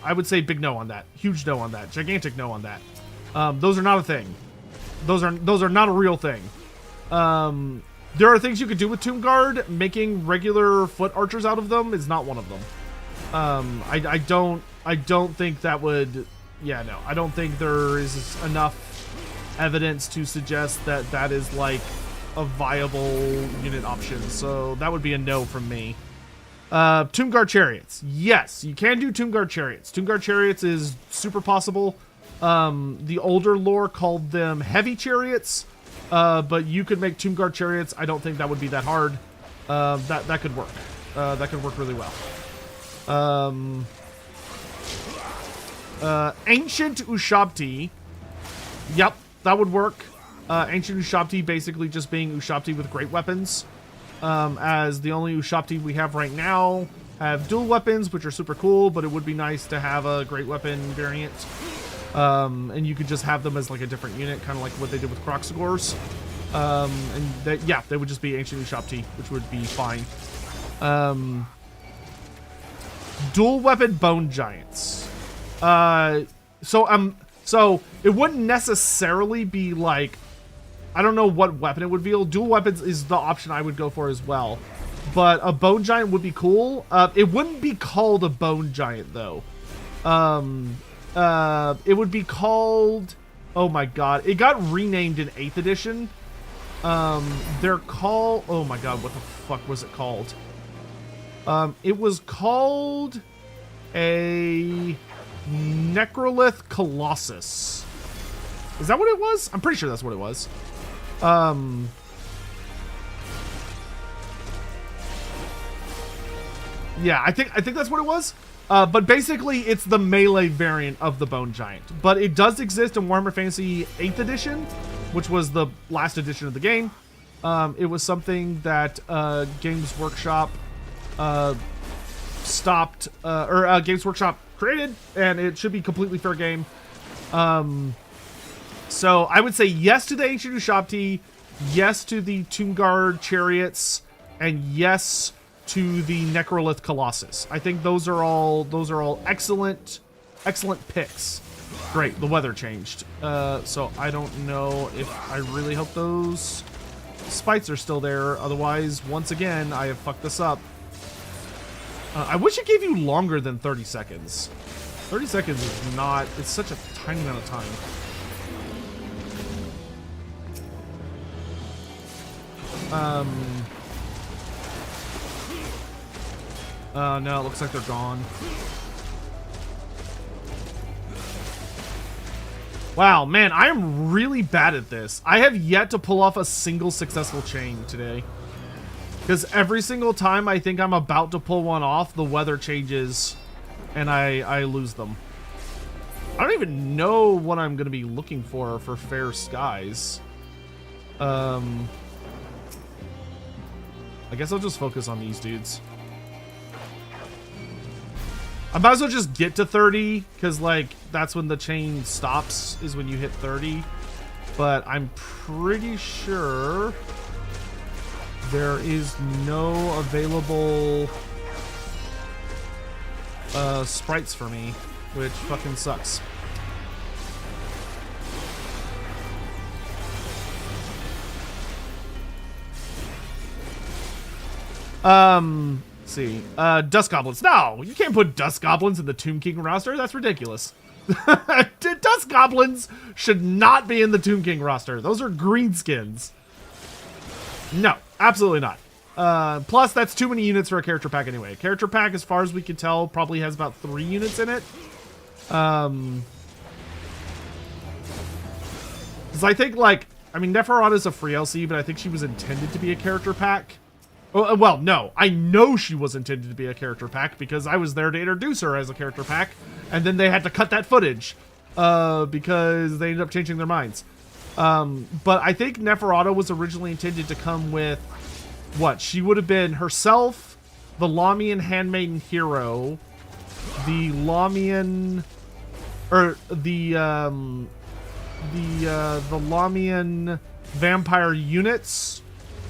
I would say big no on that. Huge no on that. Gigantic no on that. Those are not a thing. Those are not a real thing. There are things you could do with Tomb Guard. Making regular foot archers out of them is not one of them. I don't think that would. Yeah, no. I don't think there is enough evidence to suggest that that is like a viable unit option. So that would be a no from me. Tomb Guard chariots. Yes, you can do Tomb Guard chariots. Tomb Guard chariots is super possible. The older lore called them heavy chariots. But you could make Tomb Guard chariots. I don't think that would be that hard. That could work. That could work really well. Ancient Ushabti. Yep, that would work. Ancient Ushabti basically just being Ushabti with great weapons. As the only Ushabti we have right now have dual weapons, which are super cool, but it would be nice to have a great weapon variant. And you could just have them as like a different unit, kind of like what they did with Kroxigors. And they would just be Ancient Ushabti, which would be fine. dual weapon bone giants. So it wouldn't necessarily be like, I don't know what weapon it would be. Dual weapons is the option I would go for as well. But a bone giant would be cool. It wouldn't be called a bone giant though. It would be called, oh my god, it got renamed in 8th edition. They're called, oh my god, what the fuck was it called? It was called a Necrolith Colossus. Is that what it was? I'm pretty sure that's what it was. Yeah, I think that's what it was. But basically, it's the melee variant of the Bone Giant. But it does exist in Warhammer Fantasy 8th edition, which was the last edition of the game. It was something that Games Workshop stopped, or Games Workshop created, and it should be completely fair game. So I would say yes to the Ancient Ushabti, yes to the Tomb Guard Chariots, and yes to the Necrolith Colossus. I think those are all excellent picks. Great, the weather changed. So I don't know if I really hope those spites are still there. Otherwise, once again, I have fucked this up. I wish it gave you longer than 30 seconds. 30 seconds is not, it's such a tiny amount of time. No, it looks like they're gone. Wow, man, I am really bad at this. I have yet to pull off a single successful chain today. Because every single time I think I'm about to pull one off, the weather changes and I lose them. I don't even know what I'm going to be looking for fair skies. I guess I'll just focus on these dudes. I might as well just get to 30, because, like, that's when the chain stops, is when you hit 30. But I'm pretty sure there is no available sprites for me, which fucking sucks. Let's see. Dust Goblins. No, you can't put Dust Goblins in the Tomb King roster. That's ridiculous. Dust Goblins should not be in the Tomb King roster. Those are greenskins. No, absolutely not. Plus, that's too many units for a character pack anyway. Character pack, as far as we can tell, probably has about 3 units in it. Because I think, like, I mean, Neferata's a free LC, but I think she was intended to be a character pack. Oh, well, no, I know she was intended to be a character pack because I was there to introduce her as a character pack, and then they had to cut that footage because they ended up changing their minds. But I think Neferata was originally intended to come with what? She would have been herself, the Lamian handmaiden hero, the Lamian, or the Lamian vampire units,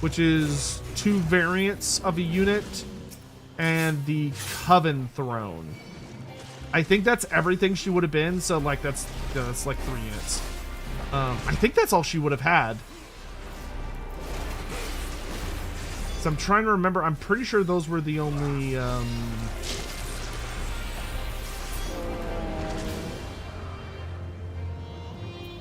which is 2 variants of a unit, and the Coven throne. I think that's everything she would have been. So like that's like 3 units. I think that's all she would have had. So I'm trying to remember. I'm pretty sure those were the only.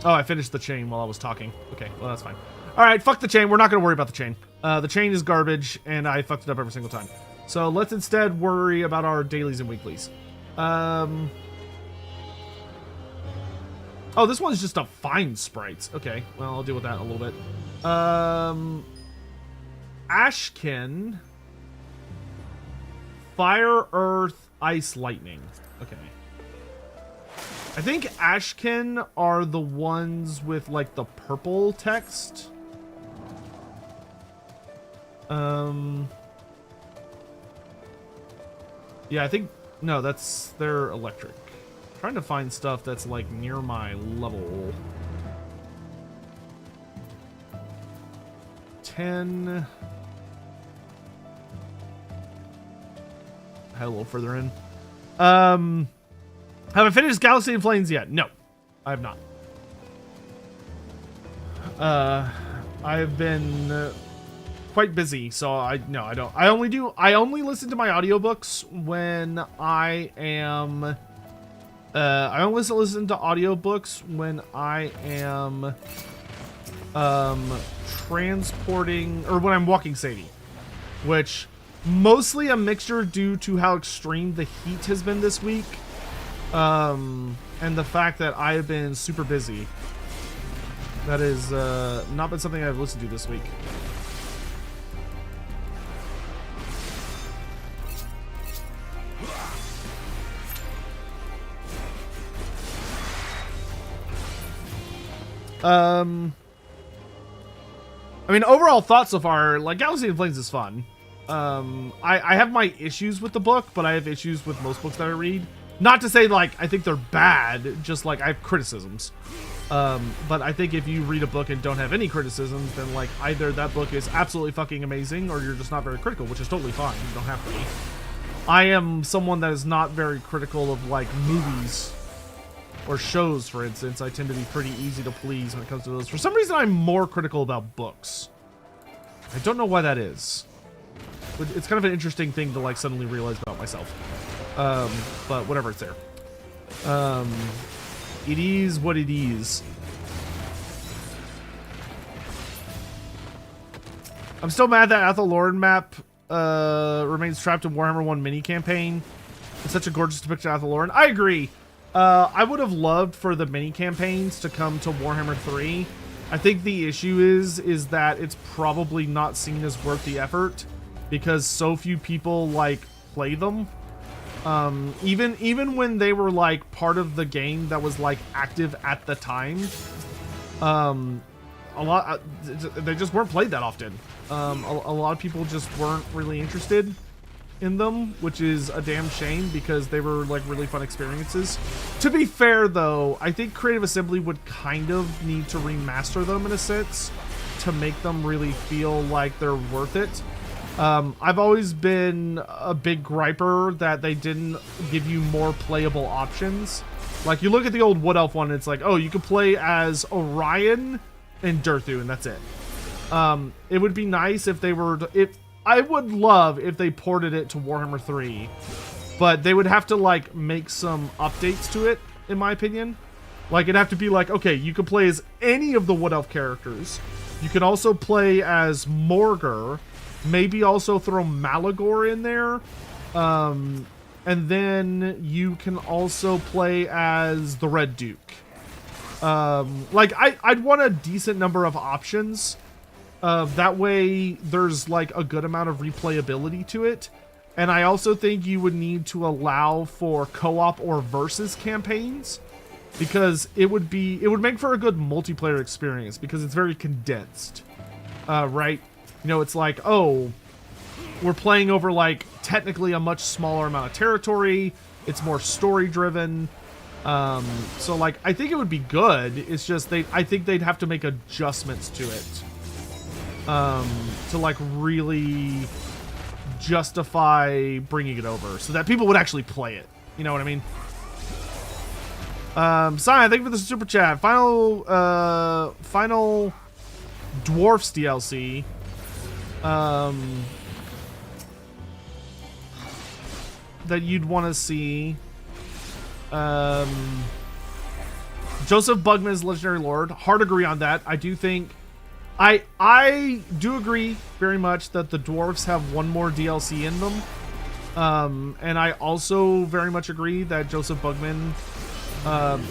Oh, I finished the chain while I was talking. Okay, well that's fine. All right, fuck the chain. We're not going to worry about the chain. The chain is garbage, and I fucked it up every single time. So let's instead worry about our dailies and weeklies. Oh, this one's just a fine sprites. Okay, well, I'll deal with that in a little bit. Ashkin. Fire, Earth, Ice, Lightning. Okay. I think Ashkin are the ones with, like, the purple text. Yeah, I think, no, they're electric. I'm trying to find stuff that's like near my level. 10. Head a little further in. Have I finished Galaxy in Flames yet? No, I have not. I've been quite busy, so I don't. I only listen to my audiobooks when I am. I only listen to audiobooks when I am transporting, or when I'm walking Sadie, which mostly a mixture due to how extreme the heat has been this week, and the fact that I have been super busy. That is not been something I've listened to this week. I mean, overall thoughts so far, like, Galaxy in Flames is fun. I have my issues with the book, but I have issues with most books that I read. Not to say, like, I think they're bad, just, like, I have criticisms. But I think if you read a book and don't have any criticisms, then, like, either that book is absolutely fucking amazing, or you're just not very critical, which is totally fine. You don't have to be. I am someone that is not very critical of, like, movies or shows, for instance. I tend to be pretty easy to please when it comes to those. For some reason, I'm more critical about books. I don't know why that is. But it's kind of an interesting thing to, like, suddenly realize about myself. But whatever, it's there. It is what it is. I'm still mad that Athelorn map remains trapped in Warhammer 1 mini campaign. It's such a gorgeous depiction of Athelorn. I agree. I would have loved for the mini campaigns to come to Warhammer 3. I think the issue is that it's probably not seen as worth the effort because so few people, like, play them. Even when they were, like, part of the game that was, like, active at the time, they just weren't played that often. A lot of people just weren't really interested in them, which is a damn shame because they were, like, really fun experiences. To be fair, though, I think Creative Assembly would kind of need to remaster them in a sense to make them really feel like they're worth it. I've always been a big griper that they didn't give you more playable options. Like, you look at the old Wood Elf one, and it's like, oh, you can play as Orion and Durthu, and that's it. It would be nice if they were... I would love if they ported it to Warhammer 3, but they would have to, like, make some updates to it, in my opinion. Like, it'd have to be like, okay, you can play as any of the Wood Elf characters. You can also play as Morgur. Maybe also throw Malagor in there. And then you can also play as the Red Duke. Like, I'd want a decent number of options. That way, there's, like, a good amount of replayability to it. And I also think you would need to allow for co-op or versus campaigns. Because it would make for a good multiplayer experience. Because it's very condensed. Right? You know, it's like, oh, we're playing over, like, technically a much smaller amount of territory. It's more story-driven. So, like, I think it would be good. It's just, I think they'd have to make adjustments to it. To, like, really justify bringing it over. So that people would actually play it. You know what I mean? Sion, thank you for the super chat. Final Dwarfs DLC. That you'd want to see. Joseph Bugman's Legendary Lord. Hard agree on that. I do think... I do agree very much that the dwarves have one more DLC in them. And I also very much agree that Joseph Bugman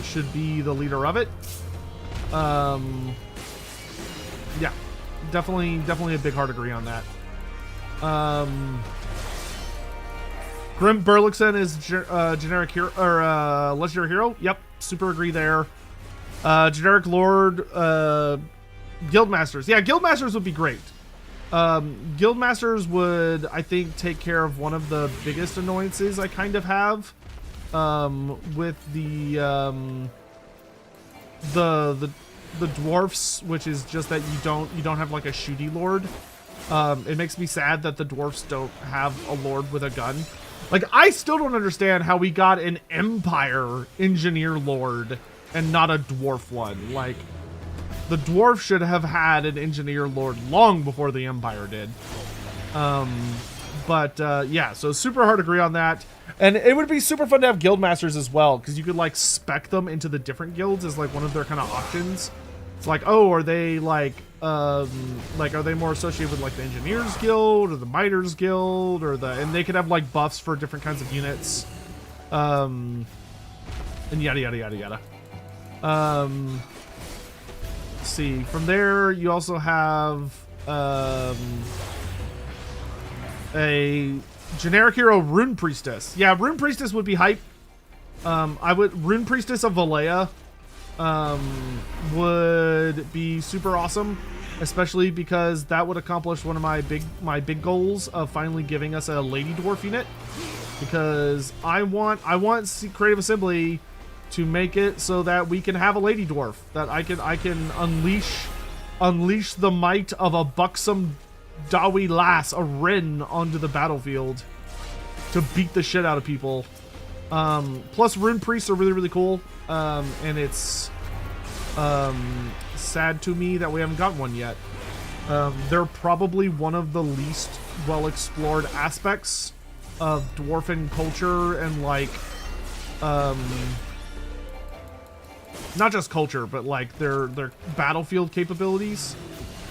should be the leader of it. Yeah. Definitely a big hard agree on that. Grim Burlickson is generic hero or legendary hero. Yep, super agree there. Generic Lord, Guildmasters. Yeah, Guildmasters would be great. Guildmasters would, I think, take care of one of the biggest annoyances I kind of have with the dwarfs, which is just that you don't have like a shooty lord. It makes me sad that the dwarfs don't have a lord with a gun. Like, I still don't understand how we got an Empire Engineer Lord and not a Dwarf one. Like, the Dwarf should have had an Engineer Lord long before the Empire did. Yeah, so super hard to agree on that. And it would be super fun to have guild masters as well, because you could like spec them into the different guilds as like one of their kind of options. It's like, oh, are they like are they more associated with like the Engineers Guild or the Miters Guild or and they could have like buffs for different kinds of units. And yada yada yada yada. Let's see. From there you also have a generic hero, Rune Priestess. Yeah, Rune Priestess would be hype. Rune Priestess of Valea would be super awesome, especially because that would accomplish one of my big goals of finally giving us a Lady Dwarf unit. Because I want Creative Assembly to make it so that we can have a Lady Dwarf, that I can unleash the might of a buxom Dawi lass, a Rin, onto the battlefield to beat the shit out of people. Plus, Rune Priests are really, really cool. And it's sad to me that we haven't got one yet. They're probably one of the least well-explored aspects of Dwarven culture and, like, not just culture, but, like, their battlefield capabilities.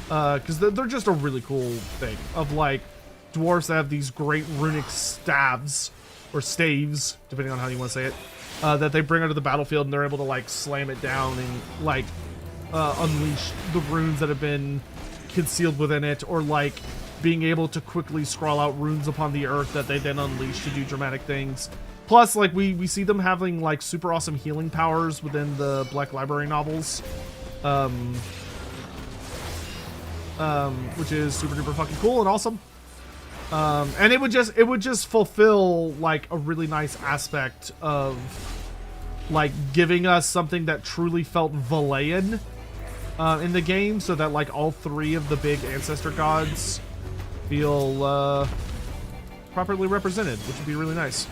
Because they're just a really cool thing of, like, dwarves that have these great runic staves, or staves, depending on how you want to say it, that they bring onto the battlefield, and they're able to, like, slam it down and, like, unleash the runes that have been concealed within it, or, like, being able to quickly scrawl out runes upon the earth that they then unleash to do dramatic things. Plus, like, we see them having, like, super awesome healing powers within the Black Library novels. Which is super duper fucking cool and awesome. And it would just fulfill like a really nice aspect of like giving us something that truly felt Valayan in the game, so that like all three of the big ancestor gods feel properly represented, which would be really nice.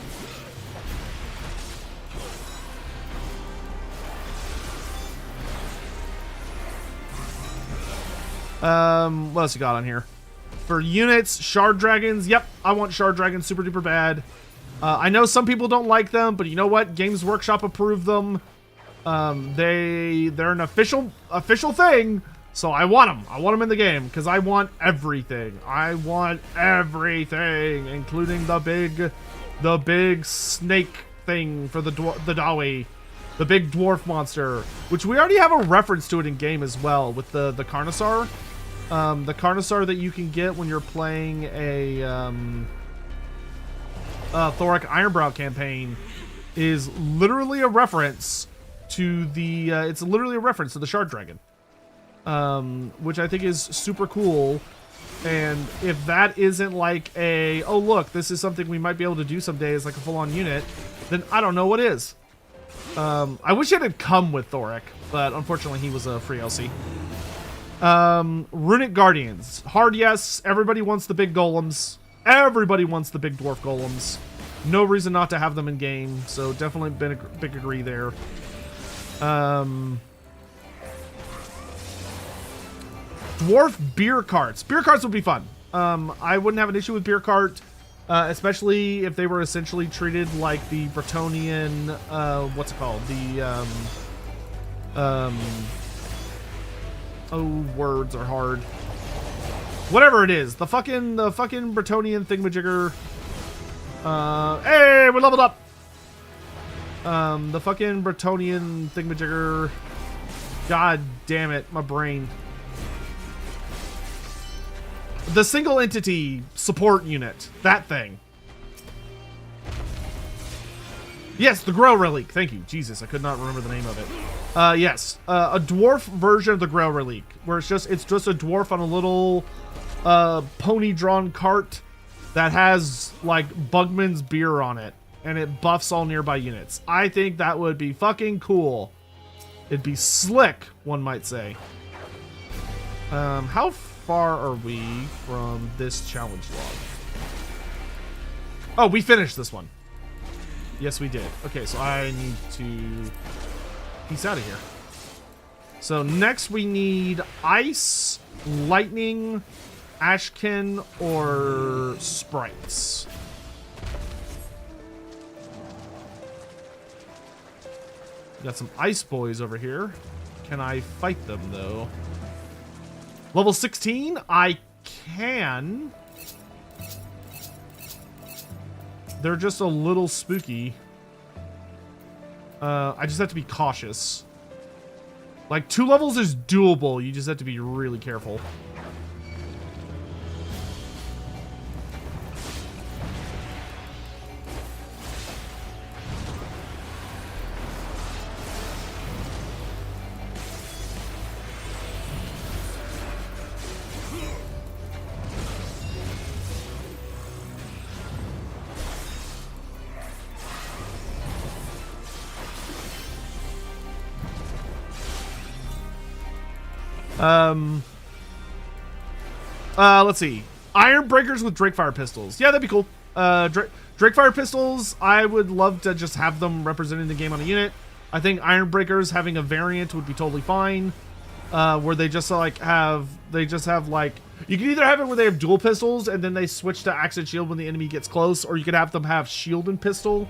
What else you got on here? For units, Shard Dragons. Yep, I want Shard Dragons super duper bad. I know some people don't like them, but you know what? Games Workshop approved them. They're an official thing, so I want them. I want them in the game because I want everything. I want everything, including the big snake thing for the Dawi. The big dwarf monster, which we already have a reference to it in game as well with the Carnosaur. The Carnosaur that you can get when you're playing a Thoric Ironbrow campaign is literally a reference to the it's literally a reference to the Shard Dragon, which I think is super cool. And if that isn't like a, oh look, this is something we might be able to do someday as like a full-on unit, then I don't know what is. I wish it had come with Thoric, but unfortunately he was a free LC. Runic Guardians. Hard yes. Everybody wants the big golems. Everybody wants the big dwarf golems. No reason not to have them in game, so definitely been a big agree there. Dwarf beer carts. Beer carts would be fun. I wouldn't have an issue with beer cart. Especially if they were essentially treated like the Bretonian, what's it called? Oh, words are hard. Whatever it is, the fucking Bretonian thingamajigger. Hey, we leveled up. The fucking Bretonian thingamajigger. God damn it, my brain. The single entity support unit. That thing. Yes, the Grail Relic. Thank you. Jesus, I could not remember the name of it. Yes. A dwarf version of the Grail Relic, where it's just a dwarf on a little pony-drawn cart that has, like, Bugman's beer on it, and it buffs all nearby units. I think that would be fucking cool. It'd be slick, one might say. How far are we from this challenge log? Oh, we finished this one. Yes, we did. Okay, so I need to peace out of here. So next we need ice, lightning, ashkin, or sprites. Got some ice boys over here. Can I fight them though? Level 16? I can. They're just a little spooky. I just have to be cautious. Like 2 levels is doable. You just have to be really careful. Let's see. Iron breakers with Drakefire pistols. Yeah, that'd be cool. Drakefire pistols, I would love to just have them representing the game on a unit. I think iron breakers having a variant would be totally fine. Where they just like have, like, you can either have it where they have dual pistols and then they switch to axe and shield when the enemy gets close, or you could have them have shield and pistol,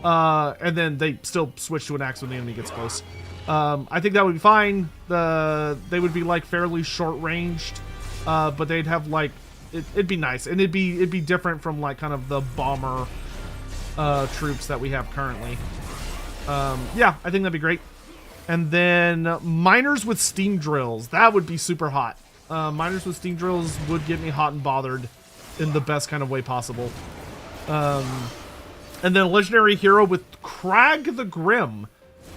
and then they still switch to an axe when the enemy gets close. I think that would be fine. They would be like fairly short ranged, but they'd have like it'd be nice, and it'd be different from like kind of the bomber troops that we have currently. Yeah, I think that'd be great. And then miners with steam drills, that would be super hot. Miners with steam drills would get me hot and bothered in the best kind of way possible. And then a legendary hero with Crag the Grim.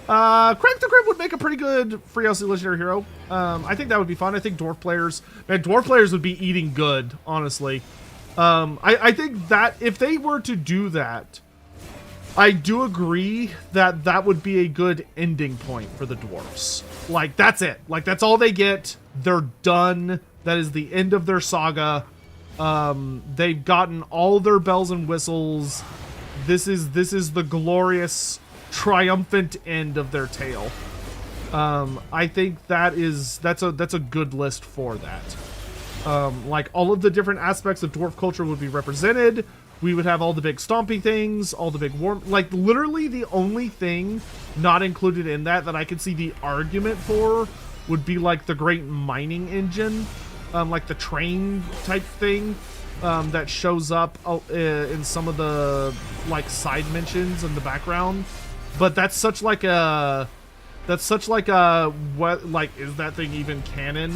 Crag the Grim would make a pretty good free LC legendary hero. I think that would be fun. I think dwarf players would be eating good, honestly. I think that if they were to do that, I do agree that that would be a good ending point for the dwarfs. Like, that's it. Like, that's all they get. They're done. That is the end of their saga. They've gotten all their bells and whistles. This is the glorious, triumphant end of their tale. I think that's a good list for that. Like, all of the different aspects of dwarf culture would be represented. We would have all the big stompy things, all the big like, literally the only thing not included in that I could see the argument for would be like the great mining engine, like the train type thing, that shows up in some of the like side mentions in the background. But that's such like a what, like, is that thing even canon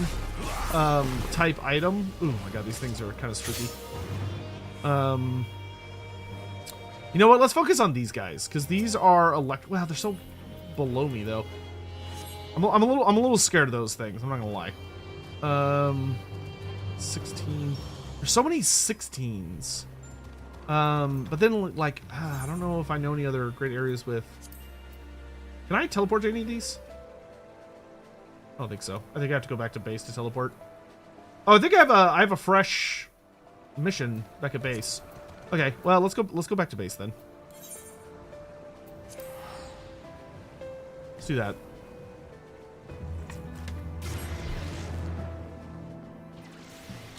type item? Ooh my god, these things are kind of spooky. You know what? Let's focus on these guys, because these are wow, they're so below me though. I'm a little scared of those things. I'm not gonna lie. 16. There's so many 16s. But then like I don't know if I know any other great areas with. Can I teleport to any of these? I don't think so. I think I have to go back to base to teleport. Oh, I think I have a fresh mission back at base. Okay, well, let's go back to base then. Let's do that.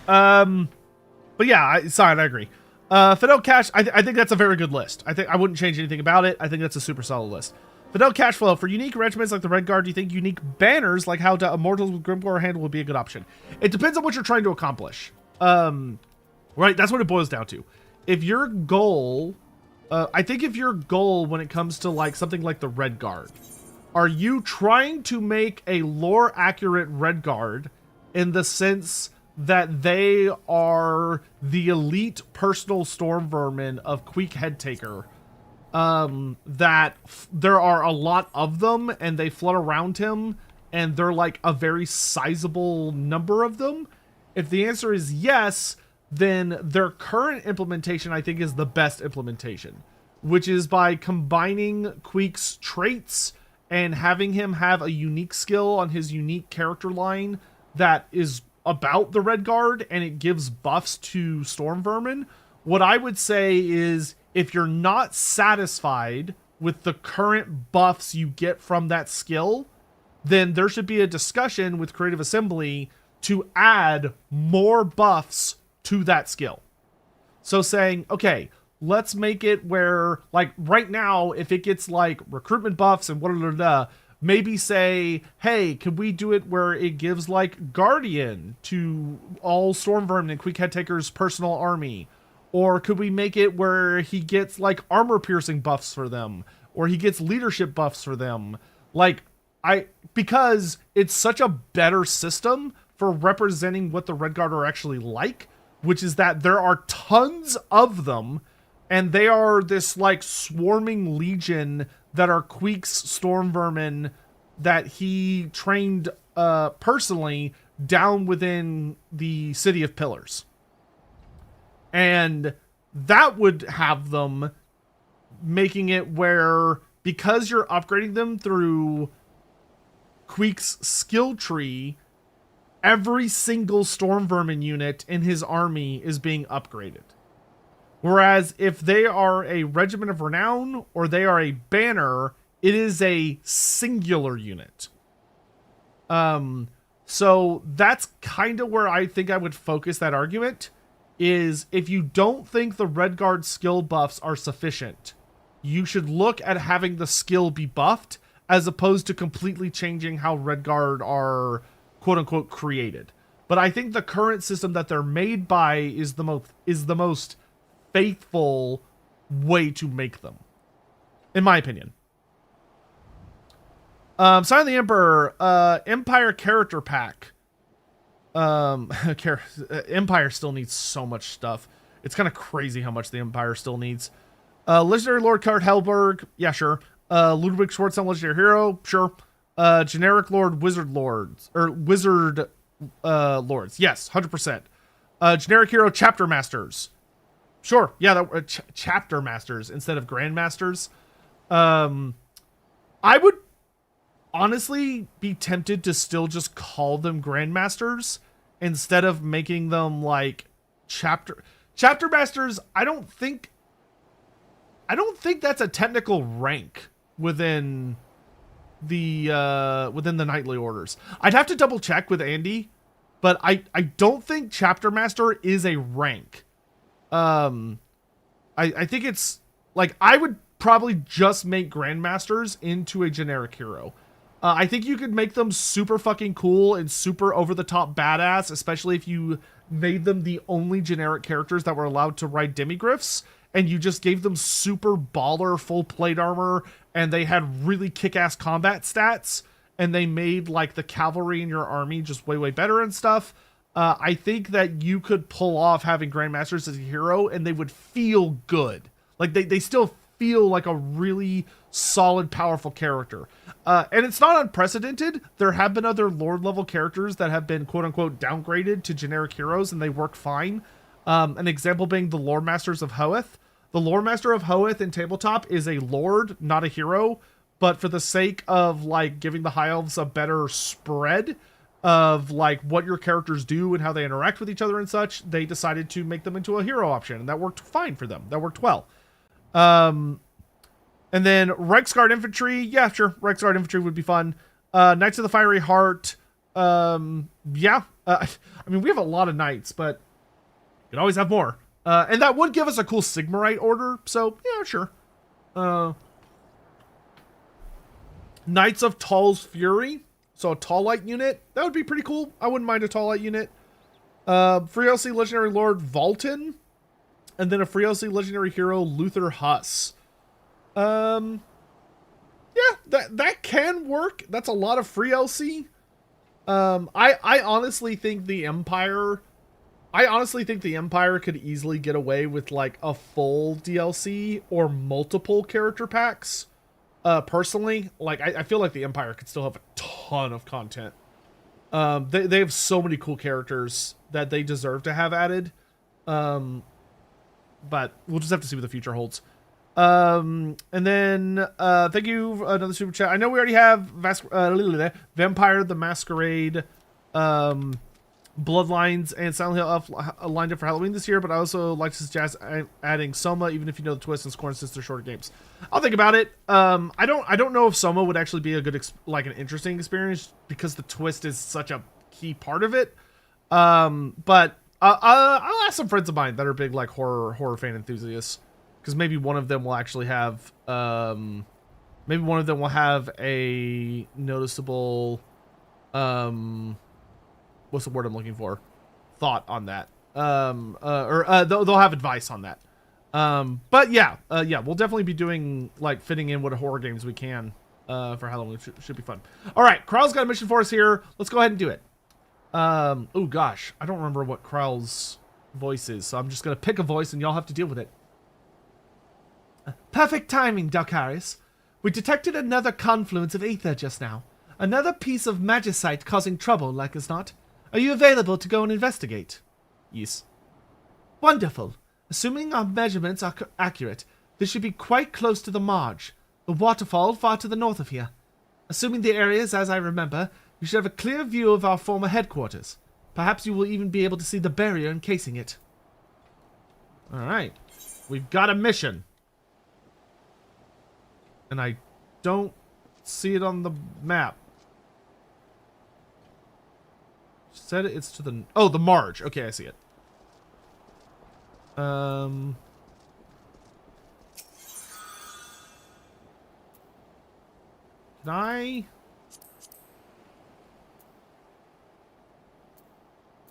But yeah, I agree. Fidel Cash, I think that's a very good list. I wouldn't change anything about it. I think that's a super solid list. Fidel Cashflow, for unique regiments like the Red Guard, do you think unique banners like how Immortals with Grimgore handle would be a good option? It depends on what you're trying to accomplish. Right, that's what it boils down to. If your goal, I think if your goal when it comes to like something like the Red Guard, are you trying to make a lore accurate Red Guard in the sense that they are the elite personal storm vermin of Queek Headtaker, that there are a lot of them and they flood around him and they're like a very sizable number of them? If the answer is yes, then their current implementation, I think, is the best implementation, which is by combining Queek's traits and having him have a unique skill on his unique character line that is about the Red Guard, and it gives buffs to Storm Vermin. What I would say is, if you're not satisfied with the current buffs you get from that skill, then there should be a discussion with Creative Assembly to add more buffs to that skill. So saying, okay, let's make it where, like, right now, if it gets, like, recruitment buffs and what, maybe say, hey, could we do it where it gives, like, Guardian to all Storm Vermin and Quick Head Taker's personal army? Or could we make it where he gets, like, armor-piercing buffs for them? Or he gets leadership buffs for them? Like, because it's such a better system for representing what the Red Guard are actually like, which is that there are tons of them, and they are this, like, swarming legion that are Queek's Storm Vermin that he trained personally down within the City of Pillars. And that would have them making it where, because you're upgrading them through Queek's skill tree, every single Storm Vermin unit in his army is being upgraded. Whereas if they are a Regiment of Renown or they are a banner, it is a singular unit. So that's kind of where I think I would focus that argument, is if you don't think the Red Guard skill buffs are sufficient, you should look at having the skill be buffed as opposed to completely changing how Red Guard are quote unquote created. But I think the current system that they're made by is the most faithful way to make them, in my opinion. Sign of the Emperor, Empire character pack. Empire still needs so much stuff. It's kind of crazy how much the Empire still needs. Legendary Lord Kurt Helberg, yeah, sure. Ludwig Schwarzhelm, Legendary Hero, sure. Generic Lord Wizard Lords, or Wizard Lords, yes, 100%. Generic Hero Chapter Masters, sure, yeah, Chapter Masters instead of Grandmasters. I would honestly be tempted to still just call them Grandmasters instead of making them like Chapter Masters. I don't think that's a technical rank within the knightly orders. I'd have to double check with Andy, but I don't think Chapter Master is a rank. I think it's like, I would probably just make Grandmasters into a generic hero. I think you could make them super fucking cool and super over the top badass, especially if you made them the only generic characters that were allowed to ride demigryphs, and you just gave them super baller full plate armor, and they had really kick-ass combat stats, and they made like the cavalry in your army just way better and stuff. I think that you could pull off having Grandmasters as a hero, and they would feel good. Like they still feel like a really solid, powerful character. And it's not unprecedented. There have been other Lord level characters that have been quote unquote downgraded to generic heroes, and they work fine. An example being the Lore Masters of Hoeth. The Lore Master of Hoeth in tabletop is a Lord, not a hero, but for the sake of like giving the High Elves a better spread of like what your characters do and how they interact with each other and such, they decided to make them into a hero option, and that worked fine for them. That worked well. And then Reichsguard Infantry, yeah, sure, Reichsguard Infantry would be fun. Knights of the Fiery Heart, yeah. I mean, we have a lot of knights, but you can always have more. And that would give us a cool Sigmarite order, so yeah, sure. Knights of Tall's Fury, so a Tall Light unit, that would be pretty cool. I wouldn't mind a Tall Light unit. Free LC Legendary Lord Volton, and then a Free LC Legendary Hero Luther Huss. Yeah, that can work. That's a lot of free LC. I honestly think the Empire could easily get away with like a full DLC or multiple character packs. Personally, like I feel like the Empire could still have a ton of content. They have so many cool characters that they deserve to have added. But we'll just have to see what the future holds. And then thank you, another super chat. I know we already have Vampire the Masquerade Bloodlines and Silent Hill Elf lined up for Halloween this year, but I also like to suggest adding Soma, even if you know the twist and Scorn since they're shorter games. I'll think about it. I don't know if Soma would actually be a good an interesting experience because the twist is such a key part of it. But I'll ask some friends of mine that are big like horror fan enthusiasts, because maybe one of them will actually have a noticeable what's the word I'm looking for? Thought on that. They'll have advice on that. But yeah, we'll definitely be doing like fitting in what horror games we can for Halloween. Should be fun. All right, Kryl's got a mission for us here. Let's go ahead and do it. Oh gosh, I don't remember what Kryl's voice is, so I'm just gonna pick a voice and y'all have to deal with it. Perfect timing, Dalcaris. We detected another confluence of aether just now. Another piece of magicite causing trouble, like as not. Are you available to go and investigate? Yes. Wonderful. Assuming our measurements are accurate, this should be quite close to the marge, the waterfall far to the north of here. Assuming the area is as I remember, you should have a clear view of our former headquarters. Perhaps you will even be able to see the barrier encasing it. Alright. We've got a mission. And I don't see it on the map. Said it's to the... Oh, the marge. Okay, I see it. Can I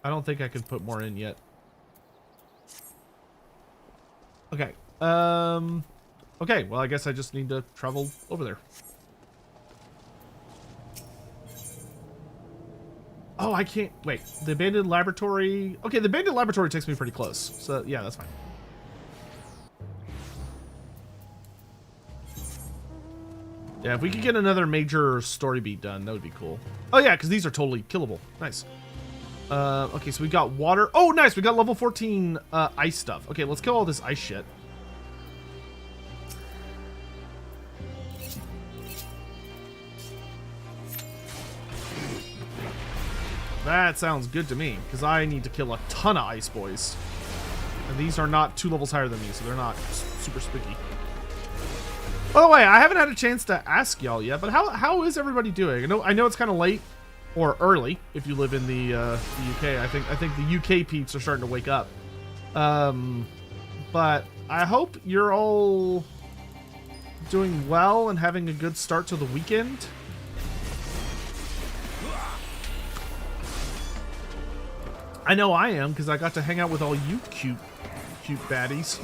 don't think I can put more in yet. Okay. Okay, well, I guess I just need to travel over there. Oh, I can't... Wait, the abandoned laboratory... Okay, the abandoned laboratory takes me pretty close. So, yeah, that's fine. Yeah, if we could get another major story beat done, that would be cool. Oh, yeah, because these are totally killable. Nice. Okay, so we got water. Oh, nice, we got level 14 ice stuff. Okay, let's kill all this ice shit. That sounds good to me, because I need to kill a ton of ice boys. And these are not 2 levels higher than me, so they're not super spooky. By the way, I haven't had a chance to ask y'all yet, but how is everybody doing? I know it's kind of late, or early, if you live in the UK. I think the UK peeps are starting to wake up. But I hope you're all doing well and having a good start to the weekend. I know I am, because I got to hang out with all you cute baddies.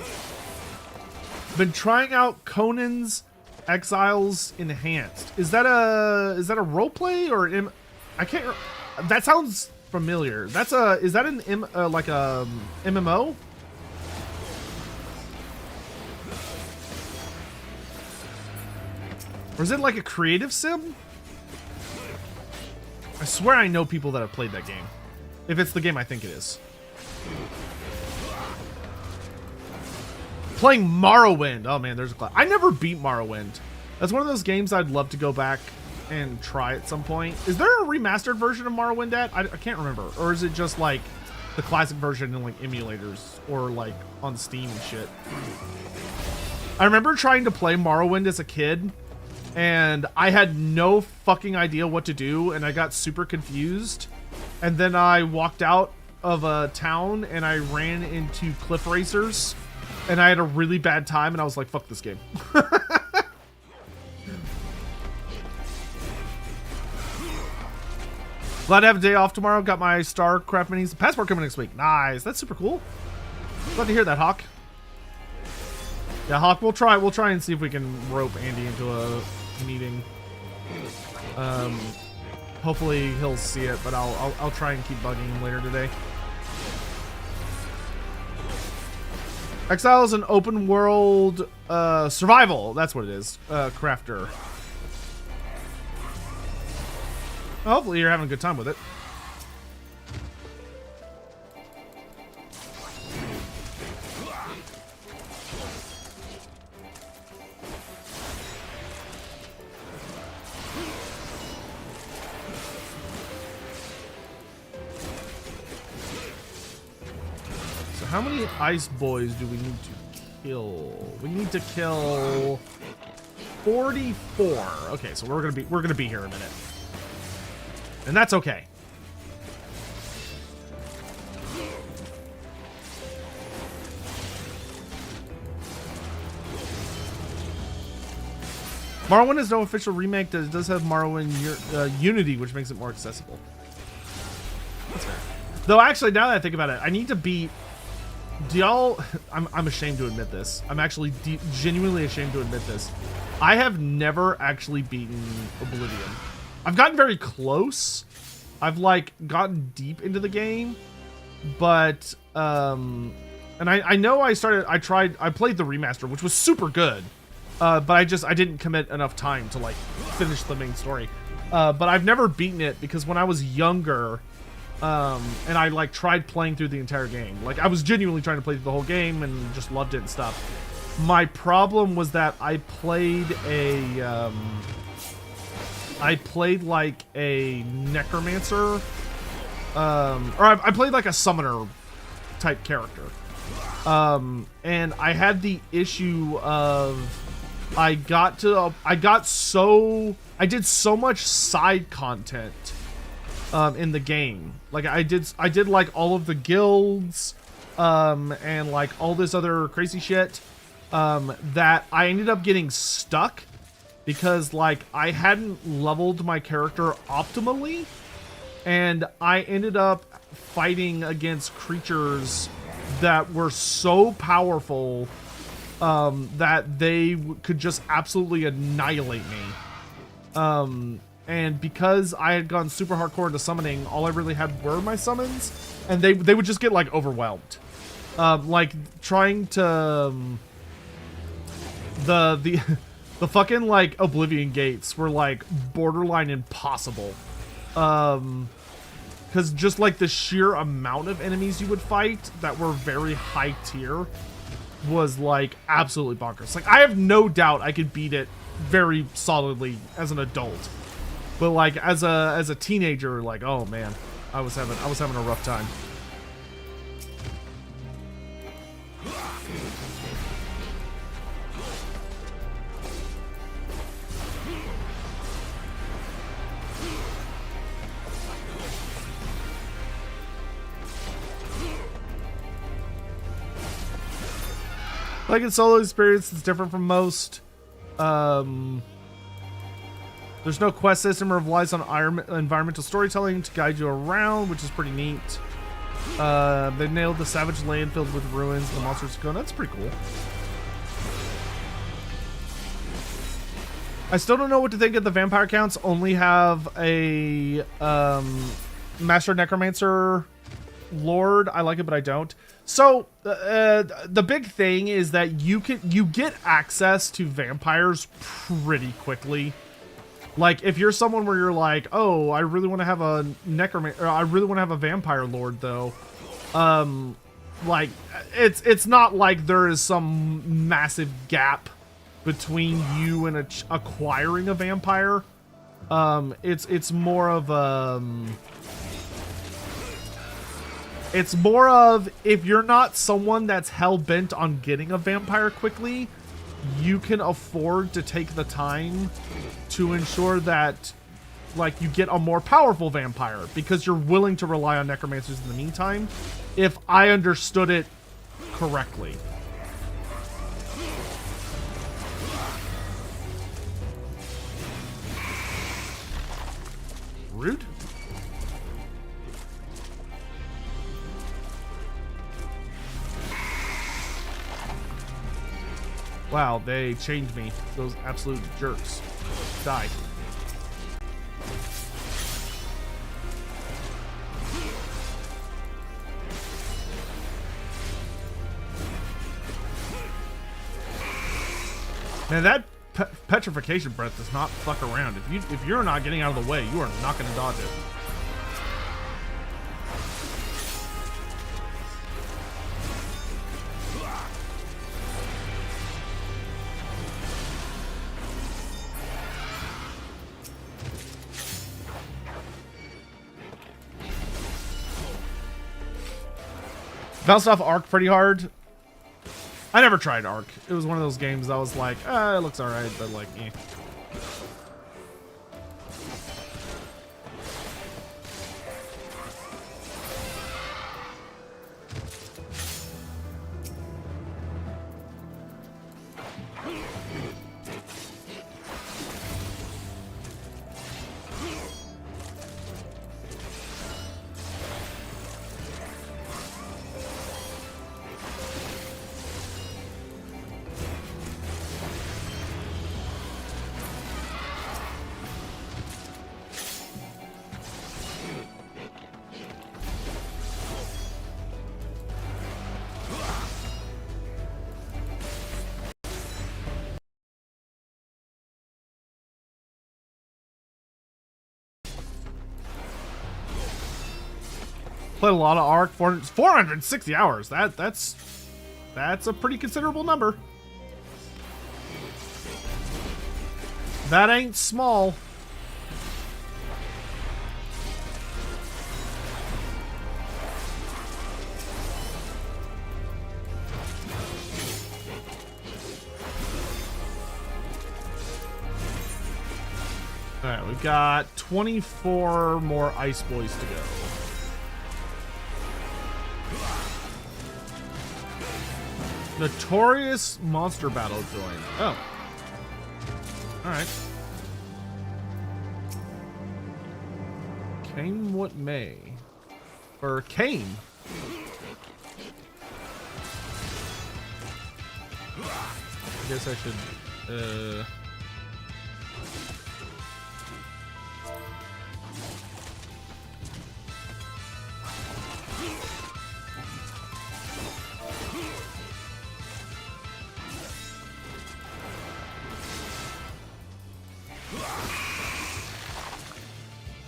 Been trying out Conan's Exiles Enhanced. Is that a roleplay or I can't. That sounds familiar. Is that an like a MMO? Or is it like a creative sim? I swear I know people that have played that game. If it's the game I think it is. Playing Morrowind. Oh man, there's a class. I never beat Morrowind. That's one of those games I'd love to go back and try at some point. Is there a remastered version of Morrowind at? I can't remember. Or is it just like the classic version in like emulators or like on Steam and shit? I remember trying to play Morrowind as a kid and I had no fucking idea what to do and I got super confused. And then I walked out of a town and I ran into cliff racers and I had a really bad time and I was like, fuck this game. Glad to have a day off tomorrow. Got my StarCraft minis. Passport coming next week. Nice. That's super cool. Glad to hear that, Hawk. Yeah, Hawk, we'll try and see if we can rope Andy into a meeting. Hopefully he'll see it, but I'll try and keep bugging him later today. Exile is an open world survival. That's what it is. Crafter. Well, hopefully you're having a good time with it. how many ice boys do we need to kill? We need to kill 44. Okay, so we're gonna be here in a minute. And that's okay. Morrowind is no official remake. It does have Morrowind Unity, which makes it more accessible. That's fair. Though, actually, now that I think about it, I need to beat... Do y'all... I'm ashamed to admit this. I'm actually genuinely ashamed to admit this. I have never actually beaten Oblivion. I've gotten very close. I've, like, gotten deep into the game. But, and I know I played the remaster, which was super good. But I didn't commit enough time to, like, finish the main story. But I've never beaten it because when I was younger, and I, like, tried playing through the entire game. Like, I was genuinely trying to play through the whole game and just loved it and stuff. My problem was that I played like, a necromancer, or I played, like, a summoner type character. And I had the issue of... I did so much side content in the game. Like I did like all of the guilds and like all this other crazy shit that I ended up getting stuck because like I hadn't leveled my character optimally, and I ended up fighting against creatures that were so powerful that they could just absolutely annihilate me. And because I had gone super hardcore into summoning, all I really had were my summons, and they would just get like overwhelmed. Like trying to the fucking like Oblivion gates were like borderline impossible. Because just like the sheer amount of enemies you would fight that were very high tier was like absolutely bonkers. Like I have no doubt I could beat it very solidly as an adult, but like as a teenager, like oh man, I was having a rough time. Like in solo experience, it's different from most. There's no quest system or relies on environmental storytelling to guide you around, which is pretty neat. They nailed the savage land filled with ruins. The monsters go. That's pretty cool. I still don't know what to think of the vampire counts. Only have a master necromancer lord. I like it, but I don't. So the big thing is that you get access to vampires pretty quickly. Like if you're someone where you're like, oh, I really want to have a necromancer, I really want to have a vampire lord though. Like it's not like there is some massive gap between you and acquiring a vampire. It's more of if you're not someone that's hell-bent on getting a vampire quickly, you can afford to take the time to ensure that like you get a more powerful vampire because you're willing to rely on necromancers in the meantime, if I understood it correctly. Rude. Wow, they changed me. Those absolute jerks. Die. Man, that petrification breath does not fuck around. If you're not getting out of the way, you are not going to dodge it. Bounced off Ark pretty hard. I never tried Ark. It was one of those games I was like, it looks alright, but like, eh. Played a lot of Ark, 460 hours. That's a pretty considerable number. That ain't small. All right, we got 24 more Ice Boys to go. Notorious monster battle join. Oh. Alright. Came what may. Or came. I guess I should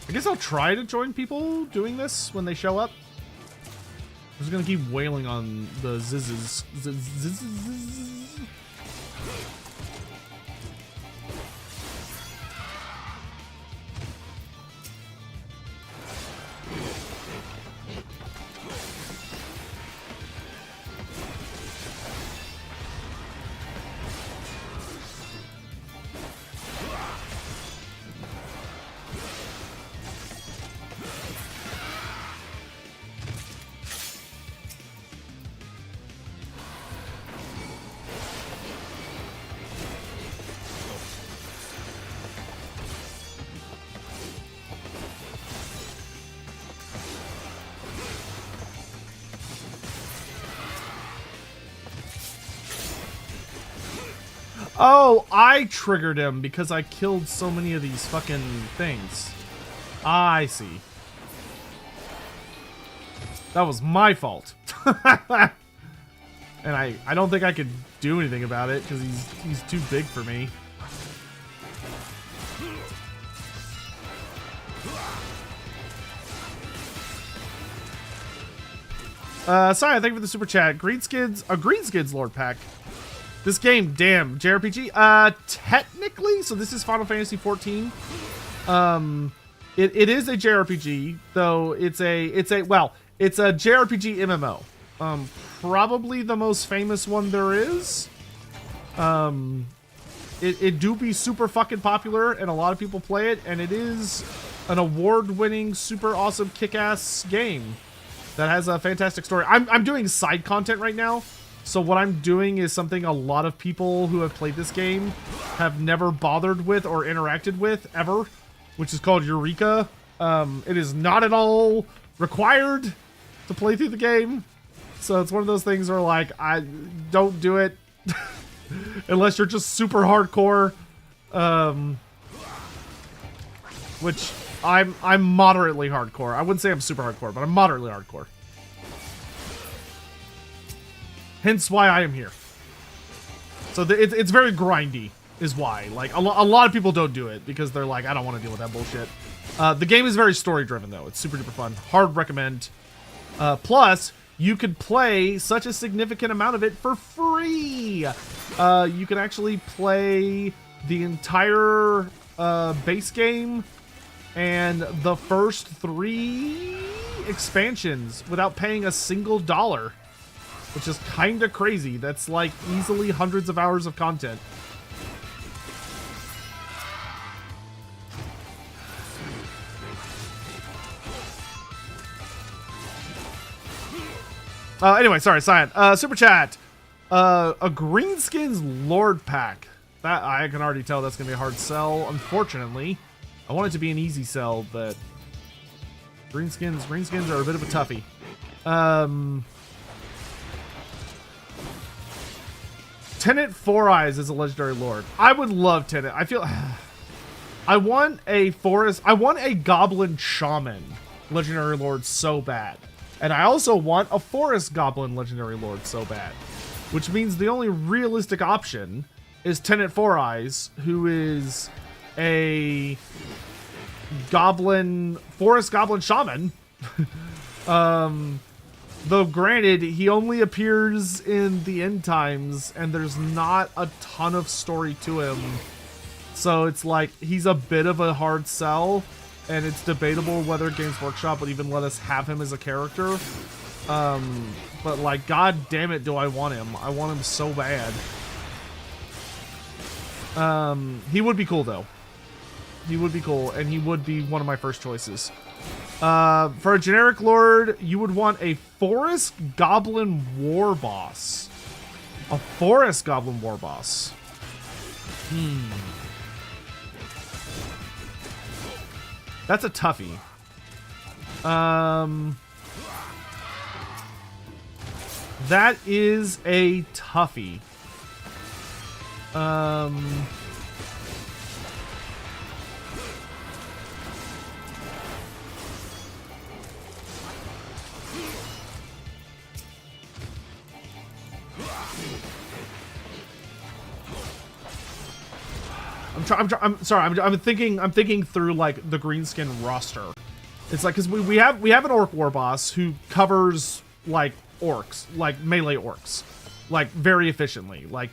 I guess I'll try to join people doing this when they show up. I'm just gonna keep wailing on the zizzes. Oh, I triggered him because I killed so many of these fucking things. I see. That was my fault. And I don't think I could do anything about it because he's too big for me. Sorry, thank you for the super chat. Green Skids Lord Pack. This game, damn, JRPG. Technically, so this is Final Fantasy 14. It is a JRPG, though it's a JRPG MMO. Probably the most famous one there is. It do be super fucking popular, and a lot of people play it, and it is an award-winning, super awesome, kick-ass game that has a fantastic story. I'm doing side content right now. So what I'm doing is something a lot of people who have played this game have never bothered with or interacted with ever, which is called EUREKA. It is not at all required to play through the game. So it's one of those things where, like, I don't do it unless you're just super hardcore. Which I'm moderately hardcore. I wouldn't say I'm super hardcore, but I'm moderately hardcore. Hence why I am here. So it's very grindy, is why. Like, a lot of people don't do it because they're like, I don't want to deal with that bullshit. The game is very story-driven, though. It's super duper fun. Hard recommend. Plus, you could play such a significant amount of it for free. You can actually play the entire base game and the first 3 expansions without paying a single dollar. which is kind of crazy. That's like easily hundreds of hours of content. Anyway, sorry, Cyan. Super chat. A Greenskins Lord pack. That I can already tell that's gonna be a hard sell. Unfortunately, I want it to be an easy sell, but Greenskins are a bit of a toughie. Tenet Four Eyes is a legendary lord. I would love Tenet. I feel I want a forest. I want a goblin shaman legendary lord so bad. And I also want a forest goblin legendary lord so bad. Which means the only realistic option is Tenet Four Eyes, who is a forest goblin shaman. Though granted, he only appears in the end times, and there's not a ton of story to him. So it's like, he's a bit of a hard sell, and it's debatable whether Games Workshop would even let us have him as a character. But like, god damn it, do I want him. I want him so bad. He would be cool, though. He would be cool, and he would be one of my first choices. For a generic lord, you would want a forest goblin war boss. A forest goblin war boss. That's a toughie. That is a toughie. I'm sorry. I'm thinking through like the Greenskin roster. It's like, because we have an orc war boss who covers like orcs, like melee orcs, like very efficiently. Like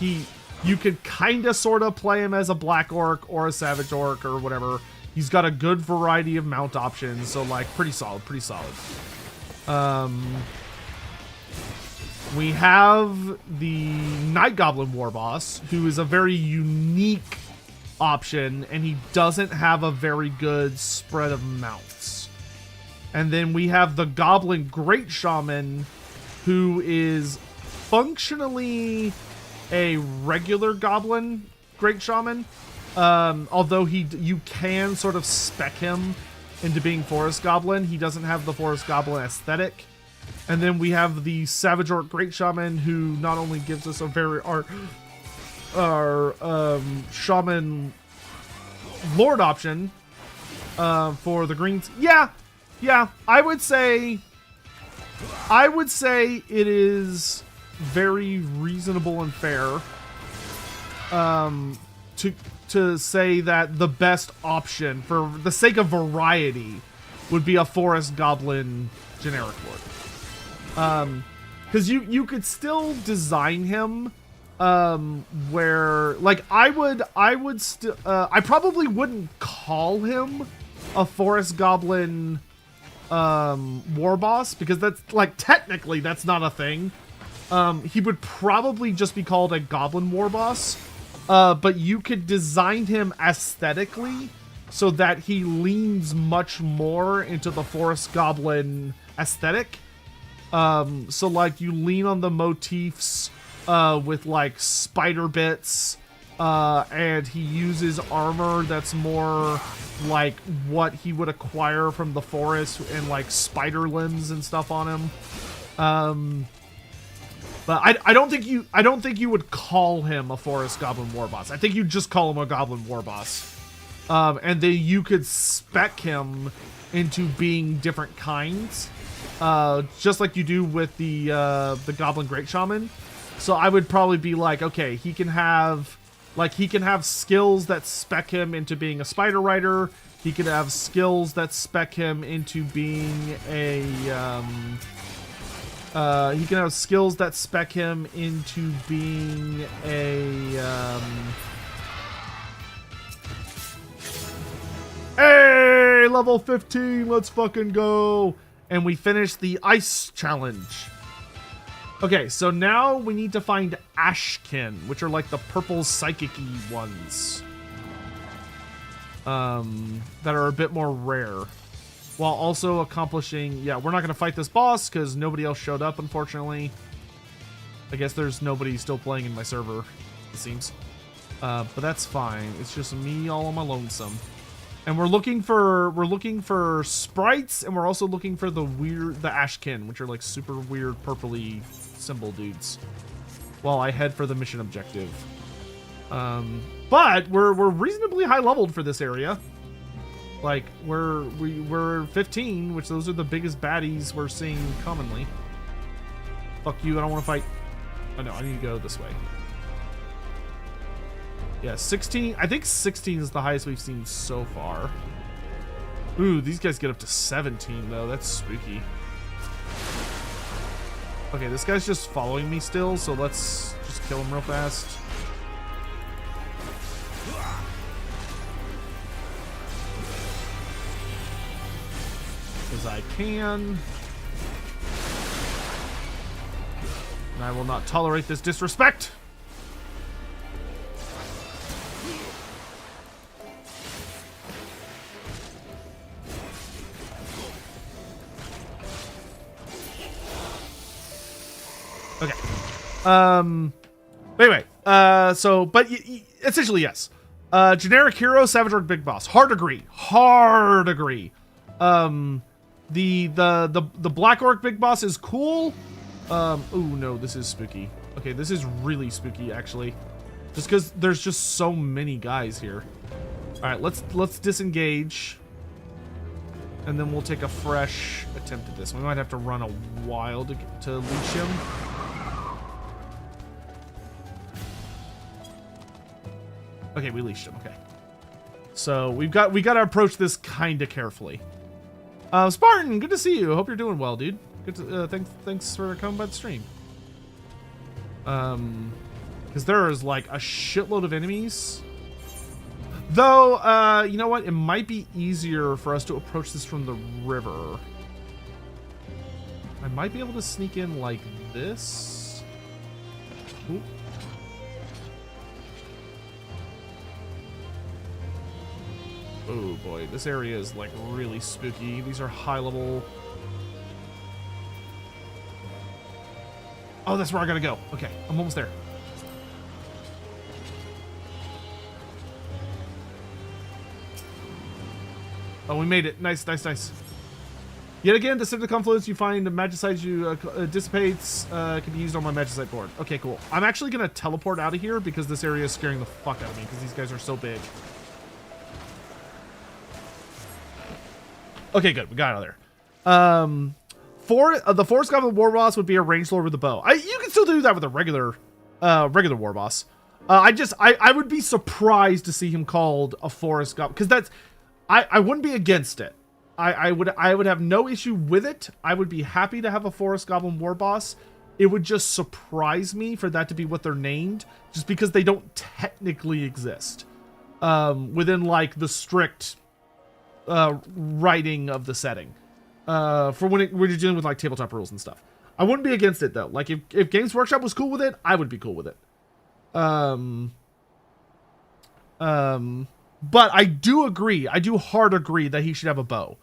you could kind of sort of play him as a black orc or a savage orc or whatever. He's got a good variety of mount options, so like pretty solid. We have the Night Goblin War Boss, who is a very unique option, and he doesn't have a very good spread of mounts. And then we have the Goblin Great Shaman, who is functionally a regular Goblin Great Shaman, although you can sort of spec him into being Forest Goblin. He doesn't have the Forest Goblin aesthetic. And then we have the Savage Orc Great Shaman, who not only gives us a very our Shaman Lord option for the greens. Yeah, I would say it is very reasonable and fair to say that the best option for the sake of variety would be a Forest Goblin generic lord. Because you could still design him where, like, I probably wouldn't call him a Forest Goblin war boss, because that's like, technically that's not a thing. He would probably just be called a Goblin war boss, but you could design him aesthetically so that he leans much more into the Forest Goblin aesthetic. So like, you lean on the motifs with like spider bits, and he uses armor that's more like what he would acquire from the forest, and like spider limbs and stuff on him. But I don't think you would call him a Forest Goblin war boss. I think you'd just call him a Goblin war boss. And then you could spec him into being different kinds. Just like you do with the Goblin Great Shaman. So I would probably be like, okay, he can have skills that spec him into being a Spider Rider. He could have skills that spec him into being a he can have skills that spec him into being a hey, level 15, let's fucking go. And we finished the ice challenge. Okay, so now we need to find Ashkin, which are like the purple psychic-y ones. That are a bit more rare. While also accomplishing... Yeah, we're not going to fight this boss because nobody else showed up, unfortunately. I guess there's nobody still playing in my server, it seems. But that's fine. It's just me all on my lonesome. And we're looking for sprites, and we're also looking for the Ashkin, which are like super weird purpley symbol dudes. While I head for the mission objective. But we're reasonably high leveled for this area. Like we're 15, which those are the biggest baddies we're seeing commonly. Fuck you, I don't want to fight. Oh no, I need to go this way. Yeah, 16. I think 16 is the highest we've seen so far. Ooh, these guys get up to 17 though. That's spooky. Okay, this guy's just following me still, so let's just kill him real fast. As I can. And I will not tolerate this disrespect. Okay. Anyway, but essentially, yes. Generic hero, Savage Orc Big Boss. Hard agree. Hard agree. The Black Orc Big Boss is cool. Oh no, this is spooky. Okay, this is really spooky, actually. Just because there's just so many guys here. Alright, let's disengage. And then we'll take a fresh attempt at this. We might have to run a while to leash him. Okay, we leashed him. Okay, so we got to approach this kind of carefully. Spartan, good to see you. Hope you're doing well, dude. Good to thanks for coming by the stream. Because there is like a shitload of enemies. Though, you know what? It might be easier for us to approach this from the river. I might be able to sneak in like this. Ooh. Oh boy, this area is like really spooky. These are high level. Oh, that's where I gotta go. Okay, I'm almost there. Oh, we made it. Nice, nice, nice. Yet again, to sip the confluence, you find the magicite you dissipates can be used on my magicite board. Okay, cool. I'm actually gonna teleport out of here because this area is scaring the fuck out of me because these guys are so big. Okay, good. We got out of there. The Forest Goblin War Boss would be a ranged lord with a bow. You can still do that with a regular War Boss. I would be surprised to see him called a Forest Goblin because that's. I wouldn't be against it. I would have no issue with it. I would be happy to have a Forest Goblin War Boss. It would just surprise me for that to be what they're named, just because they don't technically exist within like the strict writing of the setting for when you're dealing with like tabletop rules and stuff. I wouldn't be against it though. Like if Games Workshop was cool with it, I would be cool with it. But I do agree. I do hard agree that he should have a bow.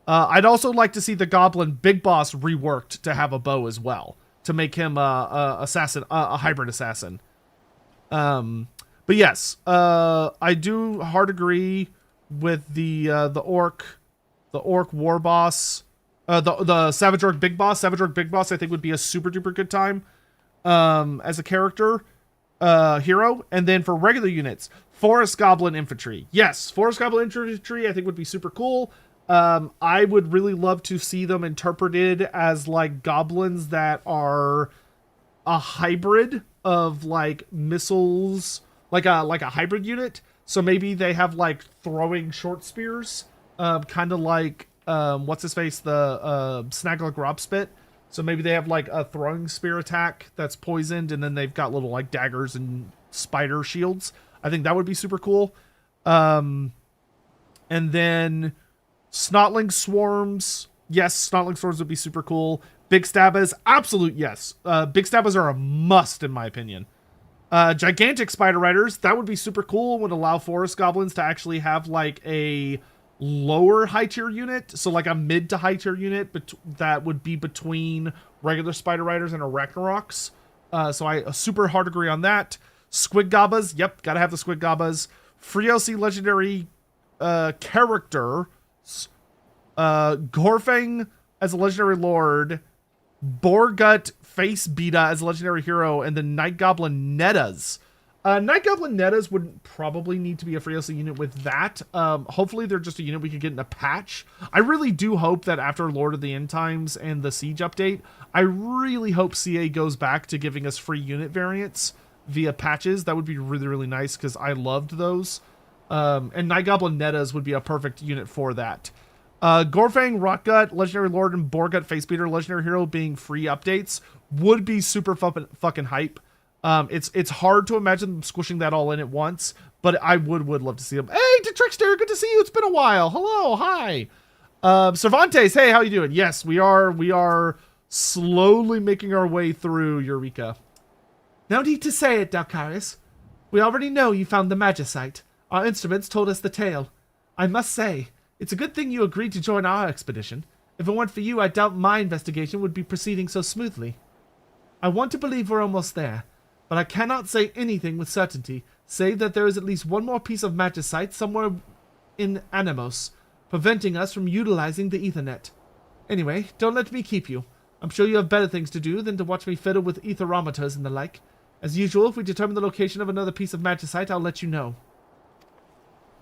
I'd also like to see the Goblin Big Boss reworked to have a bow as well, to make him a hybrid assassin. But yes, I do hard agree with the Orc War Boss, the Savage Orc Big Boss. Savage Orc Big Boss I think would be a super duper good time as a character hero. And then for regular units, Forest Goblin Infantry. Yes, Forest Goblin Infantry I think would be super cool. I would really love to see them interpreted as like goblins that are a hybrid of like missiles, like a hybrid unit. So maybe they have like throwing short spears, kind of like what's his face, the Snaggle Grobspit. So maybe they have like a throwing spear attack that's poisoned, and then they've got little like daggers and spider shields. I think that would be super cool. And then Snotling Swarms Yes, Snotling Swords would be super cool. Big Stabbas, absolute yes. Big Stabbas are a must, in my opinion. Gigantic Spider Riders, that would be super cool. Would allow Forest Goblins to actually have, like, a lower high tier unit. So, like, a mid to high tier unit that would be between regular Spider Riders and Arachnaroks. So I super hard agree on that. Squig Gabas, yep, gotta have the Squig Gabas. Free LC legendary character. Gorfang as a legendary lord, Borgut Face Beta as a legendary hero, and the Night Goblin Nettas. Night Goblin Nettas would probably need to be a free LC unit with that. Hopefully they're just a unit we could get in a patch. I really do hope that after Lord of the End Times and the Siege update, I really hope CA goes back to giving us free unit variants via patches. That would be really, really nice because I loved those. And Night Goblin Nettas would be a perfect unit for that. Gorfang, Rotgut, Legendary Lord, and Borgut Facebeater, Legendary Hero being free updates would be super fucking hype. It's hard to imagine them squishing that all in at once, but I would love to see them. Hey, Detrickster, good to see you. It's been a while. Hello, hi. Cervantes, hey, how you doing? Yes, we are slowly making our way through Eureka. No need to say it, Dalcaris. We already know you found the Magicite. Our instruments told us the tale. I must say, it's a good thing you agreed to join our expedition. If it weren't for you, I doubt my investigation would be proceeding so smoothly. I want to believe we're almost there, but I cannot say anything with certainty, save that there is at least one more piece of magicite somewhere in Animos, preventing us from utilizing the Ethernet. Anyway, don't let me keep you. I'm sure you have better things to do than to watch me fiddle with etherometers and the like. As usual, if we determine the location of another piece of magicite, I'll let you know.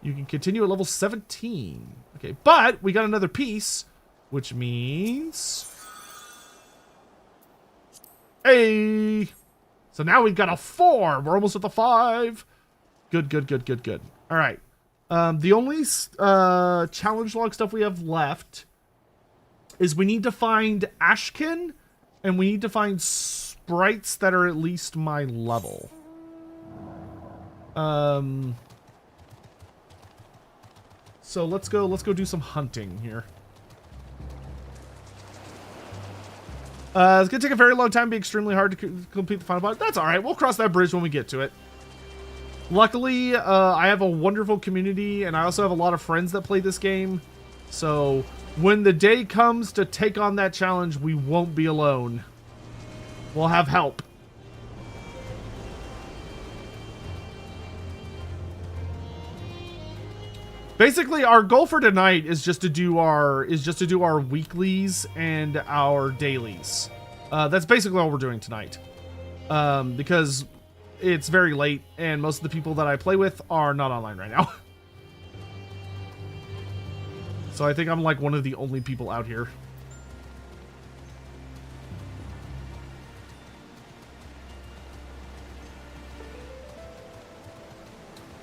You can continue at level 17. Okay, but we got another piece, which means... Hey! So now we've got a 4. We're almost at the 5. Good. All right. The only challenge log stuff we have left is we need to find Ashkin, and we need to find sprites that are at least my level. So let's go do some hunting here. It's gonna take a very long time, be extremely hard to complete the final boss. That's all right. We'll cross that bridge when we get to it. Luckily, I have a wonderful community, and I also have a lot of friends that play this game. So when the day comes to take on that challenge, we won't be alone. We'll have help. Basically, our goal for tonight is just to do our weeklies and our dailies. That's basically all we're doing tonight. Because it's very late, and most of the people that I play with are not online right now. So I think I'm like one of the only people out here.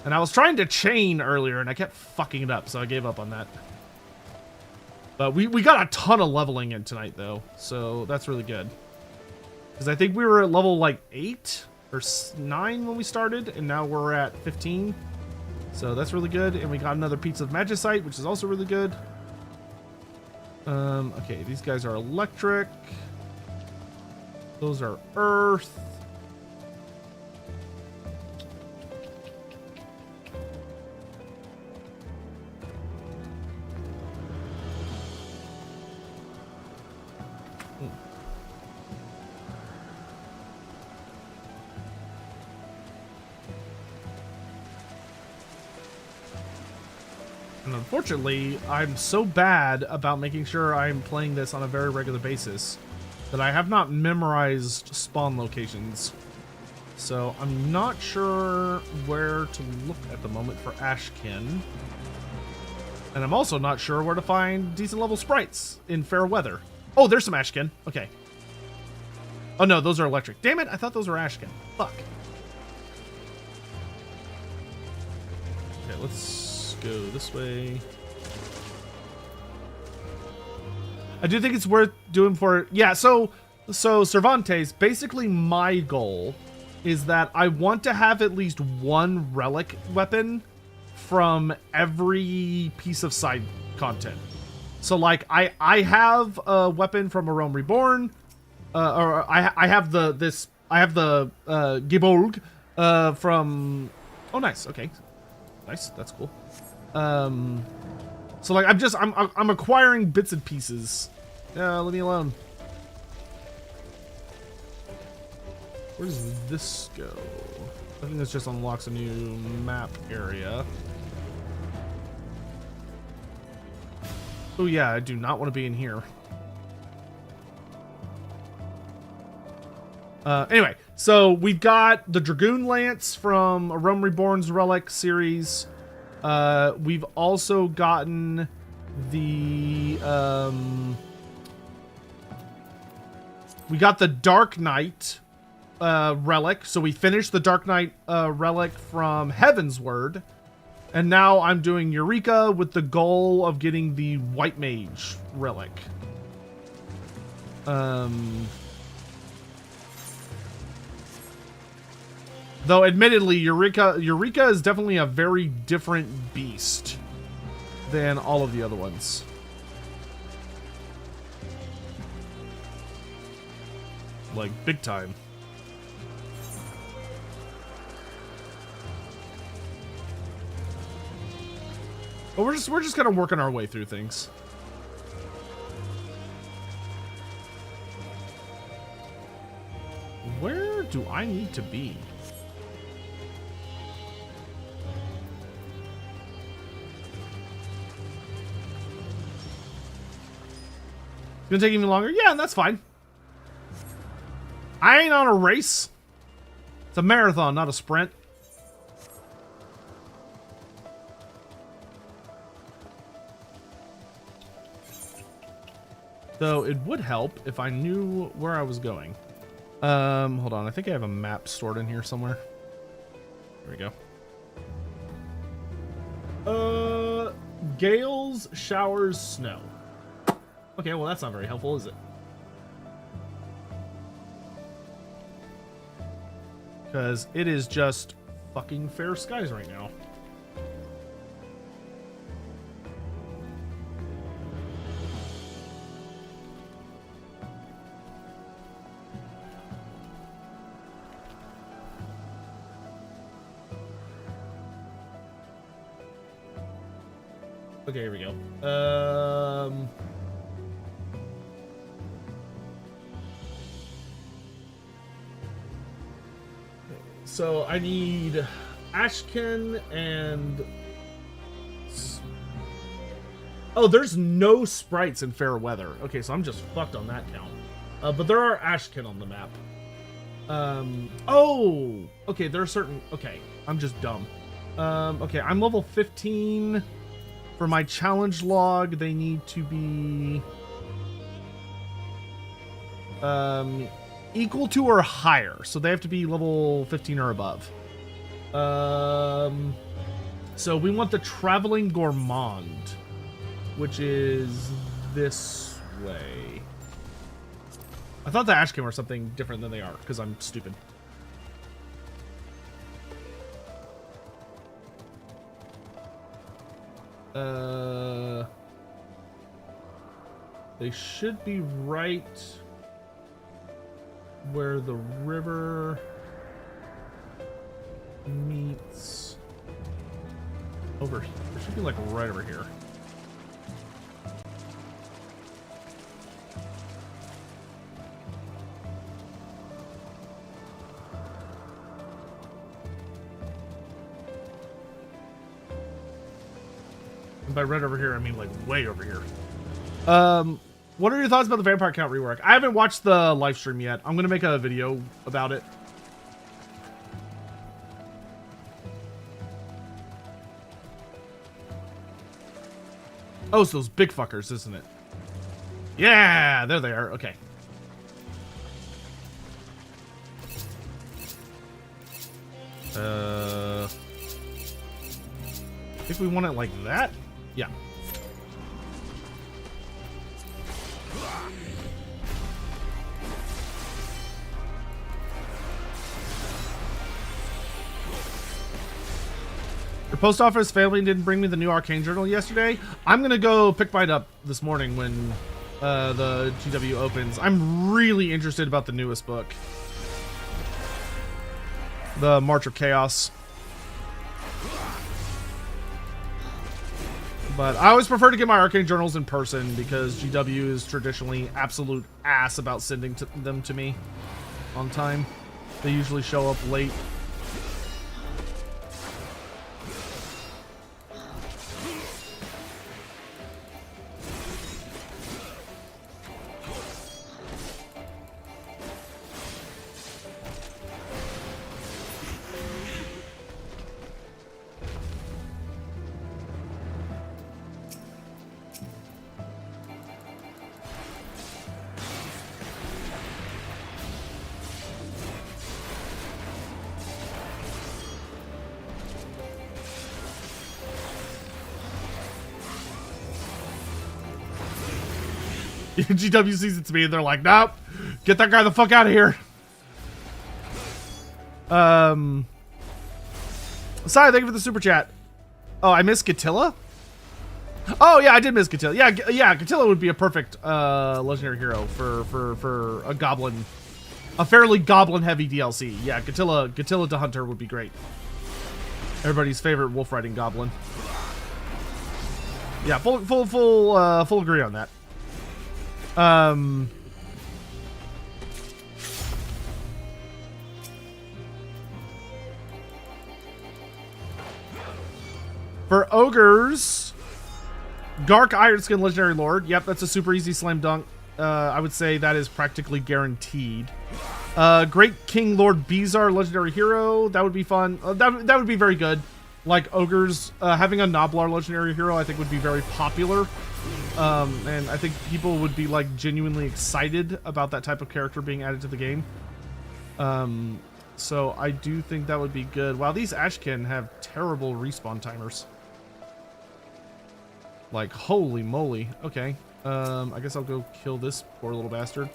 And I was trying to chain earlier, and I kept fucking it up, so I gave up on that. But we got a ton of leveling in tonight, though, so that's really good. Because I think we were at level, like, 8 or 9 when we started, and now we're at 15. So that's really good, and we got another piece of magicite, which is also really good. Okay, these guys are electric. Those are earth. And unfortunately, I'm so bad about making sure I'm playing this on a very regular basis that I have not memorized spawn locations. So I'm not sure where to look at the moment for Ashkin. And I'm also not sure where to find decent level sprites in fair weather. Oh, there's some Ashkin. Okay. Oh no, those are electric. Damn it, I thought those were Ashkin. Fuck. Okay, let's go this way. I do think it's worth doing for... Yeah, so Cervantes, basically my goal is that I want to have at least one relic weapon from every piece of side content. So like I have a weapon from A Realm Reborn, or I have the Gibolg from. Oh, nice. Okay, nice. That's cool. So like I'm acquiring bits and pieces. Leave me alone. Where does this go? I think this just unlocks a new map area. Oh yeah, I do not want to be in here. Anyway, so we've got the Dragoon Lance from A Realm Reborn's Relic series. We've also gotten the we got the Dark Knight relic. So we finished the Dark Knight relic from Heaven's Word, and now I'm doing Eureka with the goal of getting the White Mage relic. Though admittedly, Eureka is definitely a very different beast than all of the other ones. Like big time. But we're just kind of working our way through things. Where do I need to be? It's gonna take even longer? Yeah, and that's fine. I ain't on a race. It's a marathon, not a sprint. Though it would help if I knew where I was going. Hold on. I think I have a map stored in here somewhere. There we go. Gales, showers, snow. Okay, well that's not very helpful, is it? Because it is just fucking fair skies right now. Okay, here we go. So I need Ashken and... Oh, there's no sprites in fair weather. Okay, so I'm just fucked on that count. But there are Ashken on the map. Oh! Okay, there are certain... Okay, I'm just dumb. Okay, I'm level 15. For my challenge log, they need to be... equal to or higher. So they have to be level 15 or above. So we want the Traveling Gourmand, which is this way. I thought the Ashken were something different than they are, because I'm stupid. They should be right where the river meets over here. It should be like right over here. And by right over here, I mean like way over here. What are your thoughts about the Vampire Count rework? I haven't watched the live stream yet. I'm gonna make a video about it. Oh, it's those big fuckers, isn't it? Yeah, there they are. Okay. I think we want it like that. Yeah. They're Post office family didn't bring me the new Arcane Journal yesterday. I'm gonna go pick mine up this morning when the GW opens. I'm really interested about the newest book, the March of Chaos. But I always prefer to get my Arcane Journals in person because GW is traditionally absolute ass about sending them to me on time. They usually show up late. GW sees it to me and they're like, nope, get that guy the fuck out of here. Sorry, thank you for the super chat. Oh, I missed Gatilla? Oh yeah, I did miss Gatilla. Yeah, Gatilla would be a perfect legendary hero for a goblin, a fairly goblin heavy DLC. Yeah, Gatilla to Hunter would be great. Everybody's favorite wolf riding goblin. Yeah, full agree on that. For ogres, Gark Ironskin Legendary Lord. Yep, that's a super easy slam dunk. I would say that is practically guaranteed. Great King Lord Bizarre Legendary Hero. That would be fun. That would be very good. Like ogres, having a Noblar Legendary Hero I think would be very popular. And I think people would be like genuinely excited about that type of character being added to the game. So I do think that would be good. Wow, these Ashkin have terrible respawn timers. Like, holy moly. Okay. I guess I'll go kill this poor little bastard.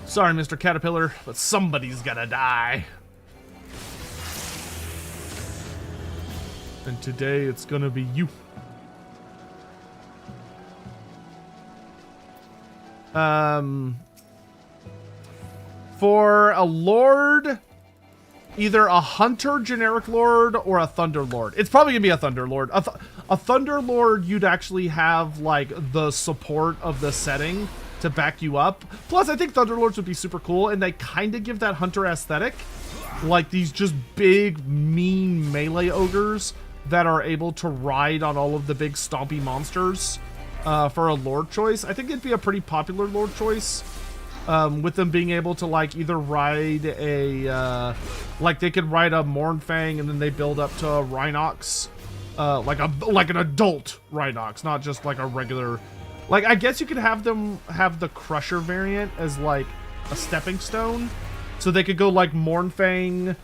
Sorry, Mr. Caterpillar, but somebody's gotta die. And today it's gonna be you. For a lord, either a hunter generic lord or a thunder lord. It's probably gonna be a thunder lord. A thunder lord, you'd actually have like the support of the setting to back you up. Plus, I think Thunderlords would be super cool, and they kind of give that hunter aesthetic. Like these just big, mean melee ogres that are able to ride on all of the big stompy monsters for a lord choice. I think it'd be a pretty popular lord choice, with them being able to like either ride a, like they could ride a Mournfang and then they build up to a Rhinox, like an adult Rhinox, not just like a regular. Like, I guess you could have them have the Crusher variant as, like, a stepping stone. So they could go, like, Mournfang,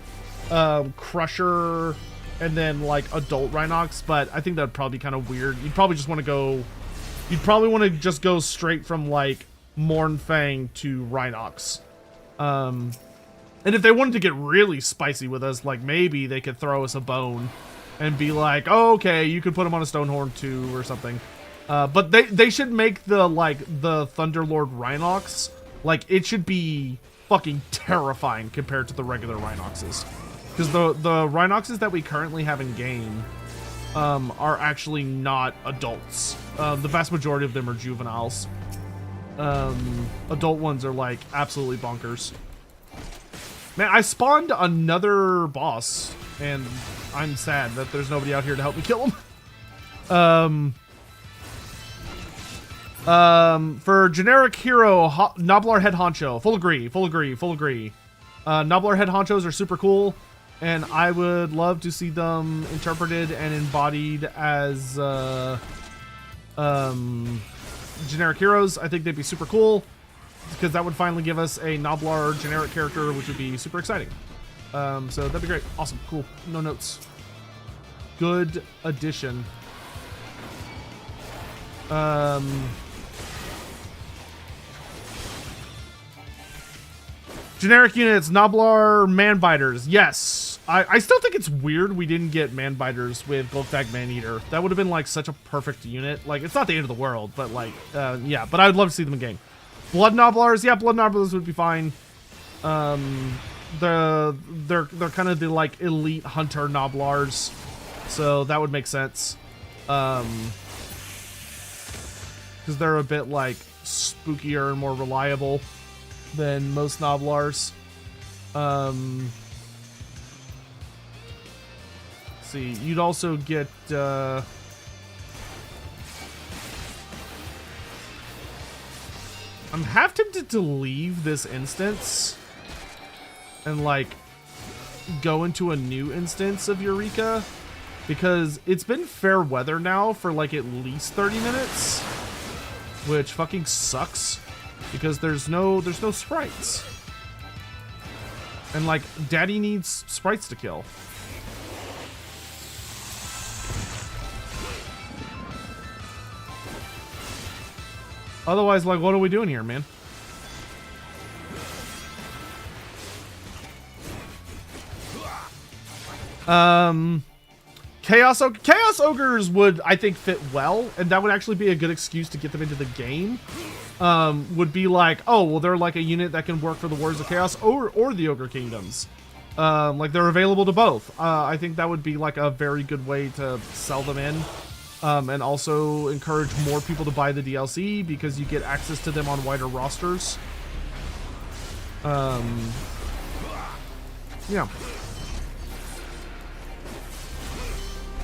Crusher, and then, like, adult Rhinox. But I think that'd probably be kind of weird. You'd probably just want to go... You'd probably want to just go straight from, like, Mournfang to Rhinox. And if they wanted to get really spicy with us, like, maybe they could throw us a bone and be like, oh, okay, you could put them on a Stonehorn too or something. But they should make the Thunderlord Rhinox, like, it should be fucking terrifying compared to the regular Rhinoxes. Because the Rhinoxes that we currently have in game are actually not adults. The vast majority of them are juveniles. Adult ones are, like, absolutely bonkers. Man, I spawned another boss, and I'm sad that there's nobody out here to help me kill him. For generic hero, Noblar Head Honcho. Full agree. Noblar Head Honchos are super cool, and I would love to see them interpreted and embodied as generic heroes. I think they'd be super cool. because that would finally give us a Noblar generic character, which would be super exciting. So that'd be great. Awesome. Cool. No notes. Good addition. Generic units, Noblar Man-Biters. Yes. I still think it's weird we didn't get Man-Biters with Goldfag Man-Eater. That would have been like such a perfect unit. Like, it's not the end of the world, but like, yeah, but I would love to see them in game. Blood Noblars, yeah, Blood Noblars would be fine. They're kind of the like elite hunter Noblars, so that would make sense. Because they're a bit like spookier and more reliable than most Noblars. Let's see, you'd also get I'm half tempted to leave this instance and like go into a new instance of EUREKA, because it's been fair weather now for like at least 30 minutes, which fucking sucks because there's no sprites. And like daddy needs sprites to kill. Otherwise, like, what are we doing here, man? Chaos Ogres would, I think, fit well, and that would actually be a good excuse to get them into the game. Would be like, oh, well, they're like a unit that can work for the Warriors of Chaos or the Ogre Kingdoms. Like, they're available to both. I think that would be like a very good way to sell them in. And also encourage more people to buy the DLC because you get access to them on wider rosters. Yeah.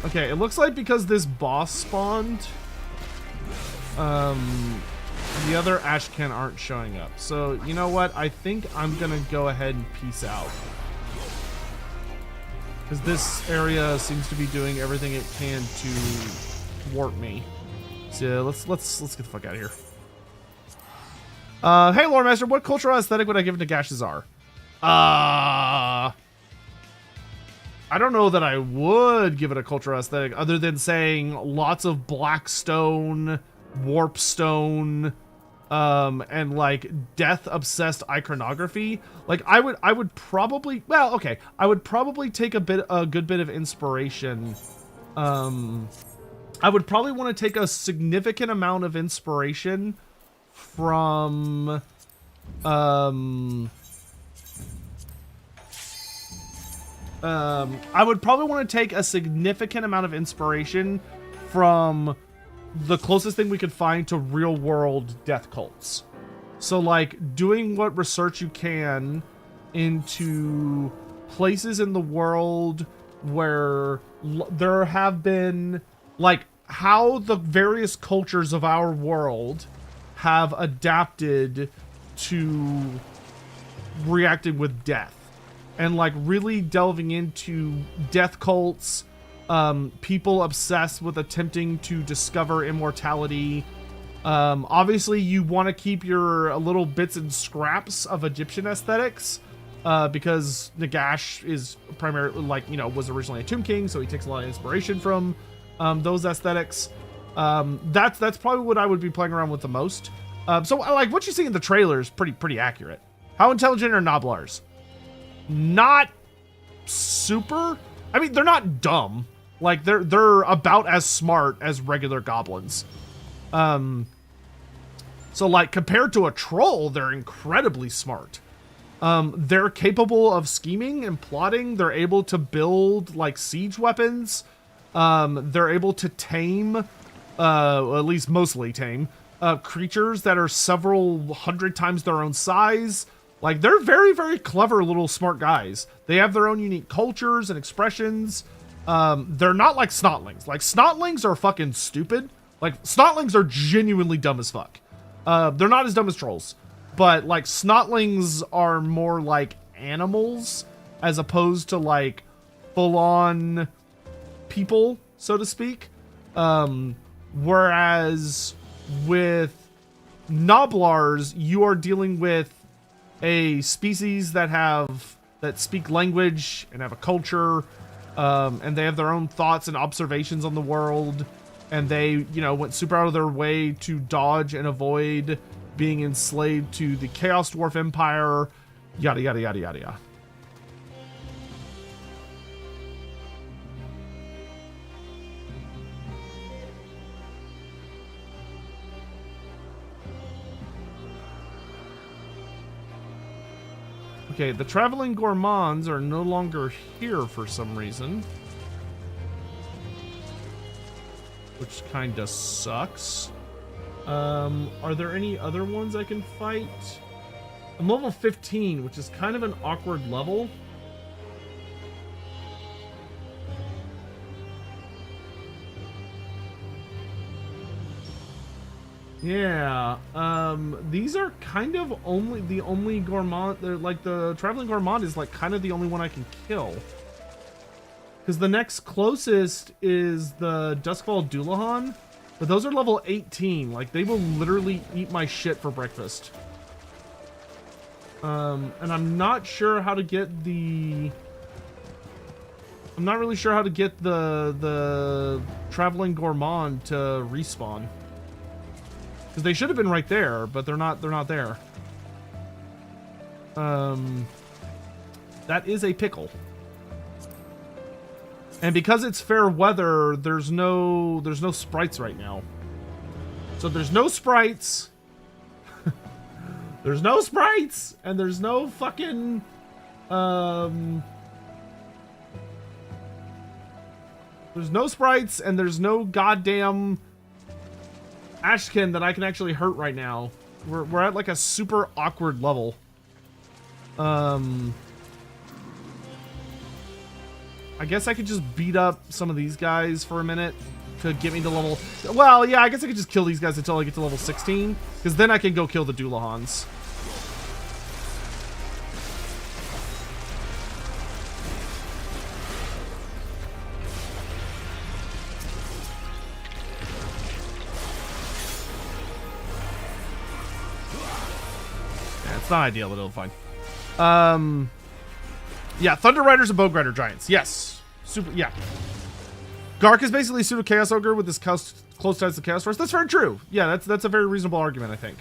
Okay, it looks like because this boss spawned, the other Ashcan aren't showing up. So, you know what? I think I'm gonna go ahead and peace out. Because this area seems to be doing everything it can to warp me. So let's get the fuck out of here. Hey Lore Master, what cultural aesthetic would I give Nagash's Czar? I don't know that I would give it a cultural aesthetic other than saying lots of black stone, warp stone, and like death obsessed iconography. Like I would probably, well, okay, I would probably take a good bit of inspiration. I would probably want to take a significant amount of inspiration from I would probably want to take a significant amount of inspiration from the closest thing we could find to real world death cults. So like doing what research you can into places in the world where there have been, like, how the various cultures of our world have adapted to reacting with death. And like really delving into death cults, people obsessed with attempting to discover immortality. Obviously you want to keep your little bits and scraps of Egyptian aesthetics, because Nagash is primarily, like, you know, was originally a Tomb King, so he takes a lot of inspiration from those aesthetics. That's probably what I would be playing around with the most. So like what you see in the trailer is pretty accurate. How intelligent are Noblars? Not super. I mean, they're not dumb. Like they're about as smart as regular goblins. So like compared to a troll, they're incredibly smart. They're capable of scheming and plotting. They're able to build like siege weapons. They're able to tame, well, at least mostly tame, creatures that are several hundred times their own size. Like, they're very, very clever little smart guys. They have their own unique cultures and expressions. They're not like Snotlings. Like, Snotlings are fucking stupid. Like, Snotlings are genuinely dumb as fuck. They're not as dumb as trolls. But, like, Snotlings are more like animals as opposed to, like, full-on people, so to speak. Whereas with Noblars, you are dealing with a species that speak language and have a culture, and they have their own thoughts and observations on the world, and they, went super out of their way to dodge and avoid being enslaved to the Chaos Dwarf Empire, yada yada yada yada yada. Okay, the traveling gourmands are no longer here for some reason, which kind of sucks. Are there any other ones I can fight? I'm level 15, which is kind of an awkward level. Yeah, these are kind of the only gourmand. They're like, the traveling gourmand is like kind of the only one I can kill. Because the next closest is the Duskfall Dullahan, but those are level 18. Like, they will literally eat my shit for breakfast. And I'm not sure how to get the... I'm not really sure how to get the traveling gourmand to respawn. Because they should have been right there, but they're not there. That is a pickle. And because it's fair weather, there's no sprites right now. So there's no sprites. There's no sprites, and there's no fucking there's no sprites, and there's no goddamn Ashkin that I can actually hurt right now. We're at like a super awkward level. I guess I could just beat up some of these guys for a minute to get me to level... Well, yeah, I guess I could just kill these guys until I get to level 16, because then I can go kill the Dullahans. It's not ideal, but it'll be fine. Yeah, Thunder Riders and Bone Rider Giants. Yes. Super, yeah. Gark is basically pseudo Chaos Ogre with this close ties to Chaos Force. That's very true. Yeah, that's a very reasonable argument, I think.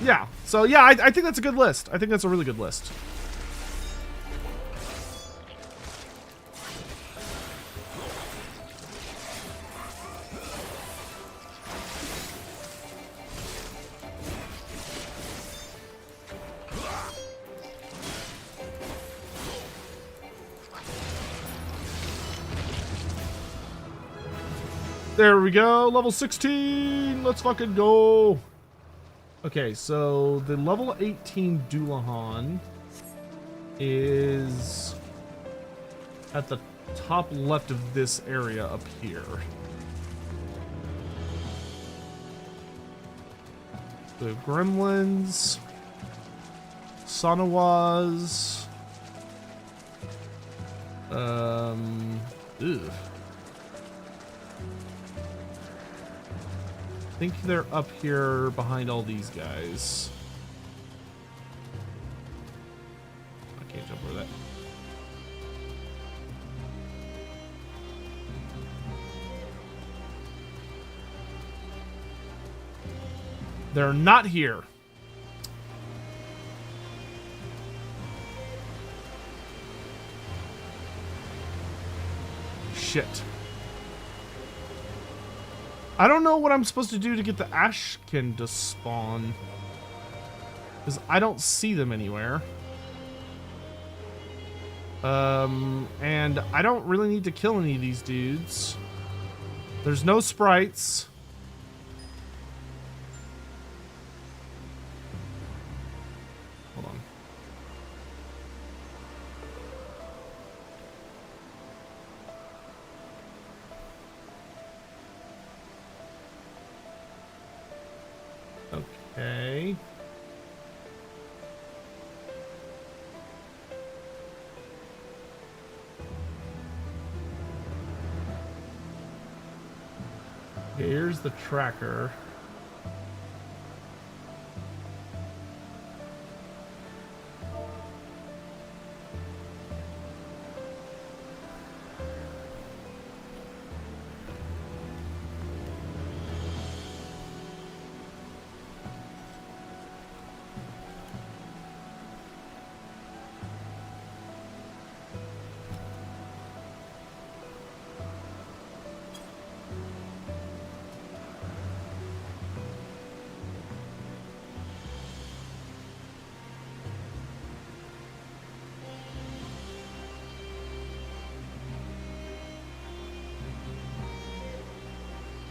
Yeah. So, yeah, I think that's a good list. I think that's a really good list. There we go, level 16. Let's fucking go. Okay, so the level 18 Dullahan is at the top left of this area up here. The gremlins, Sonawas, ugh. I think they're up here behind all these guys. I can't jump over that. They're not here. Shit. I don't know what I'm supposed to do to get the Ashkin to spawn, because I don't see them anywhere. And I don't really need to kill any of these dudes. There's no sprites. Hold on. Okay. Here's the tracker.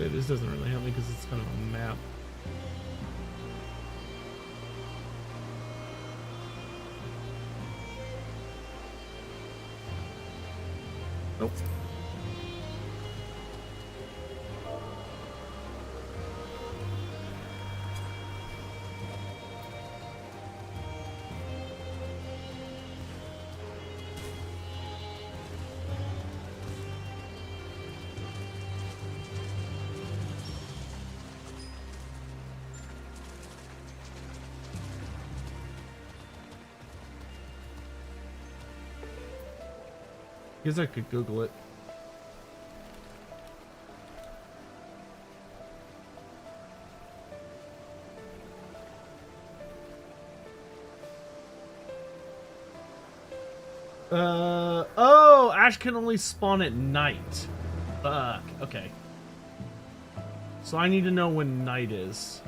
Okay, this doesn't really help me because it's kind of a map. Nope. Guess I could Google it. Oh, Ash can only spawn at night. Fuck, okay. So I need to know when night is.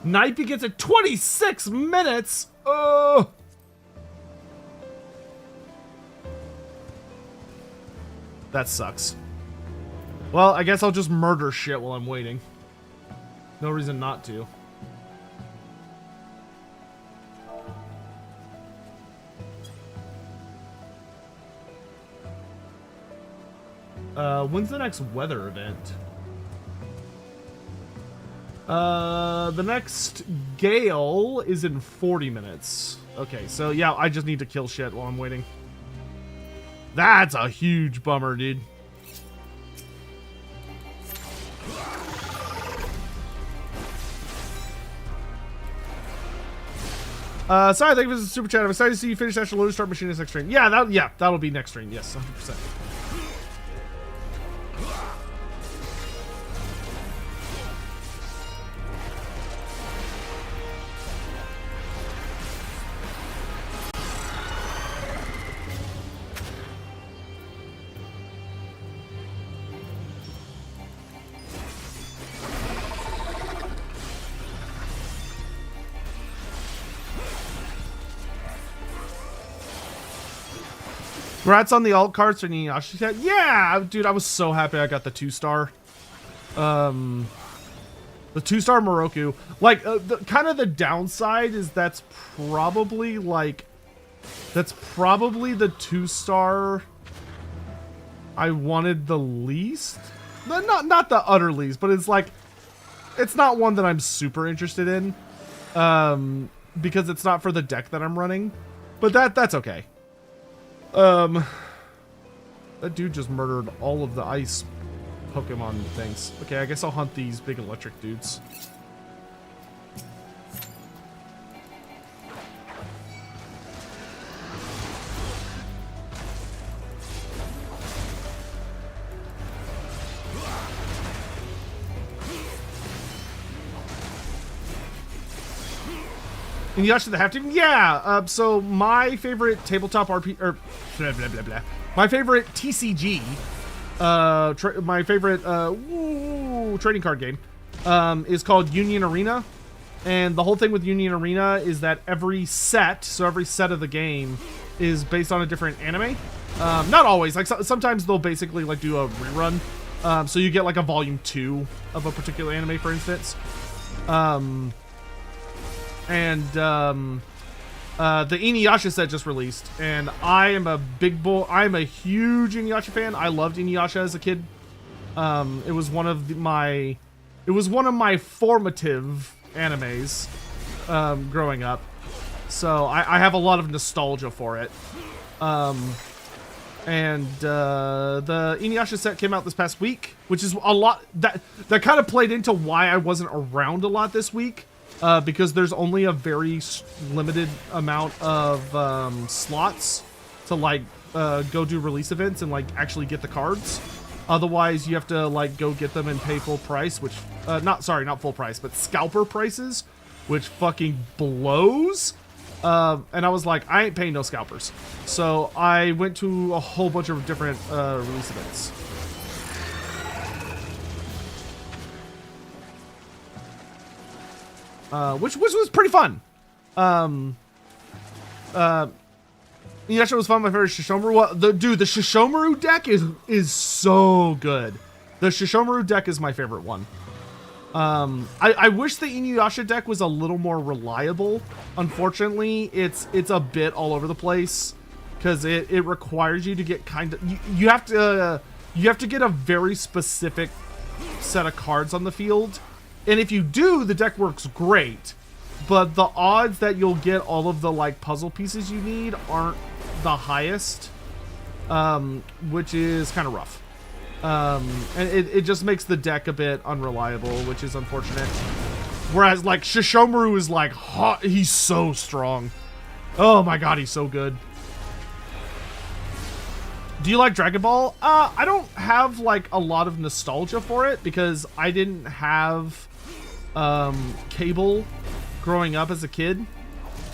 Night begins at 26 minutes? Oh! That sucks. Well, I guess I'll just murder shit while I'm waiting. No reason not to. When's the next weather event? The next gale is in 40 minutes. Okay, so yeah, I just need to kill shit while I'm waiting. That's a huge bummer, dude. Sorry, thank you for the super chat. I'm excited to see you finish Astral Loader Start Machinist next stream. Yeah, that'll be next stream. Yes, 100%. Congrats on the alt cards for Niyashi set. Yeah, dude, I was so happy I got the 2-star. The 2-star Moroku. Like, kind of the downside is that's probably the 2-star I wanted the least. Not the utter least, but it's like, it's not one that I'm super interested in. Because it's not for the deck that I'm running. But that's okay. That dude just murdered all of the ice Pokemon things. Okay, I guess I'll hunt these big electric dudes. And Yashi the Half Team? Yeah, so my favorite tabletop RP, or blah, blah, blah, blah. My favorite TCG, my favorite trading card game, is called Union Arena. And the whole thing with Union Arena is that every set, so every set of the game, is based on a different anime. Not always, like sometimes they'll basically like do a rerun. So you get like a volume 2 of a particular anime, for instance. And the Inuyasha set just released, and I am a huge Inuyasha fan. I loved Inuyasha as a kid. It was one of my formative animes growing up. So I have a lot of nostalgia for it. And the Inuyasha set came out this past week, which is a lot that kind of played into why I wasn't around a lot this week. Because there's only a very limited amount of slots to like go do release events and like actually get the cards. Otherwise, you have to like go get them and pay full price, which not full price, but scalper prices, which fucking blows. And I was like, I ain't paying no scalpers. So I went to a whole bunch of different release events. Which was pretty fun. Inuyasha was fun. My favorite Shishomaru. Well, the Shishomaru deck is so good. The Shishomaru deck is my favorite one. I wish the Inuyasha deck was a little more reliable. Unfortunately, it's a bit all over the place because it requires you to get kind of you have to get a very specific set of cards on the field, and if you do, the deck works great. But the odds that you'll get all of the like puzzle pieces you need aren't the highest, which is kind of rough. And it just makes the deck a bit unreliable, which is unfortunate. Whereas like Shishomaru is like hot, he's so strong. Oh my god, he's so good. Do you like Dragon Ball? I don't have like a lot of nostalgia for it because I didn't have cable growing up as a kid.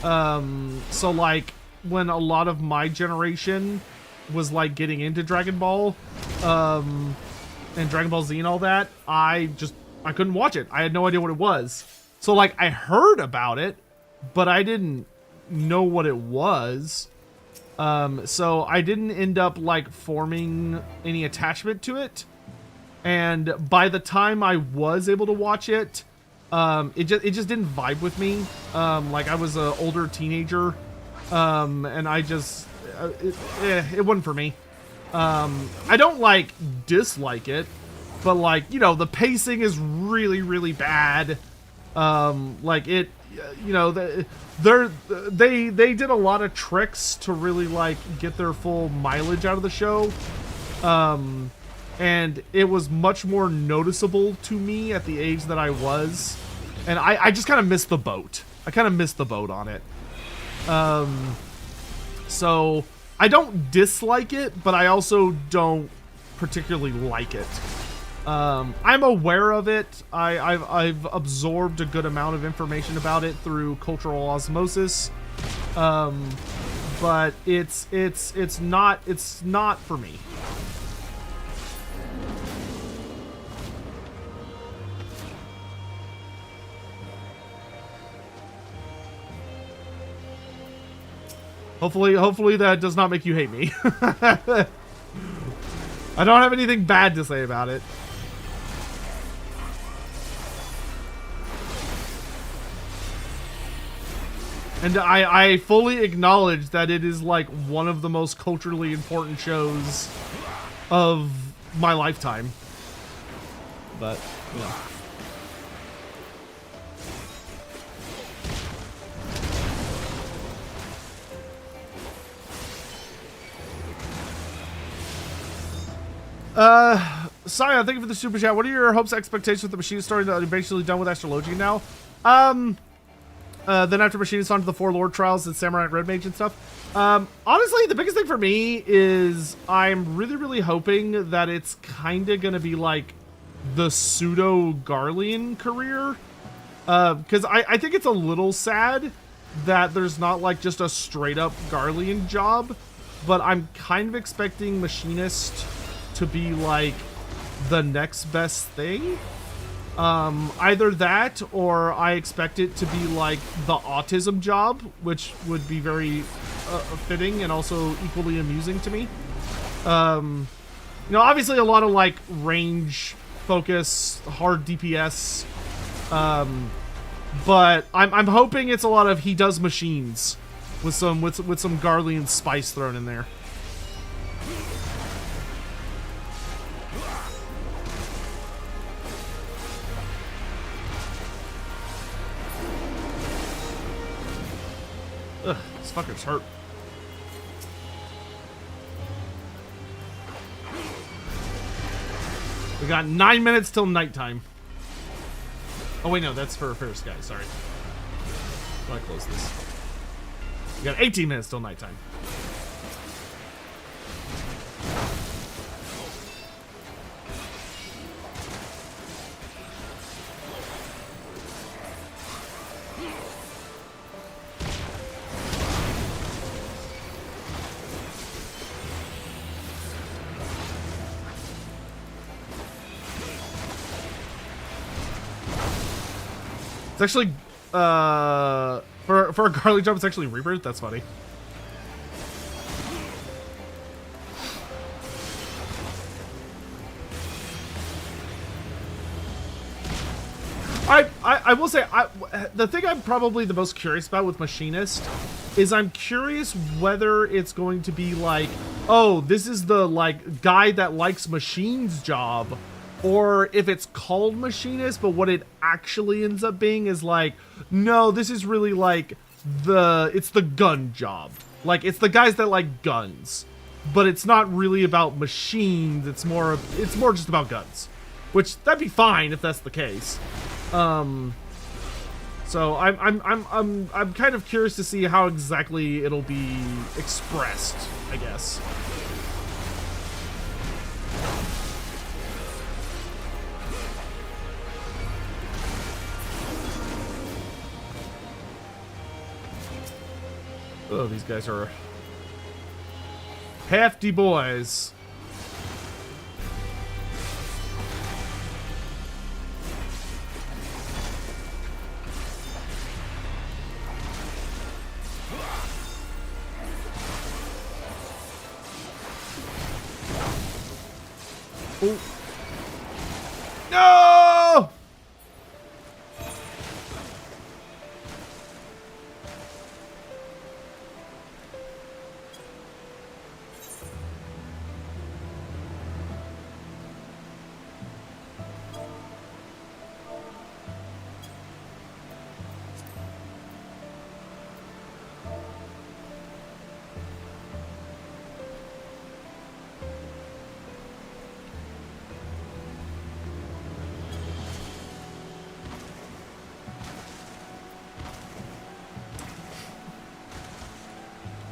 So like when a lot of my generation was like getting into Dragon Ball and Dragon Ball Z and all that, I couldn't watch it. I had no idea what it was. So like I heard about it, but I didn't know what it was. So I didn't end up like forming any attachment to it. And by the time I was able to watch it, it just didn't vibe with me. Like I was an older teenager, and I just it wasn't for me. I don't like dislike it, but like, you know, the pacing is really, really bad. Like it, you know, they did a lot of tricks to really like get their full mileage out of the show. And it was much more noticeable to me at the age that I was. And I just kind of missed the boat. I kind of missed the boat on it. So I don't dislike it, but I also don't particularly like it. I'm aware of it. I've absorbed a good amount of information about it through cultural osmosis. But it's not for me. Hopefully that does not make you hate me. I don't have anything bad to say about it. And I fully acknowledge that it is like one of the most culturally important shows of my lifetime. But, you know. Sion, thank you for the super chat. What are your hopes and expectations with the Machine story that are basically done with Astrologia now? Then after Machine is on to the Four Lord Trials and Samurai Red Mage and stuff. Honestly, the biggest thing for me is I'm really, really hoping that it's kind of going to be like the pseudo Garlean career. Because I think it's a little sad that there's not like just a straight up Garlean job, but I'm kind of expecting Machinist to be like the next best thing. Either that, or I expect it to be like the autism job, which would be very fitting and also equally amusing to me. You know, obviously a lot of like range focus, hard DPS, but I'm hoping it's a lot of he does machines with some Garlean spice thrown in there. Ugh, this fucker's hurt. We got 9 minutes till nighttime. Oh wait, no, that's for Fair Sky, sorry. I'll close this. We got 18 minutes till nighttime. It's actually, for a Garly jump, it's actually Rebirth. That's funny. I will say, the thing I'm probably the most curious about with Machinist is I'm curious whether it's going to be like, oh, this is the, like, guy that likes machines job, or if it's called Machinist, but what it actually ends up being is like, no, this is really like it's the gun job. Like, it's the guys that like guns, but it's not really about machines. It's more just about guns, which that'd be fine if that's the case. So I'm kind of curious to see how exactly it'll be expressed, I guess. Oh, these guys are hefty boys. Oh. No!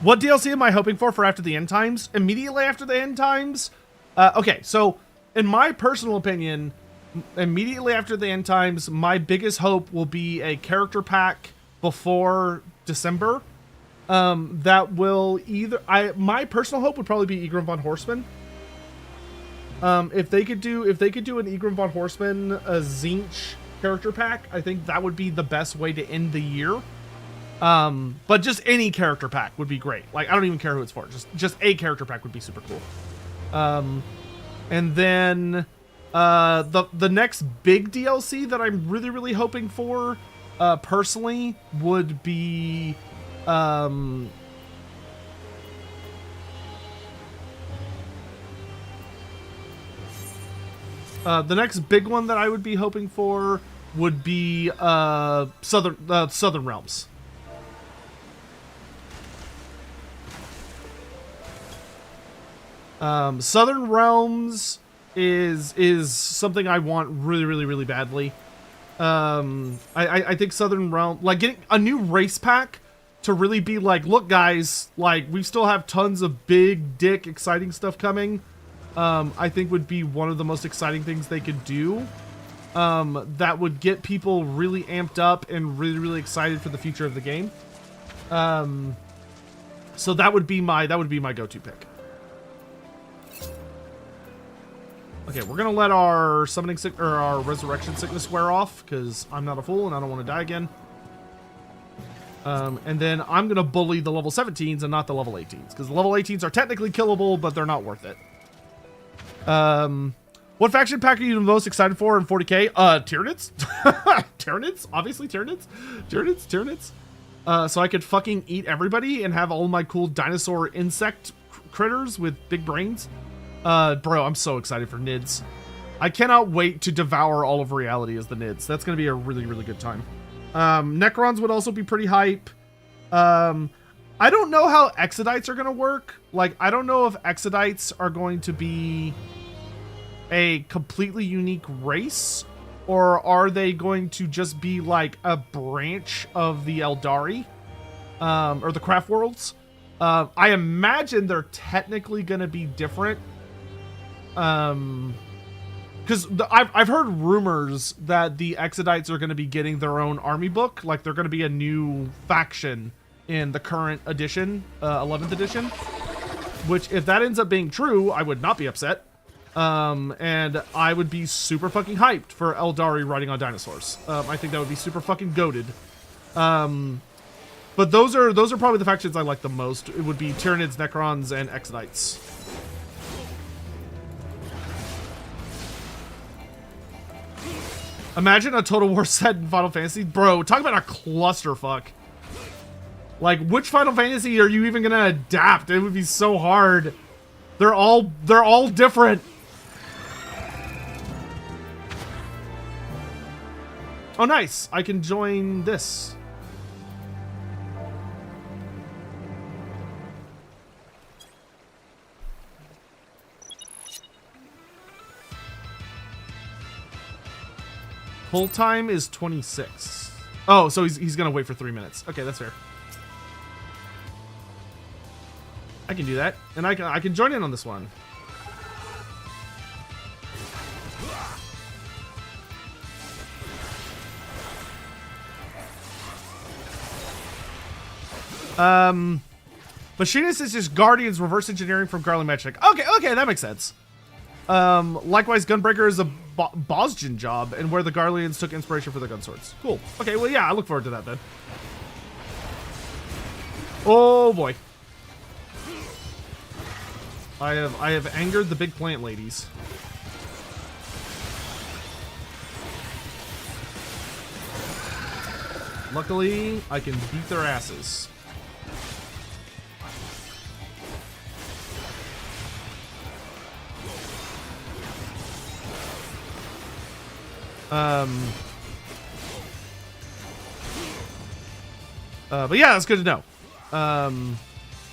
What DLC am I hoping for after the end times? Immediately after the end times? Okay, so in my personal opinion, immediately after the end times, my biggest hope will be a character pack before December. That will either... my personal hope would probably be Egrim von Horseman. If they could do an Egrim von Horseman, a Zinch character pack, I think that would be the best way to end the year. But just any character pack would be great. Like, I don't even care who it's for. Just a character pack would be super cool. And then the next big DLC that I'm really, really hoping for, personally, would be the next big one that I would be hoping for would be Southern Realms. Southern Realms is something I want really, really, really badly. I think Southern Realm, like, getting a new race pack to really be like, look guys, like, we still have tons of big dick exciting stuff coming. I think would be one of the most exciting things they could do. That would get people really amped up and really, really excited for the future of the game. So that would be my go-to pick. Okay, we're gonna let our summoning sick, or our resurrection sickness wear off, because I'm not a fool and I don't want to die again. And then I'm gonna bully the level 17s and not the level 18s, because the level 18s are technically killable, but they're not worth it. What faction pack are you the most excited for in 40k? Tyranids? Tyranids? Obviously Tyranids. Tyranids. So I could fucking eat everybody and have all my cool dinosaur insect critters with big brains. Bro, I'm so excited for Nids. I cannot wait to devour all of reality as the Nids. That's going to be a really, really good time. Necrons would also be pretty hype. I don't know how Exodites are going to work. Like, I don't know if Exodites are going to be a completely unique race, or are they going to just be like a branch of the Eldari, or the Craft Worlds? I imagine they're technically going to be different. Because I've heard rumors that the Exodites are going to be getting their own army book. Like, they're going to be a new faction in the current edition, 11th edition. Which, if that ends up being true, I would not be upset. And I would be super fucking hyped for Eldari riding on dinosaurs. I think that would be super fucking goated. But those are probably the factions I like the most. It would be Tyranids, Necrons, and Exodites. Imagine a Total War set in Final Fantasy. Bro, talk about a clusterfuck. Like, which Final Fantasy are you even gonna adapt? It would be so hard. They're all different. Oh, nice. I can join this. Pull time is 26. Oh, so he's gonna wait for 3 minutes. Okay, that's fair. I can do that, and I can join in on this one. Machinist is just Guardians reverse engineering from Garland Magic. Okay, that makes sense. Likewise, Gunbreaker is a Bosjan job, and where the Garleans took inspiration for their gun swords. Cool. Okay, well, yeah, I look forward to that then. Oh boy. I have angered the big plant ladies. Luckily, I can beat their asses. But yeah, that's good to know.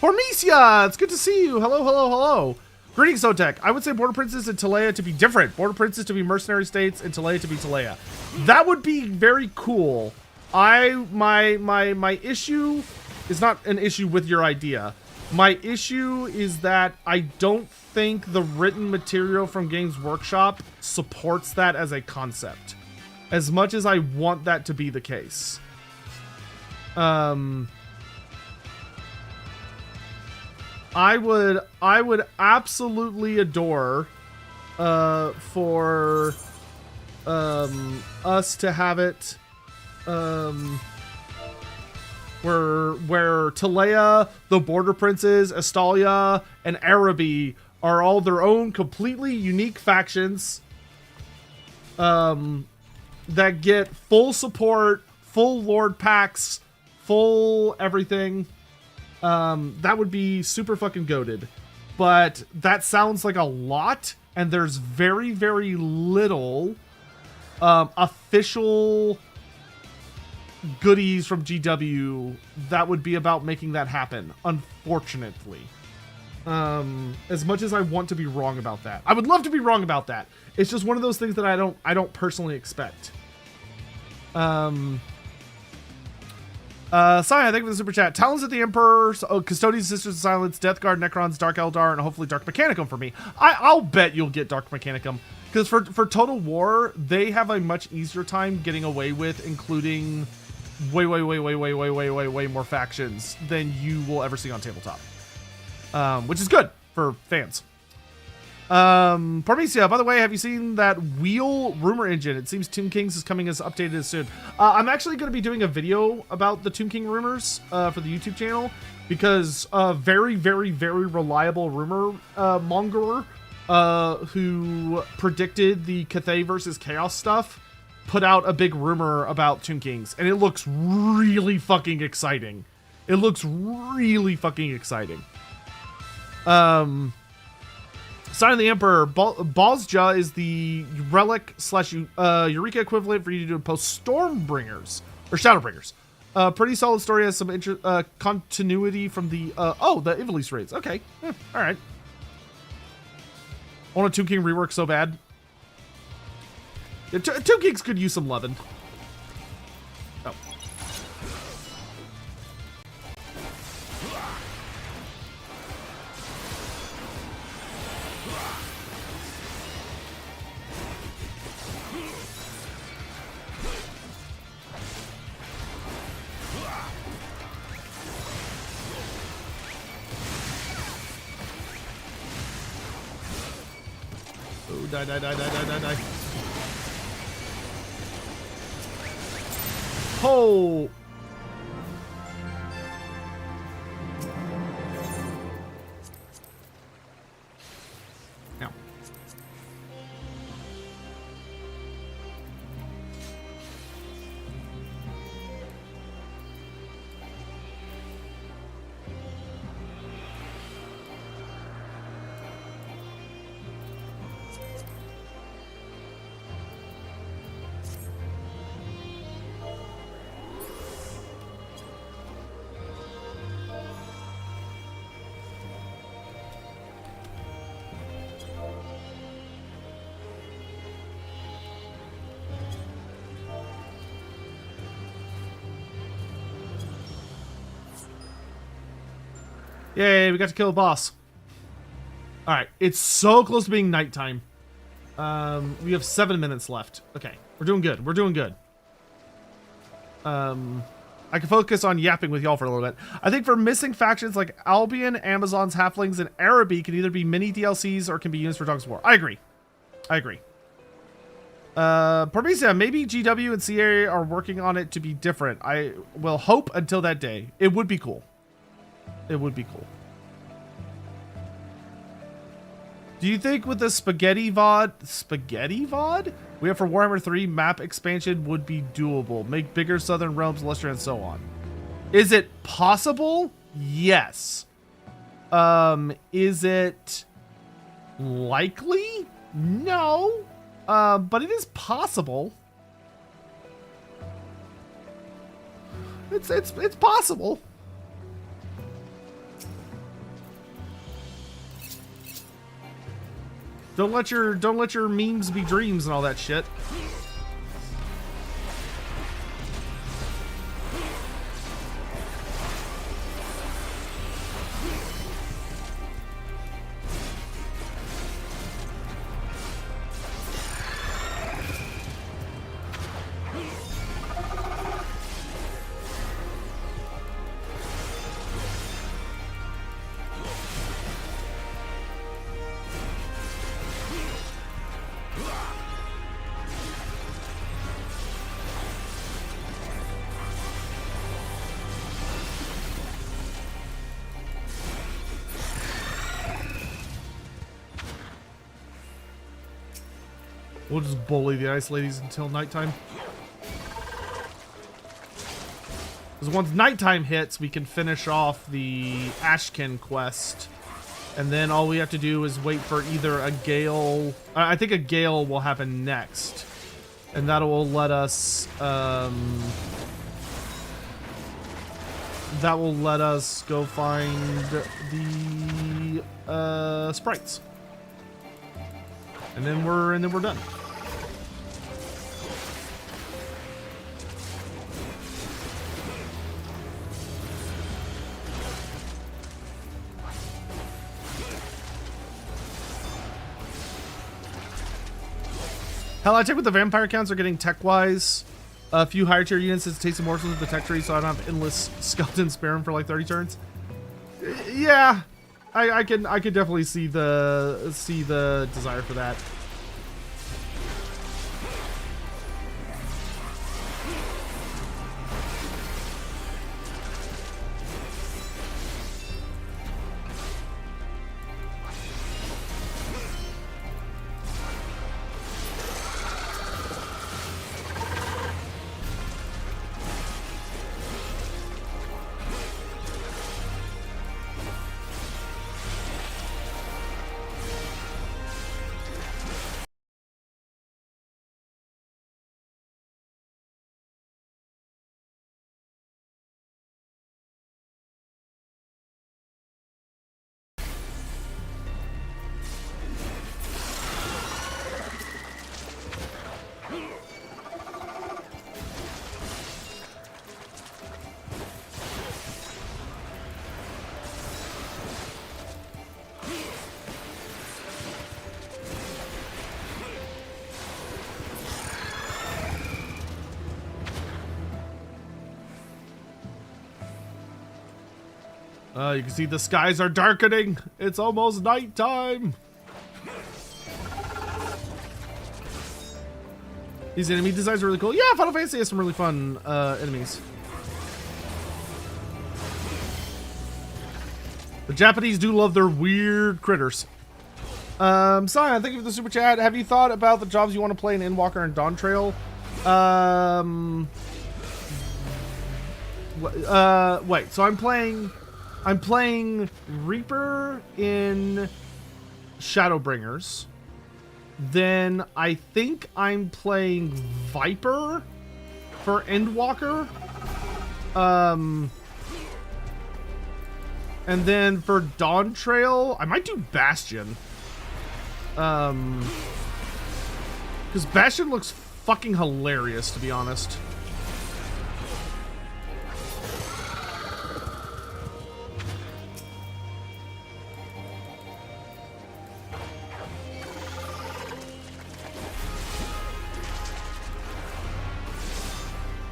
Hormesia, it's good to see you. Hello. Greetings, Zotek. I would say Border Princes and Talea to be different. Border Princes to be mercenary states and Talea to be Talea. That would be very cool. My issue is not an issue with your idea. My issue is that I don't think the written material from Games Workshop supports that as a concept, as much as I want that to be the case. I would absolutely adore for us to have it where Talea, the Border Princes, Estalia, and Araby are all their own completely unique factions that get full support, full Lord packs, full everything. That would be super fucking goated. But that sounds like a lot, and there's very, very little official goodies from GW that would be about making that happen, unfortunately. As much as I want to be wrong about that. I would love to be wrong about that. It's just one of those things that I don't personally expect. Saya, thank you for the super chat. Talons of the Emperor, Custodians, Sisters of Silence, Death Guard, Necrons, Dark Eldar, and hopefully Dark Mechanicum for me. I'll bet you'll get Dark Mechanicum. Because for Total War, they have a much easier time getting away with including way more factions than you will ever see on tabletop. Which is good for fans. Parmesia, by the way, have you seen that Wheel rumor engine? It seems Tomb Kings is coming as updated as soon. I'm actually going to be doing a video about the Tomb King rumors for the YouTube channel, because very reliable rumor mongerer who predicted the Cathay versus Chaos stuff put out a big rumor about Tomb Kings, and it looks really fucking exciting. Sign of the Emperor. Bosja is the relic / Eureka equivalent for you to post Stormbringers or Shadowbringers. Pretty solid story, has some continuity from the the Ivalice raids. Okay, all right. I want a Tomb King rework so bad. Yeah, Tomb Kings could use some lovin'. Oh. Die. Oh. Now. Yay, we got to kill a boss. All right, it's so close to being nighttime. We have 7 minutes left. Okay, we're doing good. We're doing good. I can focus on yapping with y'all for a little bit. I think for missing factions like Albion, Amazons, Halflings, and Araby can either be mini DLCs or can be used for Dogs of War. I agree. I agree. Parmesia, maybe GW and CA are working on it to be different. I will hope until that day. It would be cool. It would be cool. Do you think with the spaghetti VOD we have for Warhammer 3 map expansion would be doable? Make bigger southern realms, lesser, and so on. Is it possible? Yes. Is it likely? No. But it is possible. It's possible. Don't let your memes be dreams and all that shit. We'll just bully the ice ladies until nighttime. Because once nighttime hits, we can finish off the Ashkin quest. And then all we have to do is wait for either a gale. I think a gale will happen next. And that will let us... that will let us go find the sprites. And then we're done. Hell, I checked what the vampire counts are getting tech-wise. A few higher tier units to take some morsels with the tech tree, so I don't have endless skeleton spare them for like 30 turns. Yeah, I can definitely see the desire for that. You can see the skies are darkening. It's almost nighttime. These enemy designs are really cool. Yeah, Final Fantasy has some really fun enemies. The Japanese do love their weird critters. Sion, thank you for the super chat. Have you thought about the jobs you want to play in Endwalker and Dawn Trail? Wait, so I'm playing Reaper in Shadowbringers. Then I think I'm playing Viper for Endwalker. And then for Dawn Trail, I might do Bastion. Because Bastion looks fucking hilarious, to be honest.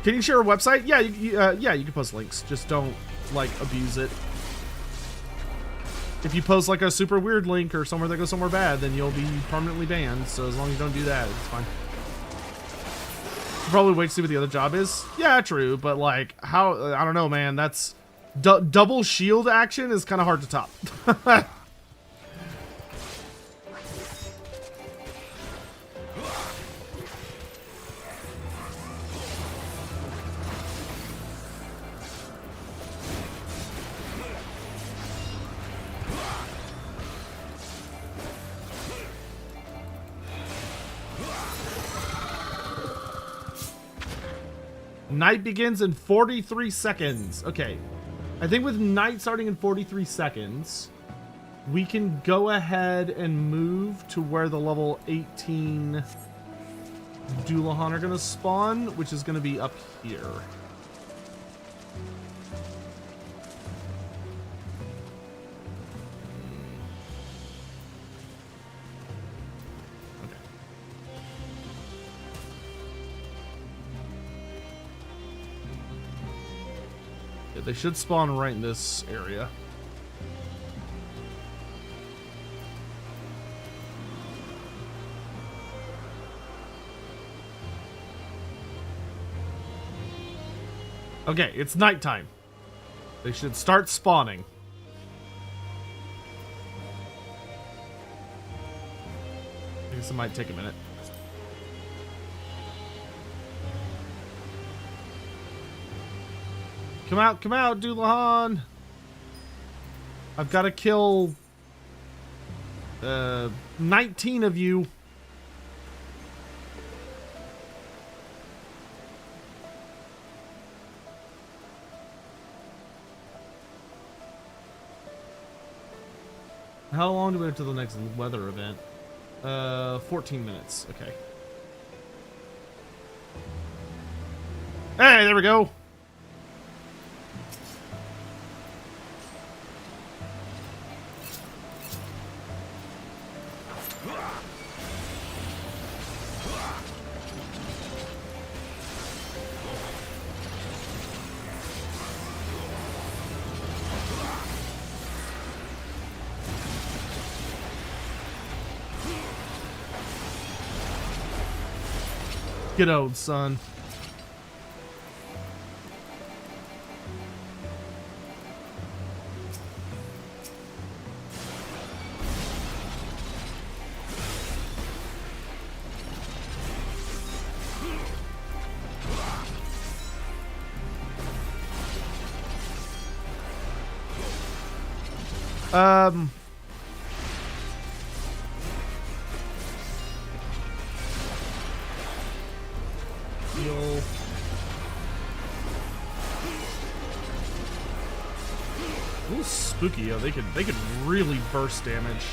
Can you share a website? Yeah, yeah, you can post links. Just don't, like, abuse it. If you post, like, a super weird link or somewhere that goes somewhere bad, then you'll be permanently banned. So as long as you don't do that, it's fine. Probably wait to see what the other job is. Yeah, true. But, like, how... I don't know, man. That's... double shield action is kind of hard to top. Night begins in 43 seconds. Okay. I think with night starting in 43 seconds, we can go ahead and move to where the level 18 Doulahan are going to spawn, which is going to be up here. They should spawn right in this area. Okay, it's nighttime. They should start spawning. I guess it might take a minute. Come out, Doulahan! I've got to kill 19 of you. How long do we have to the next weather event? 14 minutes. Okay. Hey, there we go. Get old, son. Ooh, spooky. Yeah, they could really burst damage.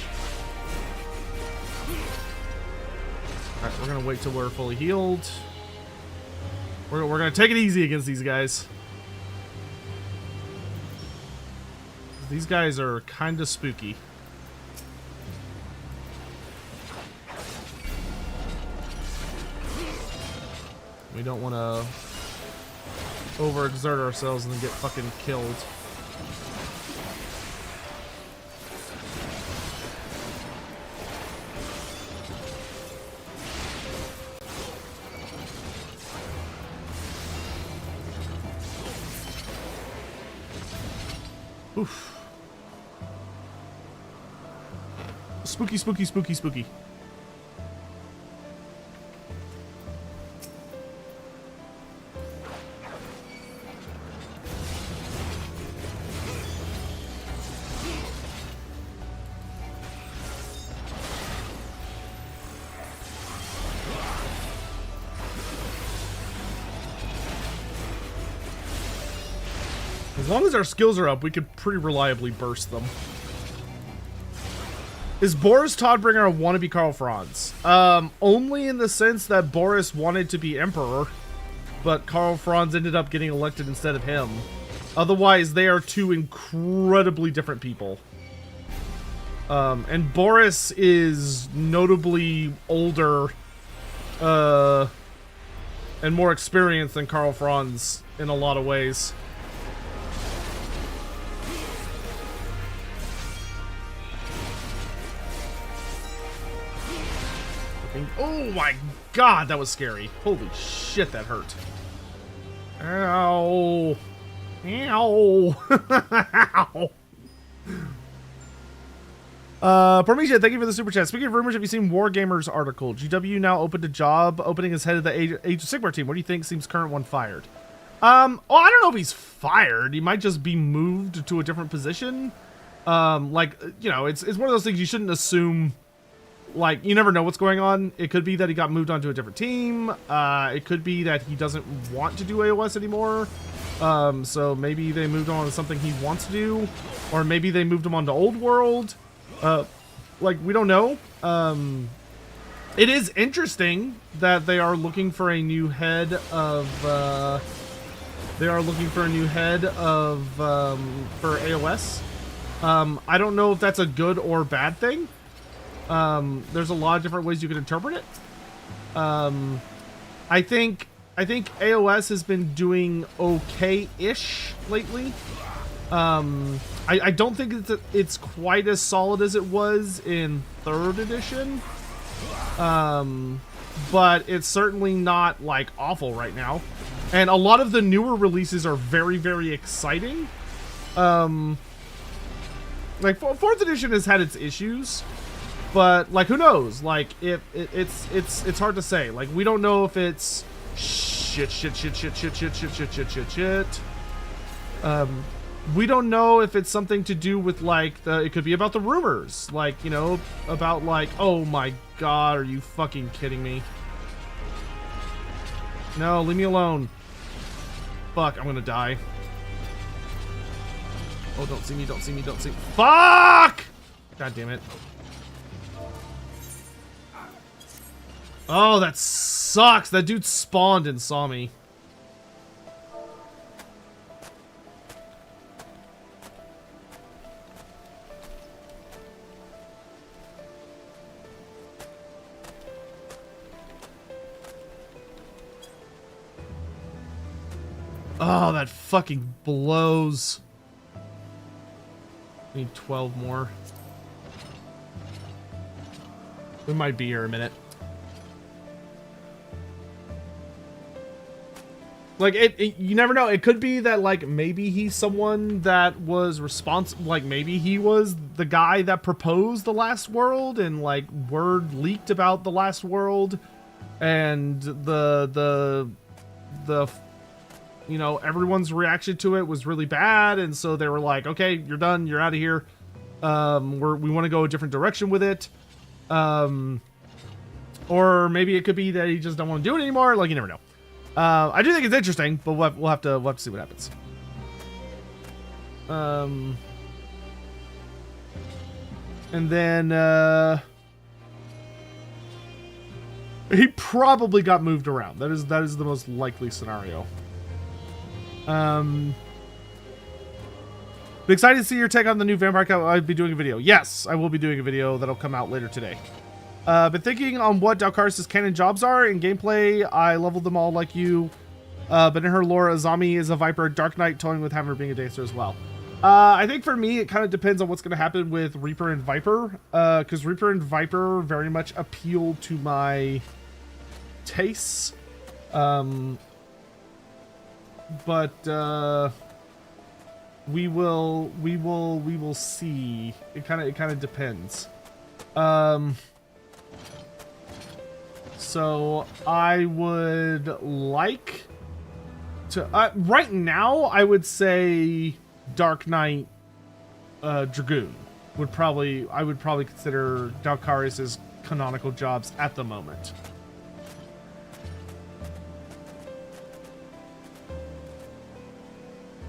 Alright, we're gonna wait till we're fully healed. We're gonna take it easy against these guys. These guys are kinda spooky. We don't want to overexert ourselves and then get fucking killed. Oof. Spooky, spooky, spooky, spooky. As long as our skills are up, we could pretty reliably burst them. Is Boris Todbringer a wannabe Karl Franz? Only in the sense that Boris wanted to be emperor, but Karl Franz ended up getting elected instead of him. Otherwise, they are two incredibly different people. And Boris is notably older, and more experienced than Karl Franz in a lot of ways. Oh my god, that was scary. Holy shit, that hurt. Ow. Ow. Ow. Parmesia, thank you for the super chat. Speaking of rumors, have you seen Wargammer's article? GW now opened a job opening as head of the Age of Sigmar team. What do you think? Seems current one fired. Oh, I don't know if he's fired. He might just be moved to a different position. Like, you know, it's one of those things you shouldn't assume. Like, you never know what's going on. It could be that he got moved on to a different team. It could be that he doesn't want to do AOS anymore. So maybe they moved on to something he wants to do. Or maybe they moved him on to Old World. Like, we don't know. It is interesting that they are looking for a new head of, for AOS. I don't know if that's a good or bad thing. There's a lot of different ways you can interpret it. I think AOS has been doing okay-ish lately. I don't think it's quite as solid as it was in 3rd edition. But it's certainly not, like, awful right now. And a lot of the newer releases are very, very exciting. Like, 4th edition has had its issues. But, like, who knows? Like, it's hard to say. Like, we don't know if it's shit. We don't know if it's something to do with, like, it could be about the rumors. Like, you know, about, like, oh my god, are you fucking kidding me? No, leave me alone. Fuck, I'm gonna die. Oh, don't see me, don't see me, don't see me. Fuck! God damn it. Oh, that sucks. That dude spawned and saw me. Oh, that fucking blows. I need 12 more. We might be here in a minute. Like, you never know. It could be that, like, maybe he's someone that was responsible. Like, maybe he was the guy that proposed the last world, and, like, word leaked about the last world, and the you know, everyone's reaction to it was really bad, and so they were like, okay, you're done, you're out of here. We want to go a different direction with it. Or maybe it could be that he just don't want to do it anymore. Like, you never know. I do think it's interesting, but we'll have to see what happens. And then he probably got moved around. That is the most likely scenario. I'm excited to see your take on the new Vampire Cup. I'll be doing a video. Yes, I will be doing a video that'll come out later today. Been thinking on what Dalkaris' canon jobs are in gameplay. I leveled them all like you. But in her lore, Azami is a Viper, Dark Knight toying with Hammer being a Dancer as well. I think for me, it kind of depends on what's going to happen with Reaper and Viper. Because Reaper and Viper very much appeal to my tastes. But we will see. It kind of depends. So I would like to right now I would say Dark Knight Dragoon I would probably consider Dalkaris' canonical jobs at the moment.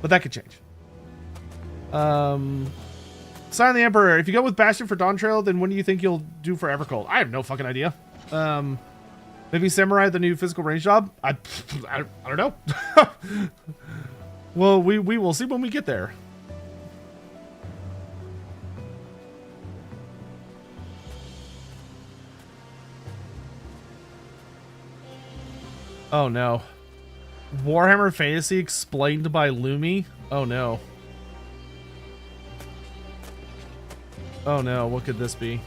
But that could change. Sign of the Emperor. If you go with Bastion for Dawn Trail, then what do you think you'll do for Evercold? I have no fucking idea. Maybe Samurai, the new physical range job? I don't know. Well, we will see when we get there. Oh no. Warhammer Fantasy explained by Lumi? Oh no. Oh no, what could this be?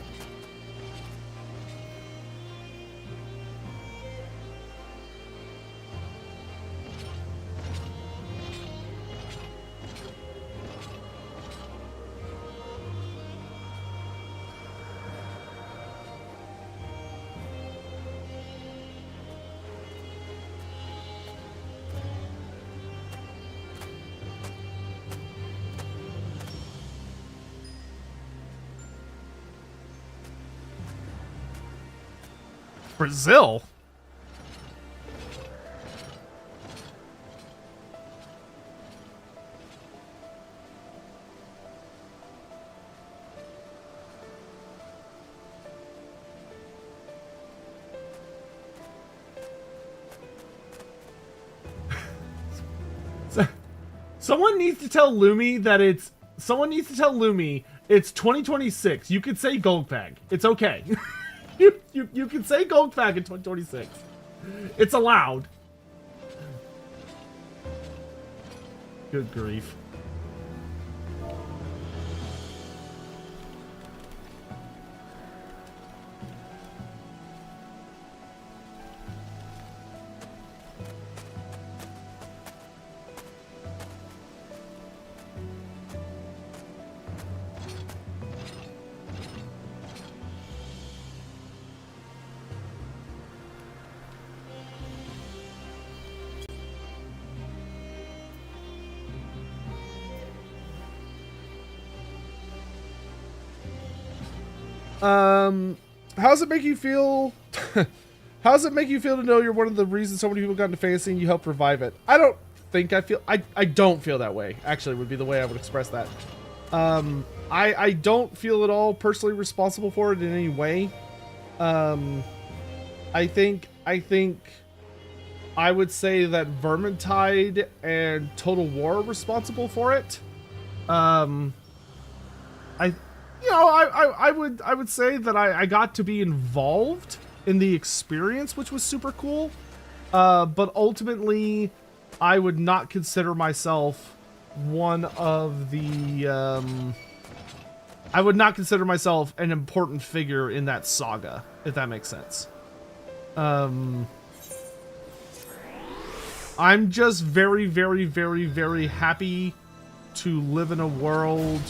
Brazil? Someone needs to tell Lumi that it's... Someone needs to tell Lumi it's 2026. You could say gold pack. It's okay. You can say gold pack in 2026. It's allowed. Good grief. How does it make you feel? How does it make you feel to know you're one of the reasons so many people got into fantasy and you helped revive it? I don't think I feel... I don't feel that way, actually, would be the way I would express that. I don't feel at all personally responsible for it in any way. I think I would say that Vermintide and Total War are responsible for it. I would say that I got to be involved in the experience, which was super cool. But ultimately, I would not consider myself one of the... I would not consider myself an important figure in that saga, if that makes sense. I'm just very, very, very, very happy to live in a world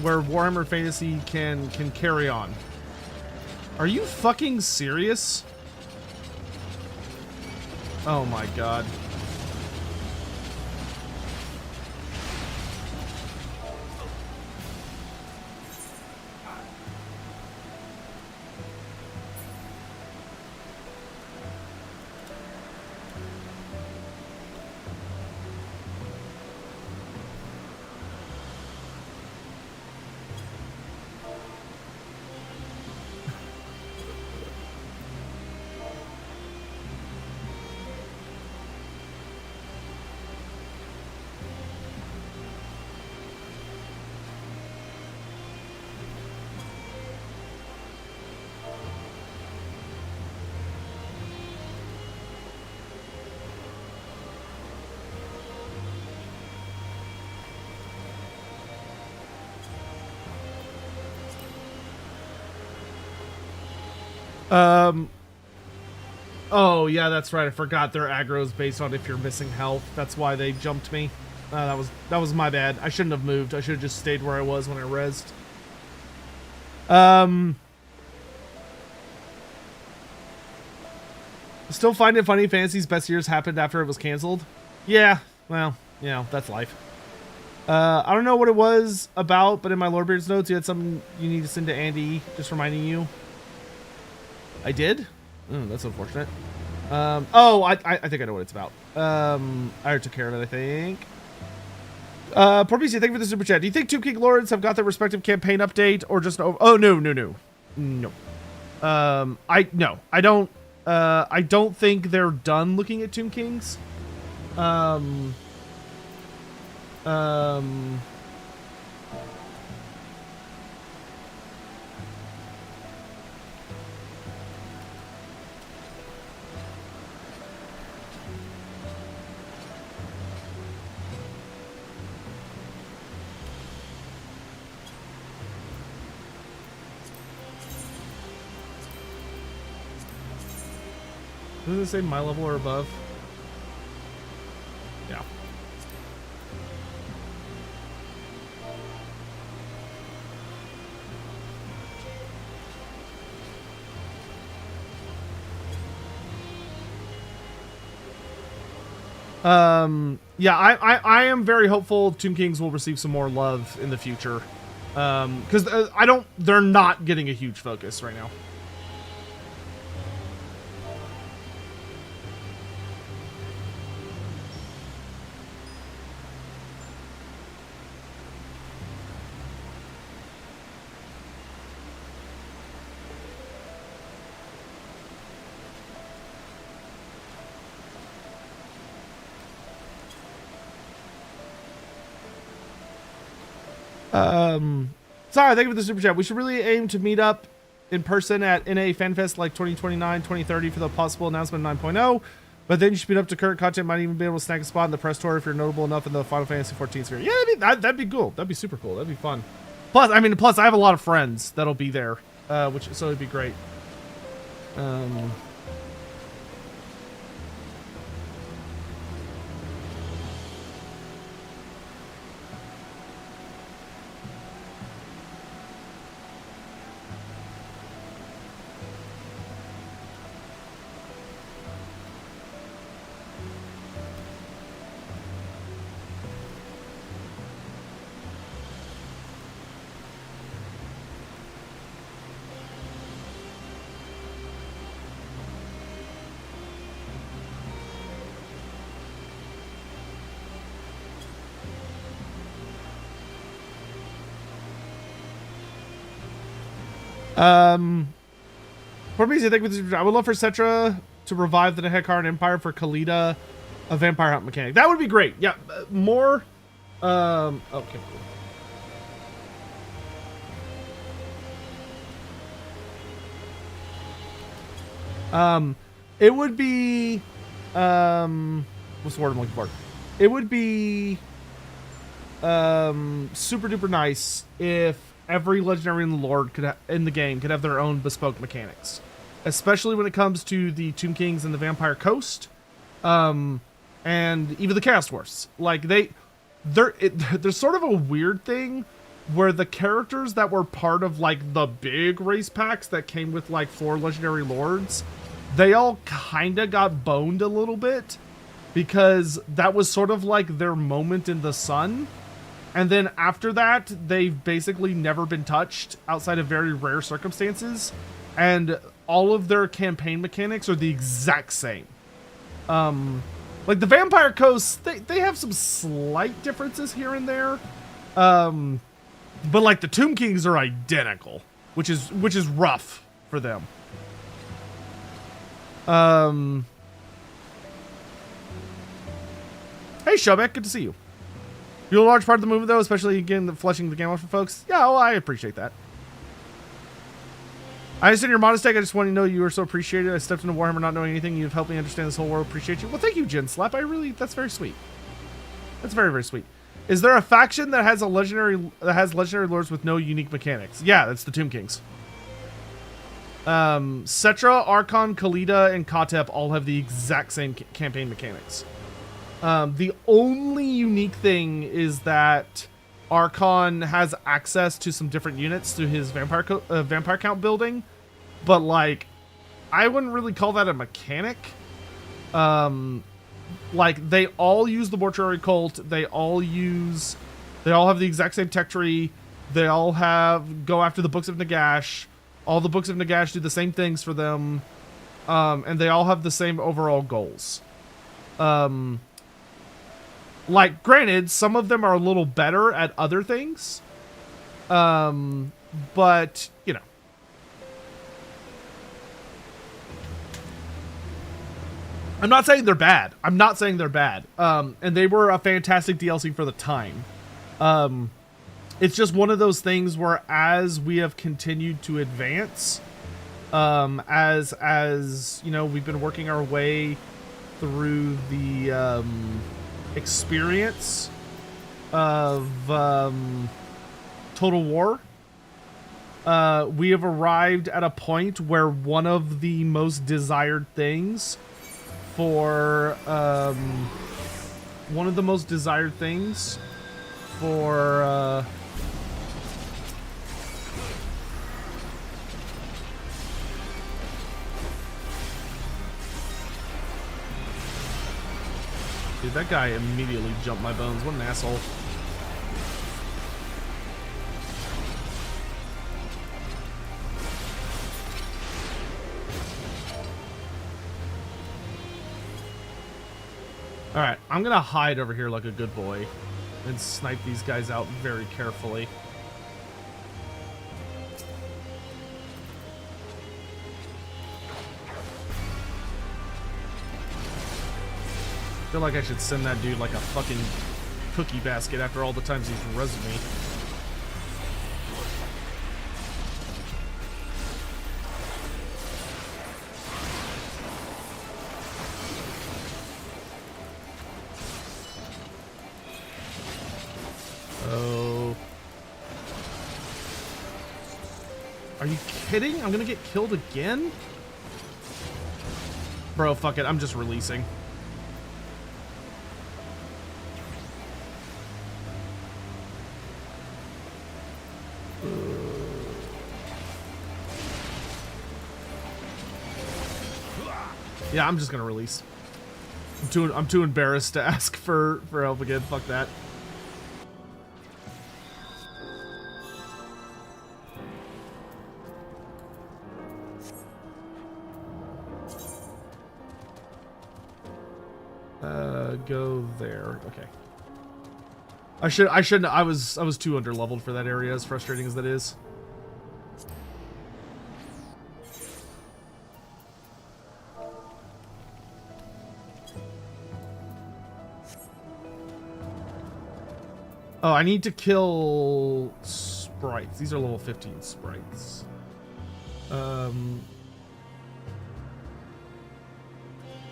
where Warhammer Fantasy can carry on. Are you fucking serious? Oh my god. Oh yeah, that's right. I forgot their aggro is based on if you're missing health. That's why they jumped me. That was my bad. I shouldn't have moved. I should have just stayed where I was when I rezzed. Still find it funny Fantasy's best years happened after it was canceled? Yeah, well, you know, that's life. I don't know what it was about, but in my Lordbeard's notes, you had something you need to send to Andy, just reminding you. I did? Oh, that's unfortunate. Oh, I think I know what it's about. I already took care of it, I think. Poor BC, thank you for the super chat. Do you think Tomb King Lords have got their respective campaign update or just oh no. I don't think they're done looking at Tomb Kings. Doesn't it say my level or above? Yeah. Yeah, I am very hopeful Tomb Kings will receive some more love in the future. Because they're not getting a huge focus right now. Sorry, thank you for the super chat. We should really aim to meet up in person at NA FanFest like 2029, 2030 for the possible announcement 9.0. But then you should meet up to current content. Might even be able to snag a spot in the press tour if you're notable enough in the Final Fantasy 14 sphere. Yeah, that'd be cool. That'd be super cool. That'd be fun. Plus, I have a lot of friends that'll be there, so it'd be great. For me, I think I would love for Cetra to revive the Hekaran Empire for Khalida, a vampire hunt mechanic. That would be great. Yeah, more. Okay, cool. It would be, what's the word I'm looking for? It would be, super duper nice if every legendary in the Lord in the game could have their own bespoke mechanics, especially when it comes to the Tomb Kings and the Vampire Coast, and even the Chaos Dwarfs. Like there's sort of a weird thing where the characters that were part of like the big race packs that came with like 4 legendary lords, they all kind of got boned a little bit because that was sort of like their moment in the sun. And then after that, they've basically never been touched outside of very rare circumstances. And all of their campaign mechanics are the exact same. Like the Vampire Coast, they have some slight differences here and there. But like the Tomb Kings are identical, which is rough for them. Hey Shobek, good to see you. You're a large part of the movement, though, especially, again, fleshing the game out for folks. Yeah, well, I appreciate that. I understand your modest take. I just want to know you are so appreciated. I stepped into Warhammer not knowing anything. You've helped me understand this whole world. Appreciate you. Well, thank you, Jen Slap. That's very sweet. That's very, very sweet. Is there a faction that has legendary lords with no unique mechanics? Yeah, that's the Tomb Kings. Cetra, Archon, Khalida, and Katep all have the exact same campaign mechanics. The only unique thing is that Archon has access to some different units through his vampire count building, but like, I wouldn't really call that a mechanic. Like they all use the Mortuary Cult. They all have the exact same tech tree. They all go after the Books of Nagash. All the Books of Nagash do the same things for them. And they all have the same overall goals. Like, granted, some of them are a little better at other things. But, you know. I'm not saying they're bad. And they were a fantastic DLC for the time. It's just one of those things where as we have continued to advance, as you know, we've been working our way through the experience of Total War, we have arrived at a point where one of the most desired things for one of the most desired things for dude, that guy immediately jumped my bones. What an asshole. Alright, I'm gonna hide over here like a good boy and snipe these guys out very carefully. I feel like I should send that dude like a fucking cookie basket after all the times he's rezzed me. Oh. Are you kidding? I'm gonna get killed again? Bro, fuck it. I'm just releasing. Yeah, I'm just gonna release. I'm too embarrassed to ask for help again. Fuck that. Go there. Okay. I shouldn't. I was too underleveled for that area, as frustrating as that is. Oh, I need to kill sprites. These are level 15 sprites.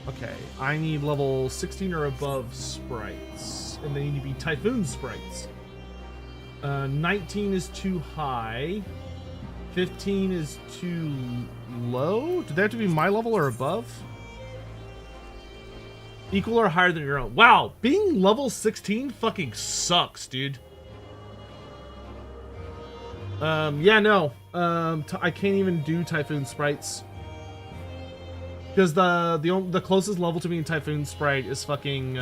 Okay, I need level 16 or above sprites. And they need to be Typhoon sprites. 19 is too high. 15 is too low? Do they have to be my level or above? Equal or higher than your own. Wow, being level 16 fucking sucks, dude. Yeah, no. I can't even do Typhoon sprites. Because the closest level to being Typhoon sprite is fucking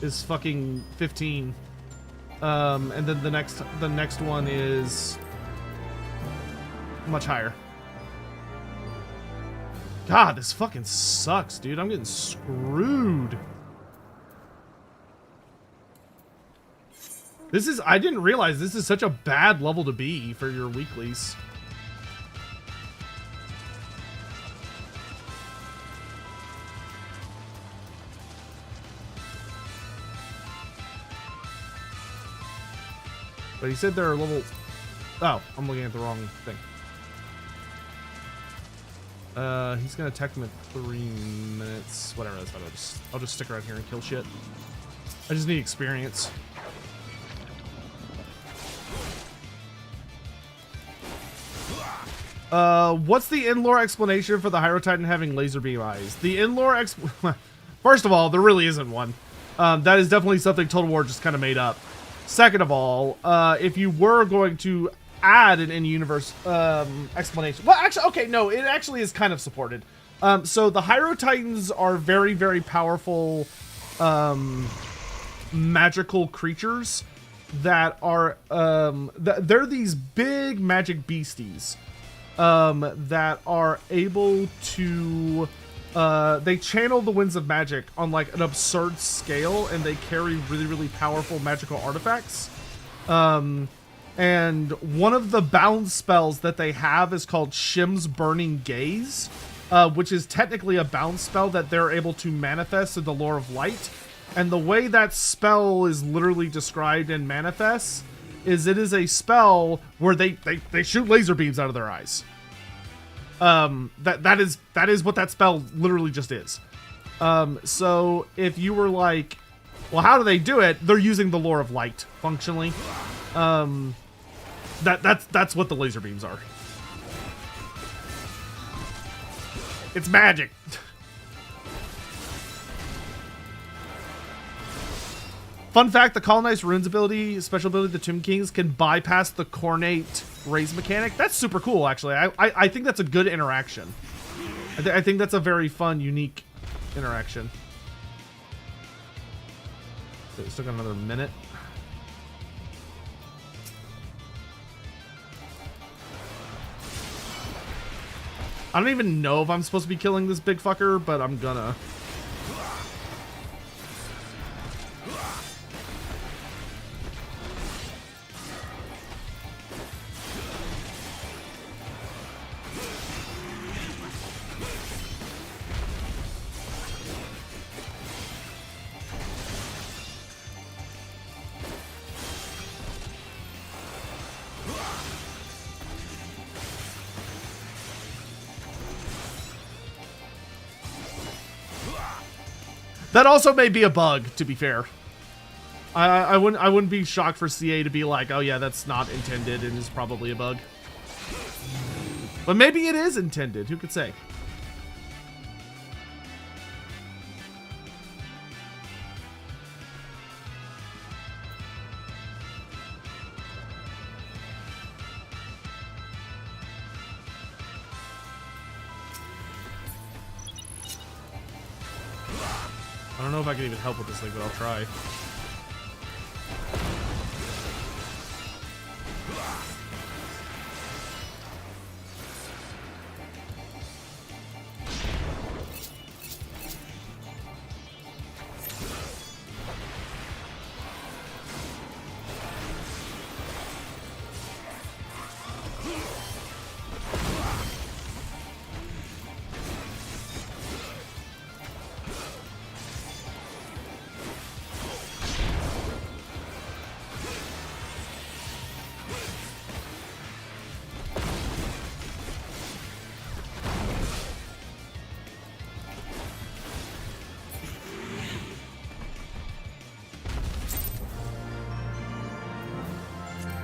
is fucking 15. And then the next one is much higher. God, this fucking sucks, dude. I'm getting screwed. I didn't realize this is such a bad level to be for your weeklies. But he said they're level... Oh, I'm looking at the wrong thing. He's gonna attack him in 3 minutes. Whatever, that's fine. I'll just stick around here and kill shit. I just need experience. What's the in-lore explanation for the Hierotitan having laser beam eyes? The in-lore First of all, there really isn't one. That is definitely something Total War just kind of made up. Second of all, if you were going to add an in-universe explanation... Well, actually, okay, no, it actually is kind of supported. So the Hierotitans are very, very powerful magical creatures that are... they're these big magic beasties. That are able to they channel the winds of magic on like an absurd scale, and they carry really, really powerful magical artifacts. And one of the bound spells that they have is called Shim's Burning Gaze, which is technically a bound spell that they're able to manifest in the lore of light. And the way that spell is literally described and manifests is it is a spell where they shoot laser beams out of their eyes. That is what that spell literally just is. So if you were like, well, how do they do it? They're using the lore of light functionally. That's what the laser beams are. It's magic. Fun fact, the Colonized Runes ability, special ability, the Tomb Kings, can bypass the Cornate raise mechanic. That's super cool, actually. I think that's a good interaction. I think that's a very fun, unique interaction. Still got another minute. I don't even know if I'm supposed to be killing this big fucker, but I'm gonna. That also may be a bug, to be fair. I wouldn't be shocked for CA to be like, oh yeah, that's not intended and is probably a bug. But maybe it is intended, who could say? I don't know if I can even help with this thing, but I'll try.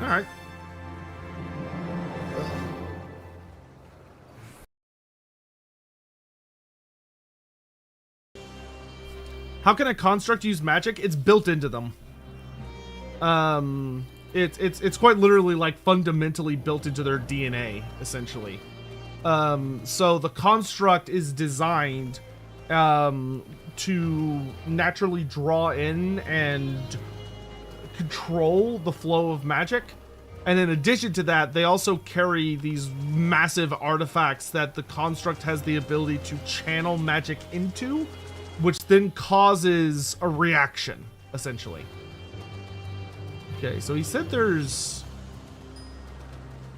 Alright. How can a construct use magic? It's built into them. It's quite literally like fundamentally built into their DNA, essentially. So the construct is designed to naturally draw in and control the flow of magic. And in addition to that, they also carry these massive artifacts that the construct has the ability to channel magic into, which then causes a reaction, essentially. Okay, so he said there's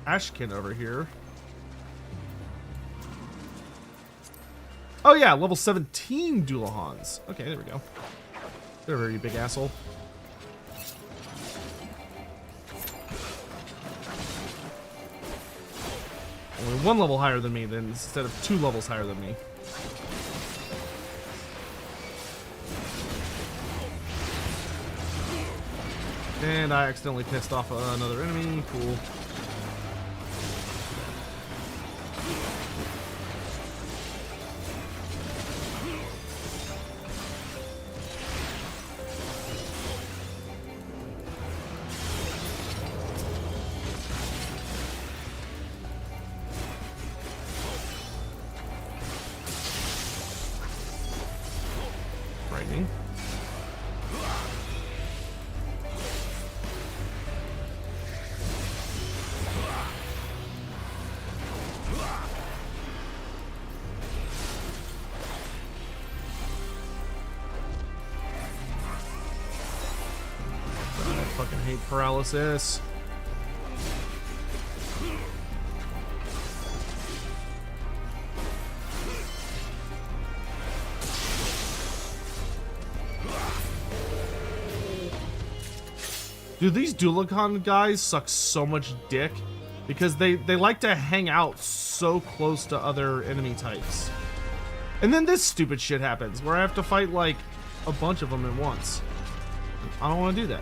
Ashkin over here. Oh yeah, level 17 Doolahans. Okay, there we go. They're a very big asshole. Only one level higher than me, then, instead of 2 levels higher than me. And I accidentally pissed off another enemy. Cool. Frightening. I fucking hate paralysis. Dude, these Dualakan guys suck so much dick because they like to hang out so close to other enemy types. And then this stupid shit happens where I have to fight like a bunch of them at once. I don't want to do that.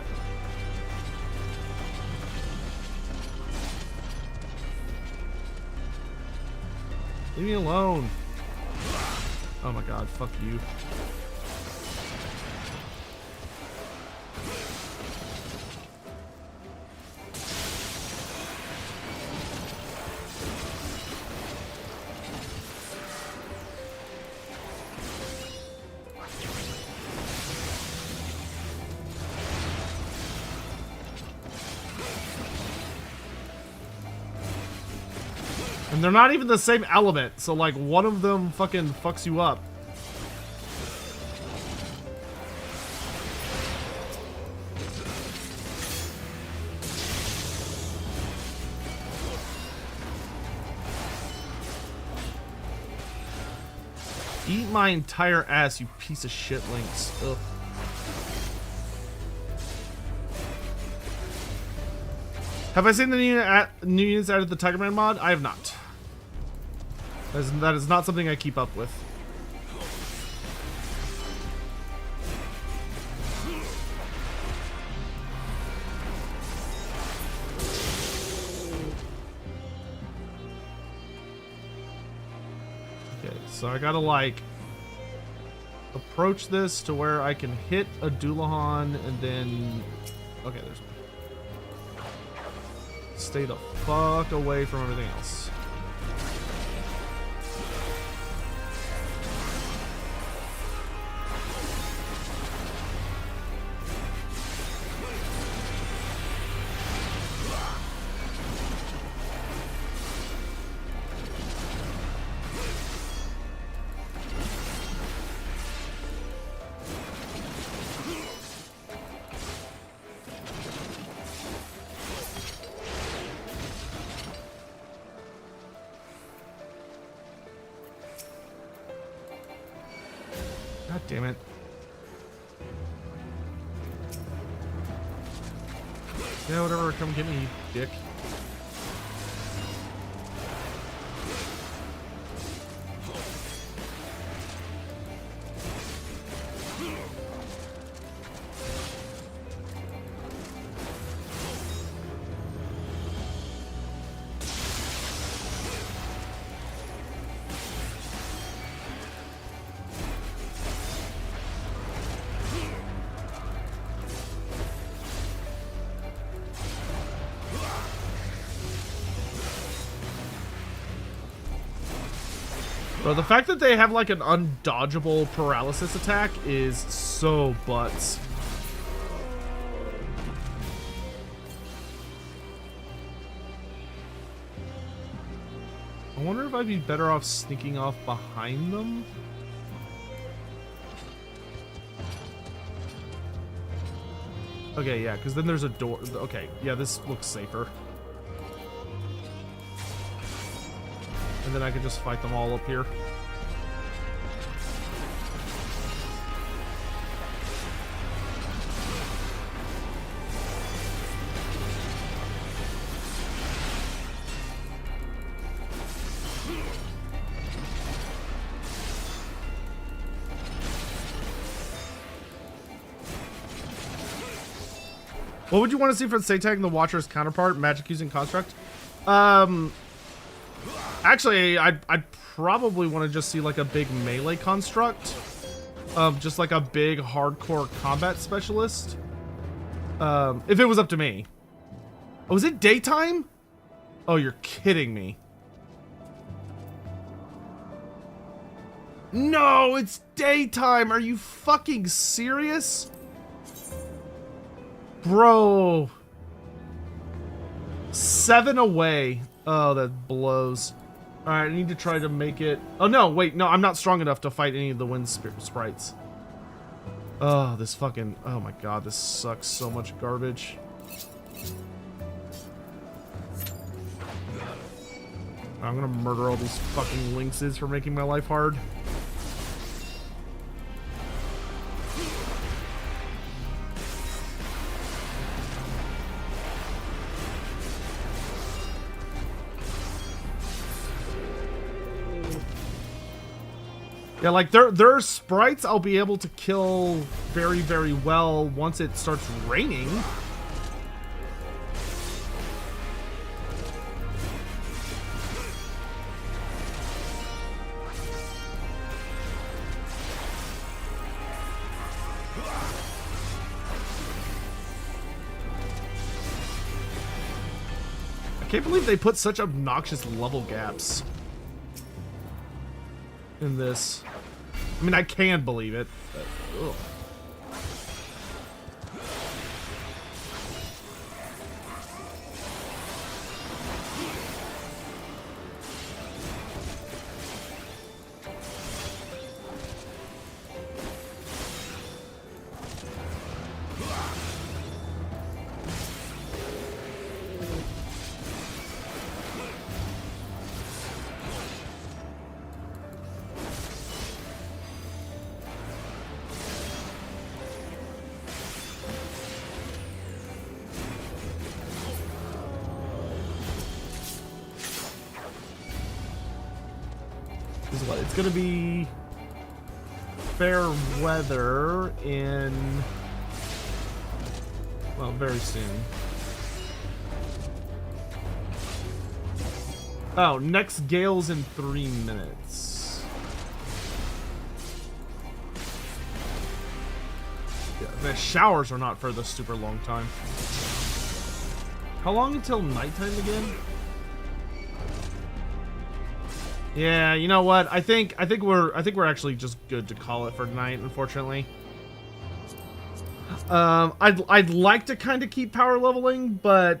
Leave me alone. Oh my god, fuck you. And they're not even the same element, so like one of them fucking fucks you up. Eat my entire ass, you piece of shit, Lynx. Ugh. Have I seen the new units added to the Tiger Man mod? I have not. That is not something I keep up with. Okay, so I gotta like approach this to where I can hit a Doulahan and then... Okay, there's one. Stay the fuck away from everything else. God damn it. Yeah, whatever, come get me, dick. Bro, the fact that they have like an undodgeable paralysis attack is so butts. I wonder if I'd be better off sneaking off behind them. Okay, yeah, because then there's a door. Okay, yeah, this looks safer. And then I can just fight them all up here. What would you want to see for the Satang, the Watcher's counterpart, magic using construct? Actually, I'd probably want to just see like a big melee construct. Just like a big hardcore combat specialist. If it was up to me. Oh, is it daytime? Oh, you're kidding me. No, it's daytime. Are you fucking serious? Bro. 7 away. Oh, that blows. Alright, I need to try to make it... Oh, no, wait. No, I'm not strong enough to fight any of the wind sprites. Oh, this fucking... Oh my god, this sucks so much garbage. I'm gonna murder all these fucking lynxes for making my life hard. Yeah, like their sprites I'll be able to kill very, very well once it starts raining. Can't believe they put such obnoxious level gaps in this. I mean, I can believe it, but, ugh. This is what it's gonna be. Fair weather in, well, very soon. Oh, next gale's in 3 minutes. Yeah, the showers are not for the super long time. How long until nighttime again? Yeah, you know what? I think we're actually just good to call it for tonight, unfortunately. I'd like to kind of keep power leveling, but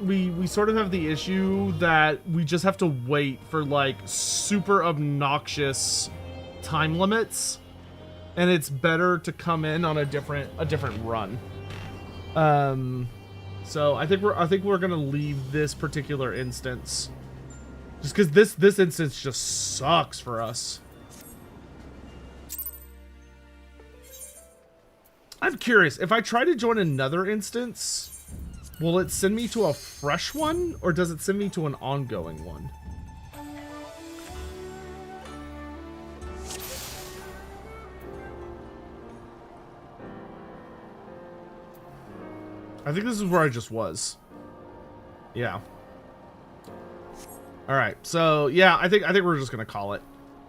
we sort of have the issue that we just have to wait for like super obnoxious time limits, and it's better to come in on a different run. So I think we're gonna leave this particular instance. Just because this instance just sucks for us. I'm curious, if I try to join another instance, will it send me to a fresh one, or does it send me to an ongoing one? I think this is where I just was. Yeah. All right, so yeah, I think we're just gonna call it.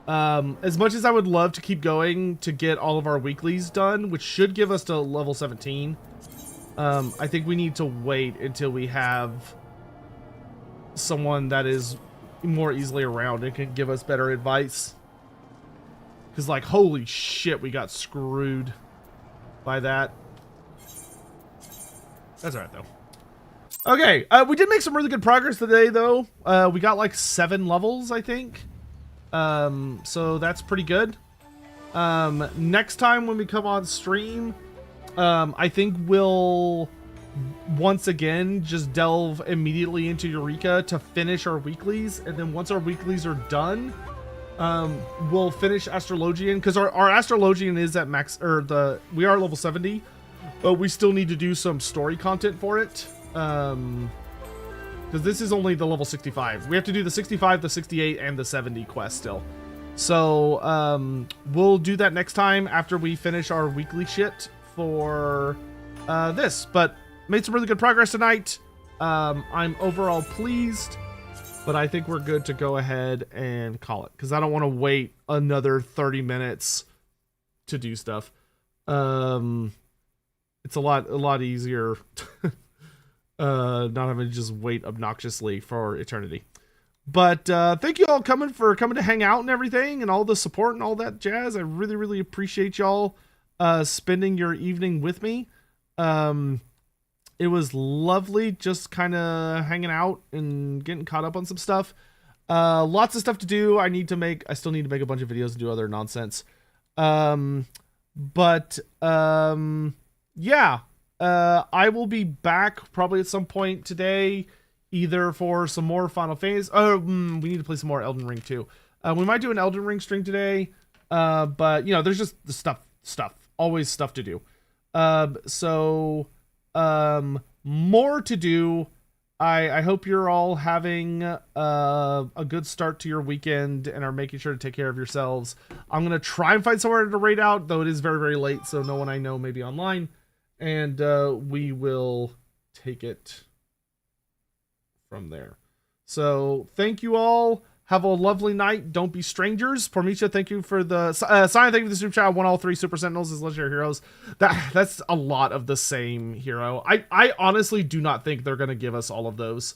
As much as I would love to keep going to get all of our weeklies done, which should give us to level 17, I think we need to wait until we have someone that is more easily around and can give us better advice. Because, like, holy shit, we got screwed by that. That's all right, though. Okay, we did make some really good progress today, though. We got like 7 levels, I think. So that's pretty good. Next time when we come on stream, I think we'll once again just delve immediately into Eureka to finish our weeklies, and then once our weeklies are done, we'll finish Astrologian, because our Astrologian is at max, or we are level 70, but we still need to do some story content for it. Because this is only the level 65. We have to do the 65, the 68, and the 70 quest still. So, we'll do that next time after we finish our weekly shit for, this. But, made some really good progress tonight. I'm overall pleased, but I think we're good to go ahead and call it. Because I don't want to wait another 30 minutes to do stuff. It's a lot easier not having to just wait obnoxiously for eternity. But thank you all coming to hang out and everything, and all the support and all that jazz. I really appreciate y'all spending your evening with me. It was lovely just kind of hanging out and getting caught up on some stuff. Lots of stuff to do. I still need to make a bunch of videos and do other nonsense. Yeah. I will be back probably at some point today, either for some more Final Fantasy. We need to play some more Elden Ring too. We might do an Elden Ring stream today, but you know, there's just the stuff, always stuff to do. More to do. I hope you're all having a good start to your weekend and are making sure to take care of yourselves. I'm gonna try and find somewhere to raid out, though it is very late, so no one I know may be online. And we will take it from there. So thank you all. Have a lovely night. Don't be strangers. Pormicha, thank you for the Simon. Thank you for the super chat. I won all 3 Super Sentinels as legendary heroes. That's a lot of the same hero. I honestly do not think they're gonna give us all of those.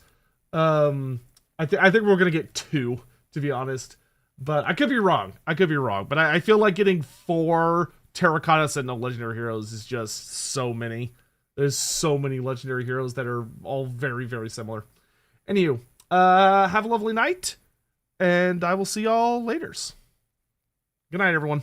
I think we're gonna get 2, to be honest. But I could be wrong. But I feel like getting 4 Terracotta Sentinel legendary heroes is just so many. There's so many legendary heroes that are all very, very similar. Anywho, have a lovely night, and I will see y'all laters. Good night, everyone.